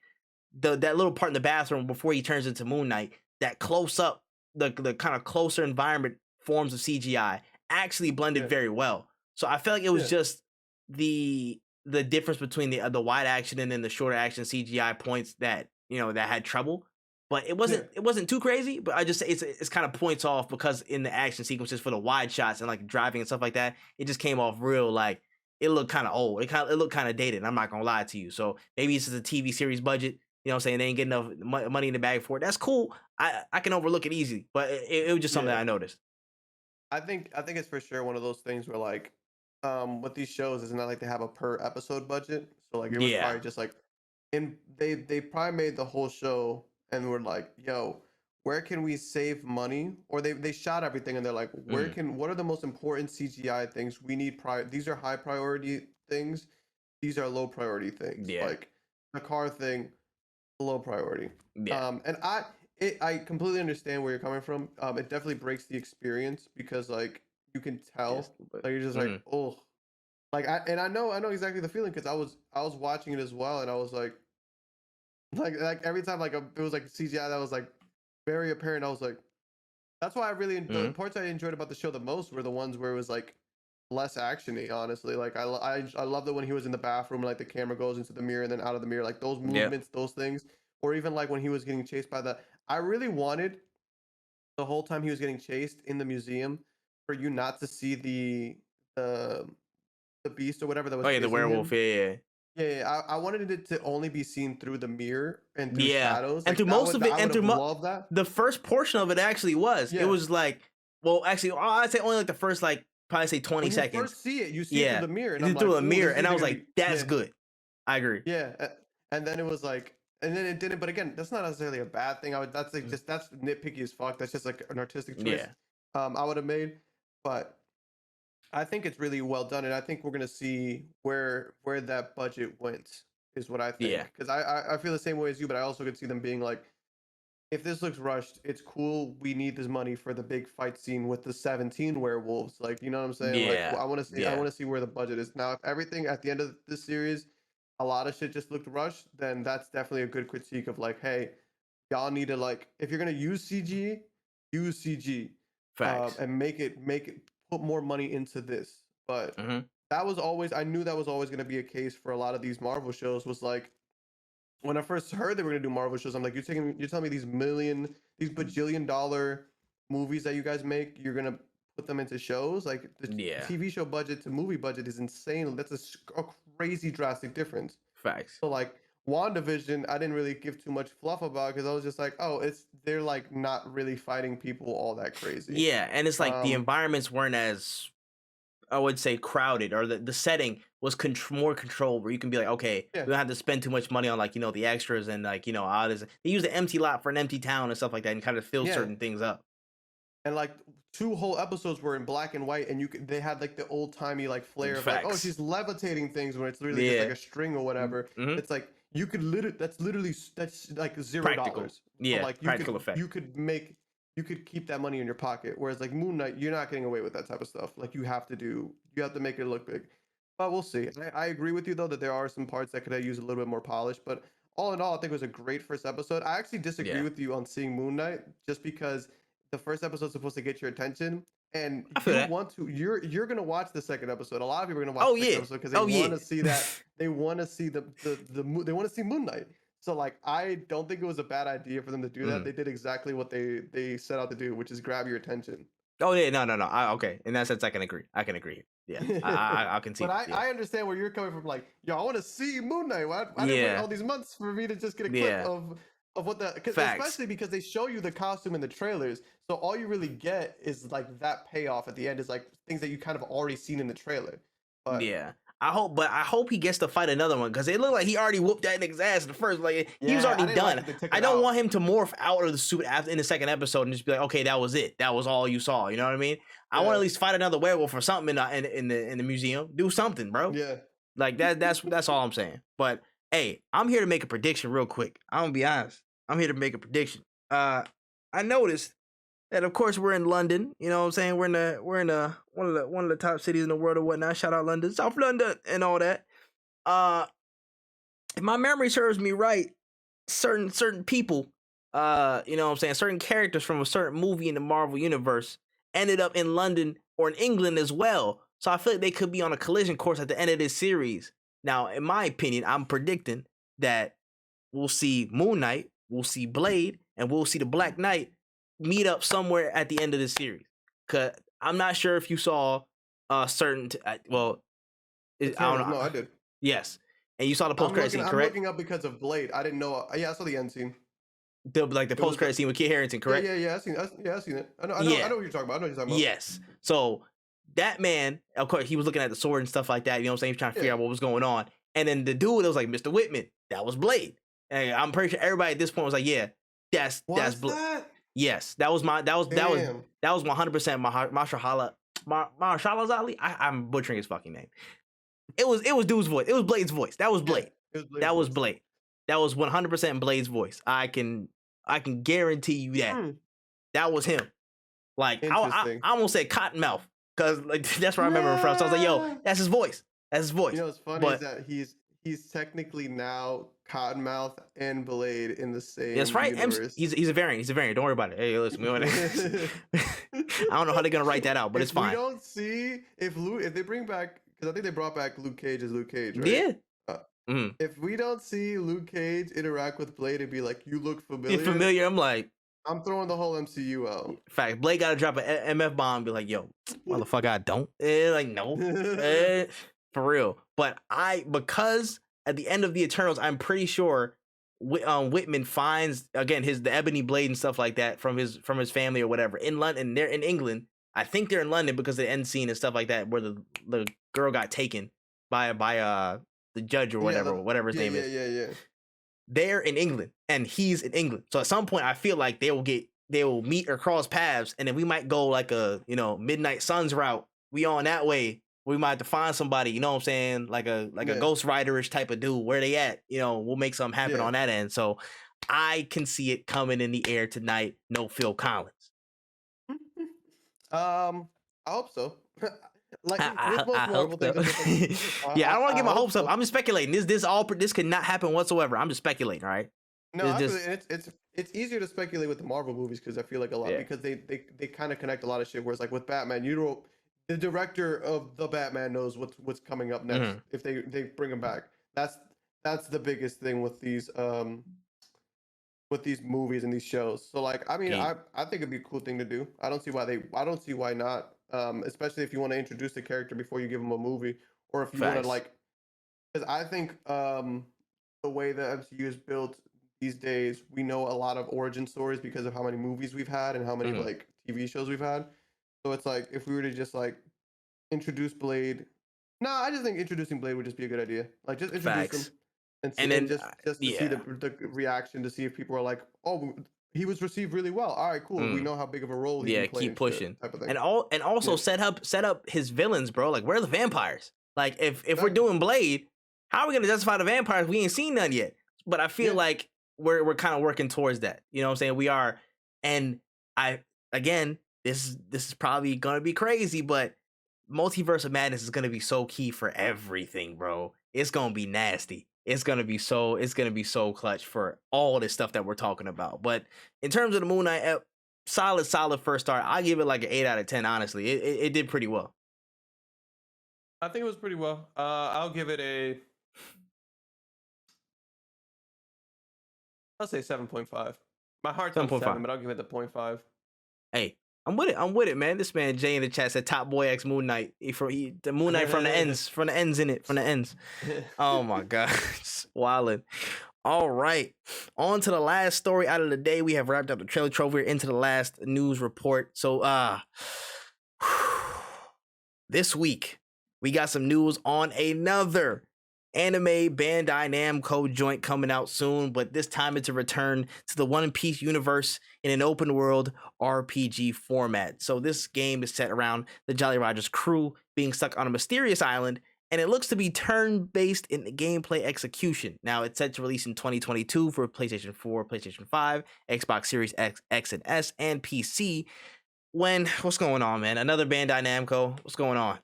that little part in the bathroom before he turns into Moon Knight, that close-up, the kind of closer environment forms of CGI actually blended very well. So I felt like it was just the difference between the wide action and then the shorter action CGI points that that had trouble, but it wasn't too crazy. But I just say it's kind of points off because in the action sequences for the wide shots and like driving and stuff like that, it just came off real like it looked kind of old. It looked kind of dated. I'm not gonna lie to you. So maybe this is a TV series budget. You know what I'm saying? They ain't getting enough money in the bag for it. That's cool. I can overlook it easily, but it was just something that I noticed. I think it's for sure one of those things where like with these shows it's not like they have a per episode budget, so like it was probably just like they probably made the whole show and were like, yo, where can we save money? Or they shot everything and they're like, what are the most important CGI things we need? These are high priority things, these are low priority things. Like the car thing, low priority. And I completely understand where you're coming from. It definitely breaks the experience because like you can tell, like you're just like, oh, like I know exactly the feeling because I was watching it as well, and I was like every time like it was like CGI that was like very apparent. I was like, that's why I really the parts I enjoyed about the show the most were the ones where it was like less actiony. Honestly, like I loved it when he was in the bathroom, and, like the camera goes into the mirror and then out of the mirror, like those movements, those things, or even like when he was getting chased by the. I really wanted the whole time he was getting chased in the museum for you not to see the beast or whatever that was. Oh yeah, the werewolf. Him. Yeah. I wanted it to only be seen through the mirror and through shadows, and like, through most of it, and through that. The first portion of it actually was. It was like, well, actually, I'd say only like the first like probably say 20 when seconds. You first see it, you see it through the mirror, and through a mirror, and I was like, that's good. I agree. Yeah, and then it was like. And then it didn't, but again, that's not necessarily a bad thing. That's like that's nitpicky as fuck. That's just like an artistic choice. I would have made, but I think it's really well done, and I think we're gonna see where that budget went is what I think. Because I feel the same way as you, but I also could see them being like, if this looks rushed, it's cool. We need this money for the big fight scene with the 17 werewolves. Like, you know what I'm saying? Yeah. Like, I want to see where the budget is now. If everything at the end of this series, a lot of shit just looked rushed, then that's definitely a good critique of like, hey, y'all need to like, if you're gonna use CG, use CG, and make it put more money into this. But that was always, I knew that was always gonna be a case for a lot of these Marvel shows. Was like, when I first heard they were gonna do Marvel shows, I'm like, you're telling me these bajillion-dollar movies that you guys make, you're gonna put them into shows? Like the TV show budget to movie budget is insane. That's a crazy drastic difference. Facts. So like WandaVision, I didn't really give too much fluff about because I was just like, oh, they're like not really fighting people all that crazy. Yeah, and it's like the environments weren't as, I would say, crowded, or the setting was more controlled, where you can be like, okay, we don't have to spend too much money on, like, the extras, and like, they use the empty lot for an empty town and stuff like that, and kind of fill certain things up. And like 2 whole episodes were in black and white, and they had like the old timey like flair of like, oh, she's levitating things when it's literally just like a string or whatever. It's like you could that's like $0. Yeah, like practical effect. You could keep that money in your pocket, whereas like Moon Knight, you're not getting away with that type of stuff. Like you have to make it look big. But we'll see. I agree with you though that there are some parts that could have used a little bit more polish, but all in all, I think it was a great first episode. I actually disagree with you on seeing Moon Knight, just because the first episode is supposed to get your attention, and you're gonna watch the second episode. A lot of people are gonna watch the second episode because they want to see that. They want to see they want to see Moon Knight. So like, I don't think it was a bad idea for them to do that. They did exactly what they set out to do, which is grab your attention. Oh yeah, no. Okay, in that sense, I can agree. Yeah, I can see. But I understand where you're coming from. Like, yo, I want to see Moon Knight. Why did wait all these months for me to just get a clip of what the, especially because they show you the costume in the trailers, so all you really get is like that payoff at the end is like things that you kind of already seen in the trailer. But yeah, I hope he gets to fight another one, because it looked like he already whooped that nigga's ass in the first. Like he was already done. I don't want him to morph out of the suit in the second episode and just be like, okay, that was it. That was all you saw. You know what I mean? I want to at least fight another werewolf or something in the museum. Do something, bro. Yeah, like that's all I'm saying. But hey, I'm here to make a prediction real quick. I'm gonna be honest. I'm here to make a prediction. I noticed that, of course, we're in London. You know what I'm saying? We're in one of the top cities in the world or whatnot. Shout out London, South London, and all that. If my memory serves me right, certain people, you know what I'm saying, certain characters from a certain movie in the Marvel universe ended up in London or in England as well. So I feel like they could be on a collision course at the end of this series. Now, in my opinion, I'm predicting that we'll see Moon Knight, we'll see Blade, and we'll see the Black Knight meet up somewhere at the end of the series. Cause I'm not sure if you saw certain. I don't know. No, I did. Yes, and you saw the post credit scene, correct? I'm looking up because of Blade. I didn't know. Yeah, I saw the end scene. The post credit scene with Kit Harington, correct? Yeah. I seen it. I know what you're talking about. Yes. So that man, of course, he was looking at the sword and stuff like that. You know what I'm saying? He was trying to figure out what was going on. And then the dude, it was like Mr. Whitman. That was Blade. And I'm pretty sure everybody at this point was like, yeah, that's Blade. Yes, that was 100% Mahershala Ali. I'm butchering his fucking name. It was dude's voice. It was Blade's voice. That was Blade. That was Blade. That was 100% Blade's voice. I can guarantee you that. That was him. Like I almost said Cottonmouth, because like that's where I remember him from. So I was like, yo, that's his voice. That's his voice. You know what's funny is that he's technically now Cottonmouth and Blade in the same. That's right. Universe. He's a variant. Don't worry about it. Hey, listen, I don't know how they're gonna write that out, but it's fine. We don't see if they bring back, because I think they brought back Luke Cage as Luke Cage, right? Yeah. If we don't see Luke Cage interact with Blade and be like, "You look familiar," I'm like, I'm throwing the whole MCU out. In fact, Blade gotta drop an MF bomb and be like, "Yo, motherfucker, I don't." Like, no, for real. But because at the end of the Eternals, I'm pretty sure Whitman finds again the ebony blade and stuff like that from his family or whatever in London. They're in England. I think they're in London because of the end scene and stuff like that, where the girl got taken by the judge or whatever his name is. Yeah. They're in England and he's in England. So at some point I feel like they will meet or cross paths, and then we might go like a, Midnight Suns route. We on that way. We might have to find somebody, you know what I'm saying? Like a Ghost Rider-ish type of dude. Where they at? We'll make something happen on that end. So I can see it coming in the air tonight. No Phil Collins. I hope so. Like I hope so. Yeah, I don't want to get my hopes up. I'm just speculating. This could not happen whatsoever. I'm just speculating, all right? No, it's easier to speculate with the Marvel movies, because I feel like a lot because they kind of connect a lot of shit. Whereas like with Batman, the director of the Batman knows what's coming up next if they bring him back. That's the biggest thing with these movies and these shows. So like, I mean, I think it'd be a cool thing to do. I don't see why not. Especially if you want to introduce the character before you give him a movie, or if you want to like, because I think the way the MCU is built these days, we know a lot of origin stories because of how many movies we've had and how many like TV shows we've had. So it's like if we were to just like introduce Blade, no, I just think introducing Blade would just be a good idea. Like just introduce Facts. him and, see, And then just to see the reaction, to see if people are like, oh, he was received really well. All right, cool. We know how big of a role he can play. Keep pushing. Type of thing. And also set up his villains, bro. Like, where are the vampires? Like, if we're doing Blade, how are we gonna justify the vampires? We ain't seen none yet. But I feel like we're kind of working towards that. You know what I'm saying? We are. And this is probably gonna be crazy, but Multiverse of Madness is gonna be so key for everything, bro. It's gonna be nasty. It's gonna be so clutch for all this stuff that we're talking about. But in terms of the Moon Knight, solid first start. I give it like an 8 out of 10. Honestly, it did pretty well. I think it was pretty well. I'll give it I'll say 7.5. My heart's on 7, but I'll give it the 0.5. Hey, I'm with it, man. This man Jay in the chat said Top Boy X Moon Knight. The Moon Knight from the ends. Oh my god, wildin'. All right, on to the last story out of the day. We have wrapped up the trailer trove. We're into the last news report. So this week we got some news on another anime Bandai Namco joint coming out soon, but this time it's a return to the One Piece universe in an open world RPG format. So this game is set around the Jolly Rogers crew being stuck on a mysterious island, and it looks to be turn-based in the gameplay execution. Now, it's set to release in 2022 for PlayStation 4, PlayStation 5, Xbox Series X and S, and PC. What's going on, man? Another Bandai Namco? What's going on?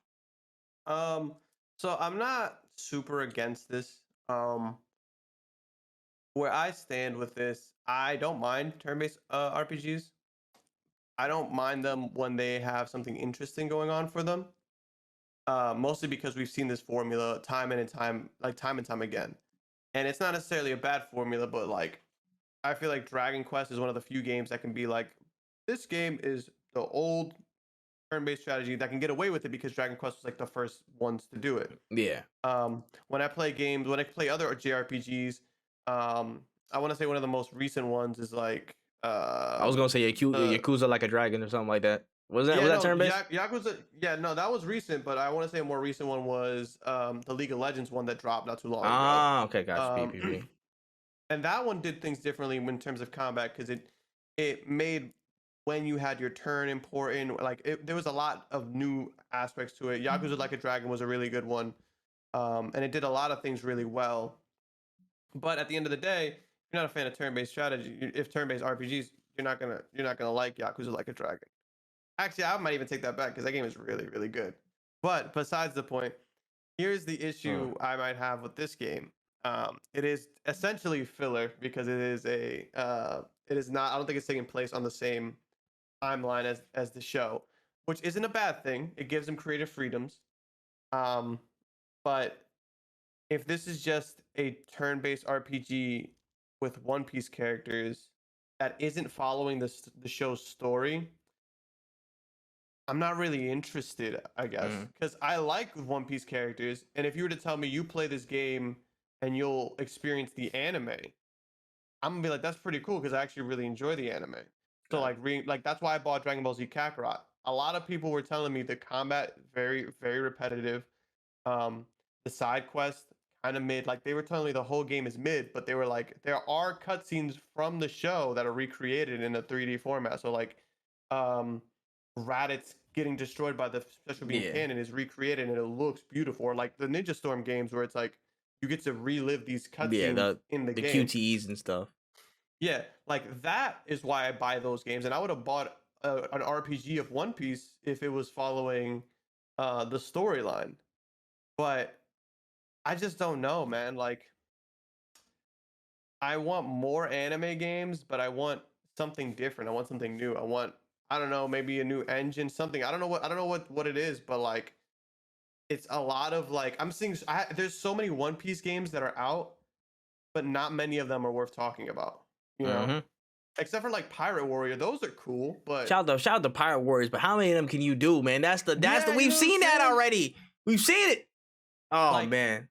So I'm not super against this. Where I stand with this, I don't mind turn-based RPGs. I don't mind them when they have something interesting going on for them. Mostly because we've seen this formula time and time again. And it's not necessarily a bad formula, but like I feel like Dragon Quest is one of the few games that can be like, this game is the old turn-based strategy that can get away with it because Dragon Quest was like the first ones to do it. Yeah. When I play other JRPGs, I want to say one of the most recent ones is like I was gonna say Yakuza Like a Dragon or something like that. Was that turn-based? Yakuza, no, that was recent, but I want to say a more recent one was the League of Legends one that dropped not too long ago. Okay, gotcha. And that one did things differently in terms of combat because it made when you had your turn important. Like there was a lot of new aspects to it. Yakuza Like a Dragon was a really good one, and it did a lot of things really well. But at the end of the day, if you're not a fan of turn-based strategy, if turn-based RPGs, you're not gonna like Yakuza Like a Dragon. Actually, I might even take that back because that game is really, really good. But besides the point, here's the issue I might have with this game. It is essentially filler because it is not. I don't think it's taking place on the same timeline as the show, which isn't a bad thing. It gives them creative freedoms. But if this is just a turn-based RPG with One Piece characters that isn't following the show's story, I'm not really interested, I guess, because I like One Piece characters. And if you were to tell me you play this game and you'll experience the anime, I'm gonna be like, that's pretty cool because I actually really enjoy the anime. So like that's why I bought Dragon Ball Z Kakarot. A lot of people were telling me the combat very, very repetitive. The side quest kind of mid. Like they were telling me the whole game is mid, but they were like, there are cutscenes from the show that are recreated in a 3D format. So like, Raditz getting destroyed by the special beam cannon is recreated and it looks beautiful. Or like the Ninja Storm games where it's like you get to relive these cutscenes in the game. QTEs and stuff. Yeah, like that is why I buy those games. And I would have bought an RPG of One Piece if it was following the storyline. But I just don't know, man. Like I want more anime games, but I want something different. I want something new. I don't know, maybe a new engine, something. I don't know what it is, but like it's a lot of like I'm seeing there's so many One Piece games that are out, but not many of them are worth talking about, you know? Except for like Pirate Warrior, those are cool, but shout out to Pirate Warriors, but how many of them can you do, man? We've seen that already. We've seen it. Oh like, man.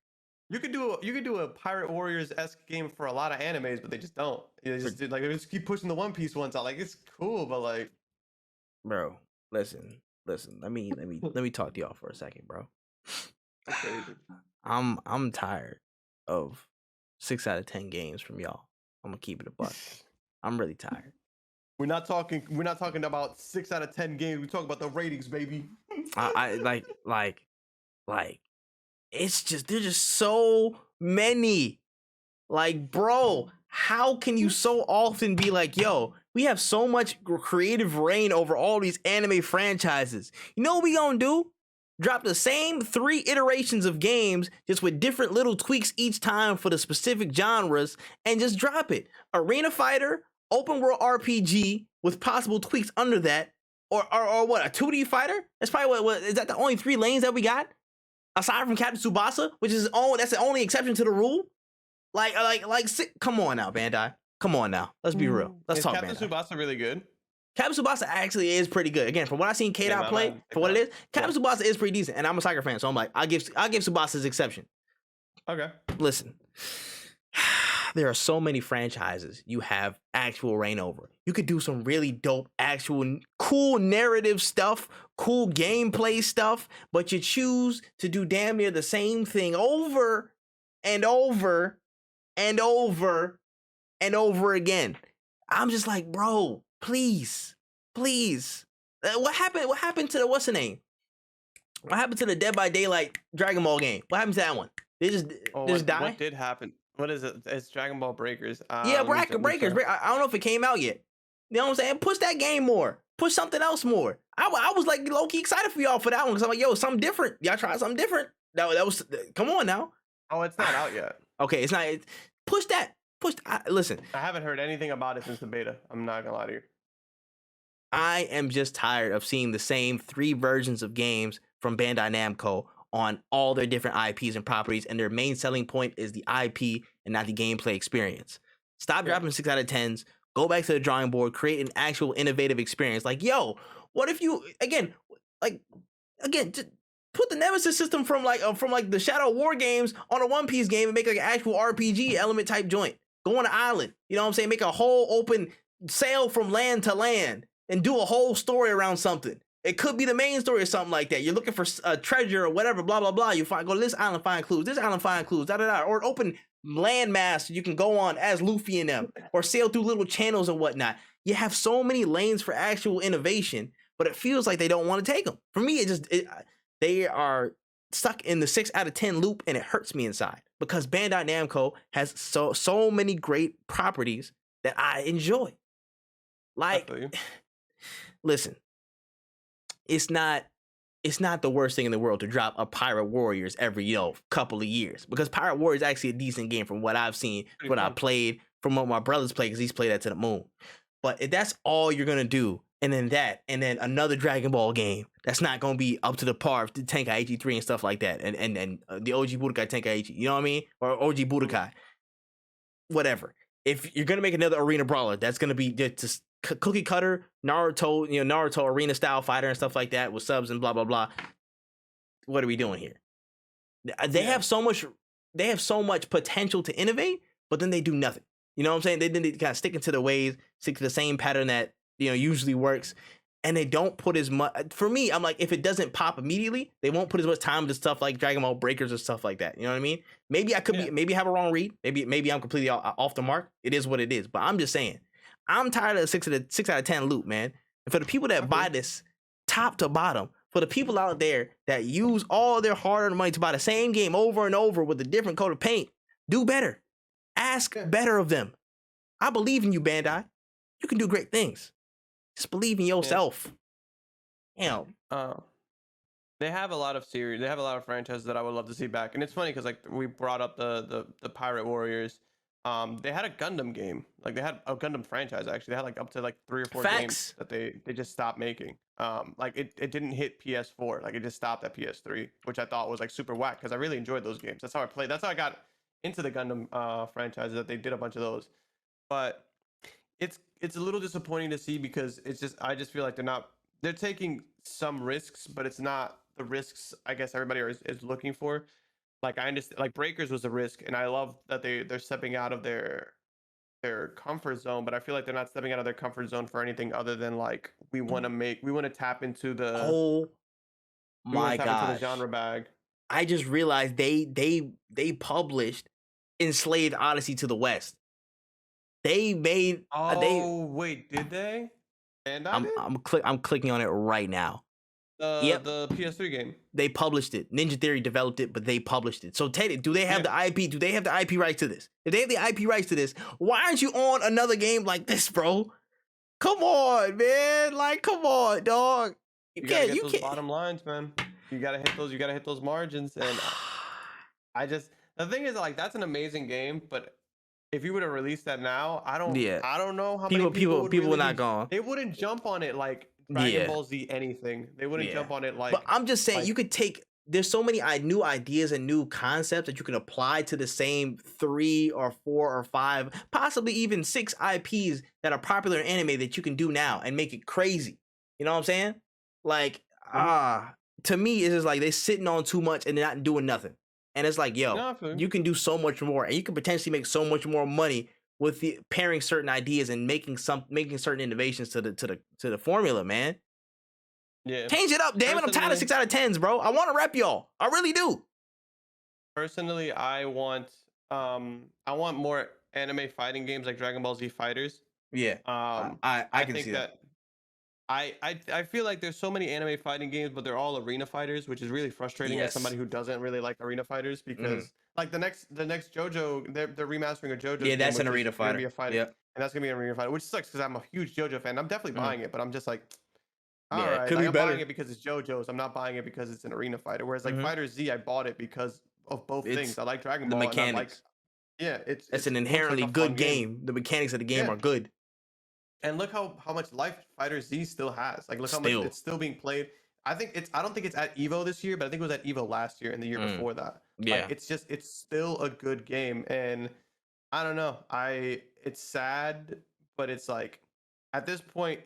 You could do a Pirate Warriors esque game for a lot of animes, but they just don't. They just do, like they just keep pushing the One Piece ones out. Like it's cool, but like, bro, listen. Let me talk to y'all for a second, bro. that's crazy. I'm tired of 6 out of 10 games from y'all. I'm gonna keep it a buck. I'm really tired. We're not talking about 6 out of 10 games. We talk about the ratings, baby. I like it's just there's just so many. Like, bro, how can you so often be like, yo, we have so much creative reign over all these anime franchises. You know what we gonna do? Drop the same 3 iterations of games, just with different little tweaks each time for the specific genres, and just drop it. Arena Fighter, open world RPG with possible tweaks under that, or what, a 2D fighter? That's probably what is that the only 3 lanes that we got? Aside from Captain Tsubasa, which is that's the only exception to the rule. Come on now, Bandai. Come on now. Let's be real. Let's talk Captain Bandai. Tsubasa really good? Captain Tsubasa actually is pretty good. Again, from what I've seen K-Dot play, for what it is, Captain Tsubasa is pretty decent. And I'm a soccer fan, so I'm like, I'll give Tsubasa his exception. Okay. Listen, there are so many franchises you have actual reign over. You could do some really dope, actual, cool narrative stuff, cool gameplay stuff, but you choose to do damn near the same thing over and over and over and over again. I'm just like, bro, please. What happened to the what's the name? What happened to the Dead by Daylight Dragon Ball game? What happened to that one? They just die? What did happen? What is it? It's Dragon Ball Breakers. Yeah, Breakers. I don't know if it came out yet. You know what I'm saying? Push that game more. Push something else more. I was like low-key excited for y'all for that one because I'm like, yo, something different. Y'all try something different. That was come on now. Oh, it's not out yet. Okay, it's not. Push that. Listen. I haven't heard anything about it since the beta. I'm not gonna lie to you. I am just tired of seeing the same 3 versions of games from Bandai Namco on all their different IPs and properties, and their main selling point is the IP and not the gameplay experience. Stop dropping 6 out of 10s. Go back to the drawing board. Create an actual innovative experience. Like, yo, what if you again, just put the Nemesis system from the Shadow War games on a One Piece game and make like an actual RPG element type joint. Go on an island. You know what I'm saying? Make a whole open sail from land to land and do a whole story around something. It could be the main story or something like that. You're looking for a treasure or whatever, blah, blah, blah. You go to this island, find clues. This island, find clues, da, da, da. Or open landmass you can go on as Luffy and them. Or sail through little channels and whatnot. You have so many lanes for actual innovation, but it feels like they don't want to take them. For me, they are stuck in the 6 out of 10 loop, and it hurts me inside. Because Bandai Namco has so many great properties that I enjoy. Like, listen, it's not the worst thing in the world to drop a Pirate Warriors every couple of years, because Pirate Warriors is actually a decent game from what I've seen, what I played, from what my brothers played, because he's played that to the moon. But if that's all you're gonna do, and then another Dragon Ball game that's not gonna be up to the par of the Tenkaichi 3 and stuff like that, and the OG Budokai Tenkaichi, you know what I mean, or OG Budokai, whatever. If you're gonna make another arena brawler, that's gonna be just cookie cutter Naruto arena style fighter and stuff like that with subs and blah blah blah. What are we doing here? They have so much potential to innovate, but then they do nothing. You know what I'm saying? They kind of stick to the ways, stick to the same pattern that usually works, and they don't put as much. For me, I'm like, if it doesn't pop immediately, they won't put as much time into stuff like Dragon Ball Breakers or stuff like that. You know what I mean? Maybe I could maybe have a wrong read. Maybe I'm completely off the mark. It is what it is. But I'm just saying, I'm tired of the 6 out of 10 loop, man. And for the people that buy this top to bottom, for the people out there that use all their hard-earned money to buy the same game over and over with a different coat of paint, do better. Ask better of them. I believe in you, Bandai. You can do great things. Just believe in yourself. They have a lot of series. They have a lot of franchises that I would love to see back. And it's funny because like we brought up the Pirate Warriors. They had a Gundam game. Like they had a Gundam franchise actually. They had like up to like 3 or 4 games that they just stopped making. Like it didn't hit PS4. Like it just stopped at PS3, which I thought was like super whack because I really enjoyed those games. That's how I played. That's how I got into the Gundam franchise. That they did a bunch of those, but it's a little disappointing to see because I just feel like they're taking some risks, but it's not the risks I guess everybody is looking for. Like I understand, like Breakers was a risk, and I love that they're stepping out of their comfort zone, but I feel like they're not stepping out of their comfort zone for anything other than like we want to tap into the Oh we want my to tap into the gosh. genre bag. I just realized they published Enslaved Odyssey to the West. They made they Oh wait, did they? And I did I'm clicking on it right now. Yep, the PS3 game. they published it. Ninja Theory developed it, but they published it. So Teddy, do they have Yeah. the IP? Do they have the IP rights to this? If they have the IP rights to this, why aren't you on another game like this, bro? Come on, man. Like, come on, dog. You gotta get those bottom lines, man. You gotta hit those margins. And I just the thing is like that's an amazing game, but if you would have released that now, I don't know how many people would were really not gone. they wouldn't jump on it like Dragon Ball Z anything. They wouldn't jump on it like. But I'm just saying, you could take. There's so many new ideas and new concepts that you can apply to the same 3 or 4 or 5, possibly even 6 IPs that are popular in anime that you can do now and make it crazy. You know what I'm saying? Like, to me, it's just like they're sitting on too much and they're not doing nothing. And it's like, yo, you can do so much more, and you can potentially make so much more money with the pairing certain ideas and making certain innovations to the formula, man. Yeah. Change it up, damn it. I'm tired of 6 out of 10s, bro. I want to rep y'all. I really do. Personally, I want more anime fighting games like Dragon Ball Z Fighters. Yeah. I can see that. I feel like there's so many anime fighting games, but they're all arena fighters, which is really frustrating as somebody who doesn't really like arena fighters because like the next JoJo, they're remastering a JoJo. Yeah, that's an arena fighter. Yeah, and that's gonna be an arena fighter, which sucks because I'm a huge JoJo fan. I'm definitely buying it, but I'm just like, all right, could like, be I'm better. buying it because it's JoJo's. I'm not buying it because it's an arena fighter. Whereas like Fighter Z, I bought it because of both things. I like Dragon Ball. The mechanics. It's an inherently good game. The mechanics of the game are good. And look how much life Fighter Z still has. Like look how much it's still being played. I don't think it's at Evo this year, but I think it was at Evo last year and the year before that. Yeah. Like, it's still a good game. And I don't know. It's sad, but it's like at this point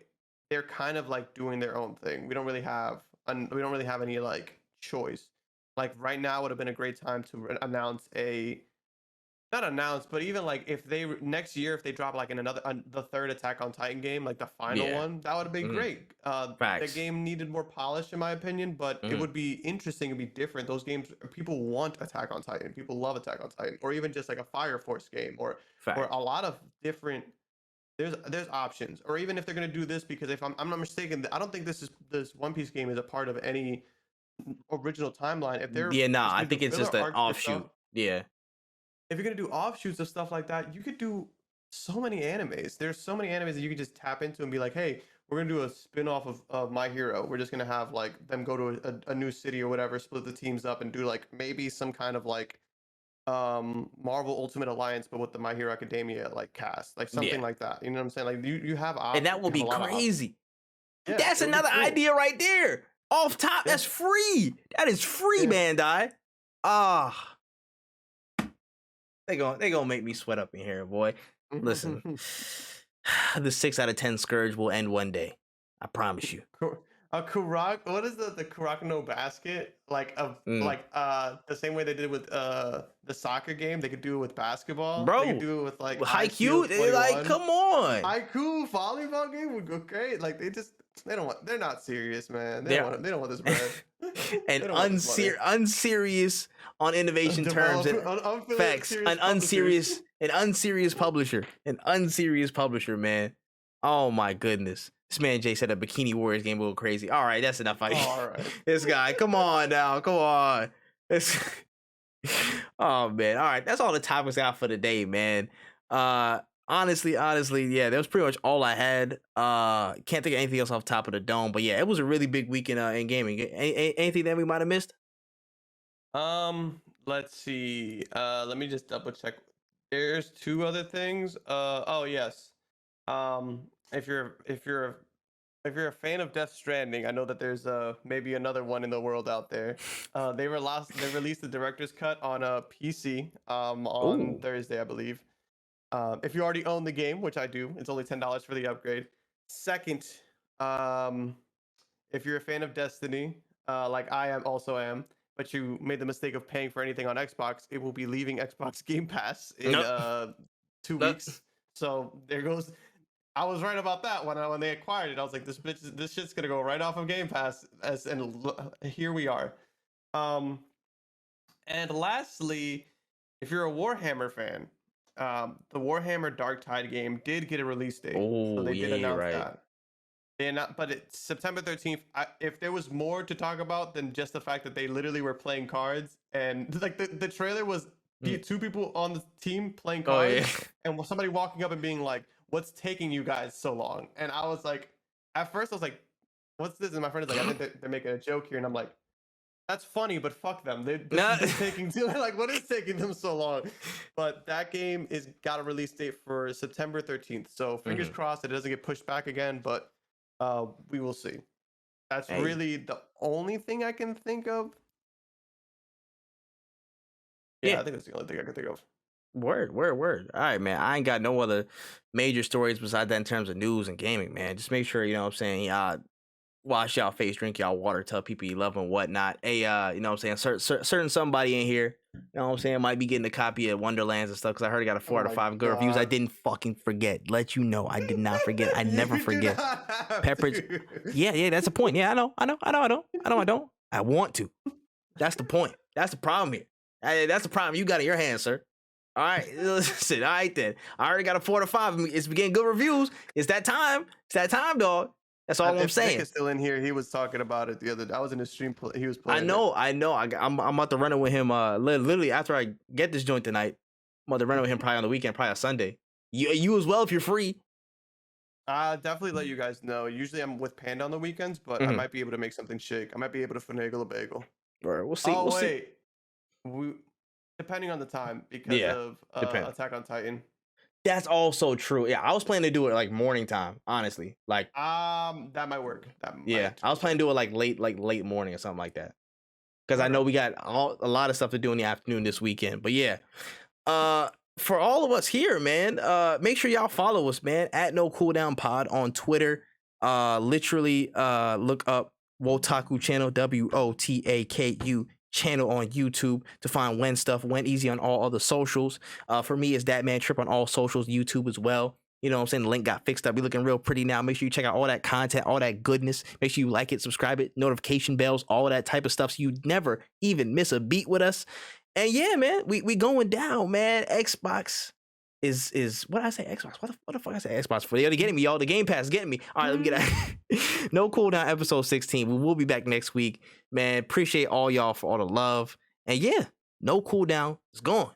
they're kind of like doing their own thing. We don't really have any like choice. Like right now would have been a great time to announce not announced, but even like if they next year if they drop like in the third Attack on Titan game, like the final one, that would have been great. The game needed more polish in my opinion, but it would be interesting and be different. Those games, people want Attack on Titan, people love Attack on Titan, or even just like a Fire Force game, or a lot of different. There's options, or even if they're gonna do this, because if I'm not mistaken, I don't think this One Piece game is a part of any original timeline. If they're I think it's just an offshoot. Yeah. If you're gonna do offshoots of stuff like that, you could do so many animes. There's so many animes that you could just tap into and be like, hey, we're gonna do a spin-off of My Hero. We're just gonna have like them go to a new city or whatever, split the teams up and do like maybe some kind of like Marvel Ultimate Alliance, but with the My Hero Academia like cast, like something like that. You know what I'm saying? Like you have options, and that will be crazy. Yeah, that's another idea right there. Off top, that's free. That is free, Bandai. They gonna make me sweat up in here, boy. Listen, the 6 out of 10 Scourge will end one day. I promise you. A Kurak, what is the Kurakno basket? Like the same way they did with the soccer game, they could do it with basketball. Bro, they could do it with like Haikyuu. Like, come on. Haikyuu volleyball game would go great. Like they're not serious, man. They don't want this bread. An unserious on innovation terms. Facts. An unserious publisher. An unserious publisher, man. Oh my goodness. This man Jay said a Bikini Warriors game will go crazy. All right, that's enough. All right. This guy, come on now, come on. Oh man, all right. That's all the topics I got for today, man. Honestly, yeah, that was pretty much all I had. Can't think of anything else off the top of the dome, but yeah, it was a really big week in gaming. Anything that we might have missed? Let's see. Let me just double check. There's 2 other things. Oh yes. If you're a fan of Death Stranding, I know that there's maybe another one in the world out there. They released the director's cut on a PC on Thursday, I believe. If you already own the game, which I do, it's only $10 for the upgrade. Second, if you're a fan of Destiny, like I also am, but you made the mistake of paying for anything on Xbox, it will be leaving Xbox Game Pass in 2 weeks. So there goes. I was right about that when they acquired it. I was like, this shit's gonna go right off of Game Pass. Here we are. And lastly, if you're a Warhammer fan, the Warhammer Dark Tide game did get a release date. So they did announce that. But it's September 13th. If there was more to talk about than just the fact that they literally were playing cards, and like the trailer was two people on the team playing cards, and somebody walking up and being like, "What's taking you guys so long?" And I was like, at first I was like, "What's this?" And my friend is like, "I think they're making a joke here," and I'm like, "That's funny, but fuck them. They're taking too like, what is taking them so long?" But that game got a release date for September 13th. So fingers crossed that it doesn't get pushed back again, but we will see. That's really the only thing I can think of. Yeah, I think that's the only thing I can think of. Word. All right, man. I ain't got no other major stories besides that in terms of news and gaming, man. Just make sure, you know what I'm saying, y'all wash y'all face, drink y'all water, tell people you love them, whatnot. Hey, you know what I'm saying, certain somebody in here, you know what I'm saying, might be getting a copy of Wonderlands and stuff, because I heard it got a 4 out of 5 good reviews. I didn't fucking forget. Let you know, I did not forget. I never forget. Pepperidge. Yeah, that's the point. Yeah, I know. I don't. I want to. That's the point. That's the problem here. That's the problem you got in your hands, sir. All right, listen. All right, then. I already got a 4 out of 5. It's getting good reviews. It's that time. Dog. That's all I'm saying. Nick is still in here. He was talking about it the other day. I was in his stream. He was playing. I know. I'm about to run it with him. Literally after I get this joint tonight, I'm about to run it with him probably on the weekend, probably on Sunday. You as well if you're free. I'll definitely let you guys know. Usually I'm with Panda on the weekends, but I might be able to make something shake. I might be able to finagle a bagel. Right, we'll see. Oh, wait. Depending on the time, because of Attack on Titan. That's also true. Yeah, I was planning to do it like morning time, honestly. Like that might work. I was planning to do it like late morning or something like that. Because I know we got a lot of stuff to do in the afternoon this weekend. But yeah. For all of us here, man, make sure y'all follow us, man, at No Cooldown Pod on Twitter. Literally look up Wotaku channel, WOTAKU channel on YouTube to find WenEazy on all other socials. For me, it's ThatManTripp on all socials, YouTube as well. You know what I'm saying? The link got fixed up. We looking real pretty now. Make sure you check out all that content, all that goodness. Make sure you like it, subscribe it, notification bells, all of that type of stuff, so you never even miss a beat with us. And yeah, man, we going down, man. Xbox is what I say? Xbox. What the fuck I say Xbox for? They're getting me, y'all. The Game Pass is getting me. All right, let me get out. No Cooldown episode 16. We will be back next week, man. Appreciate all y'all for all the love. And yeah, No Cooldown is gone.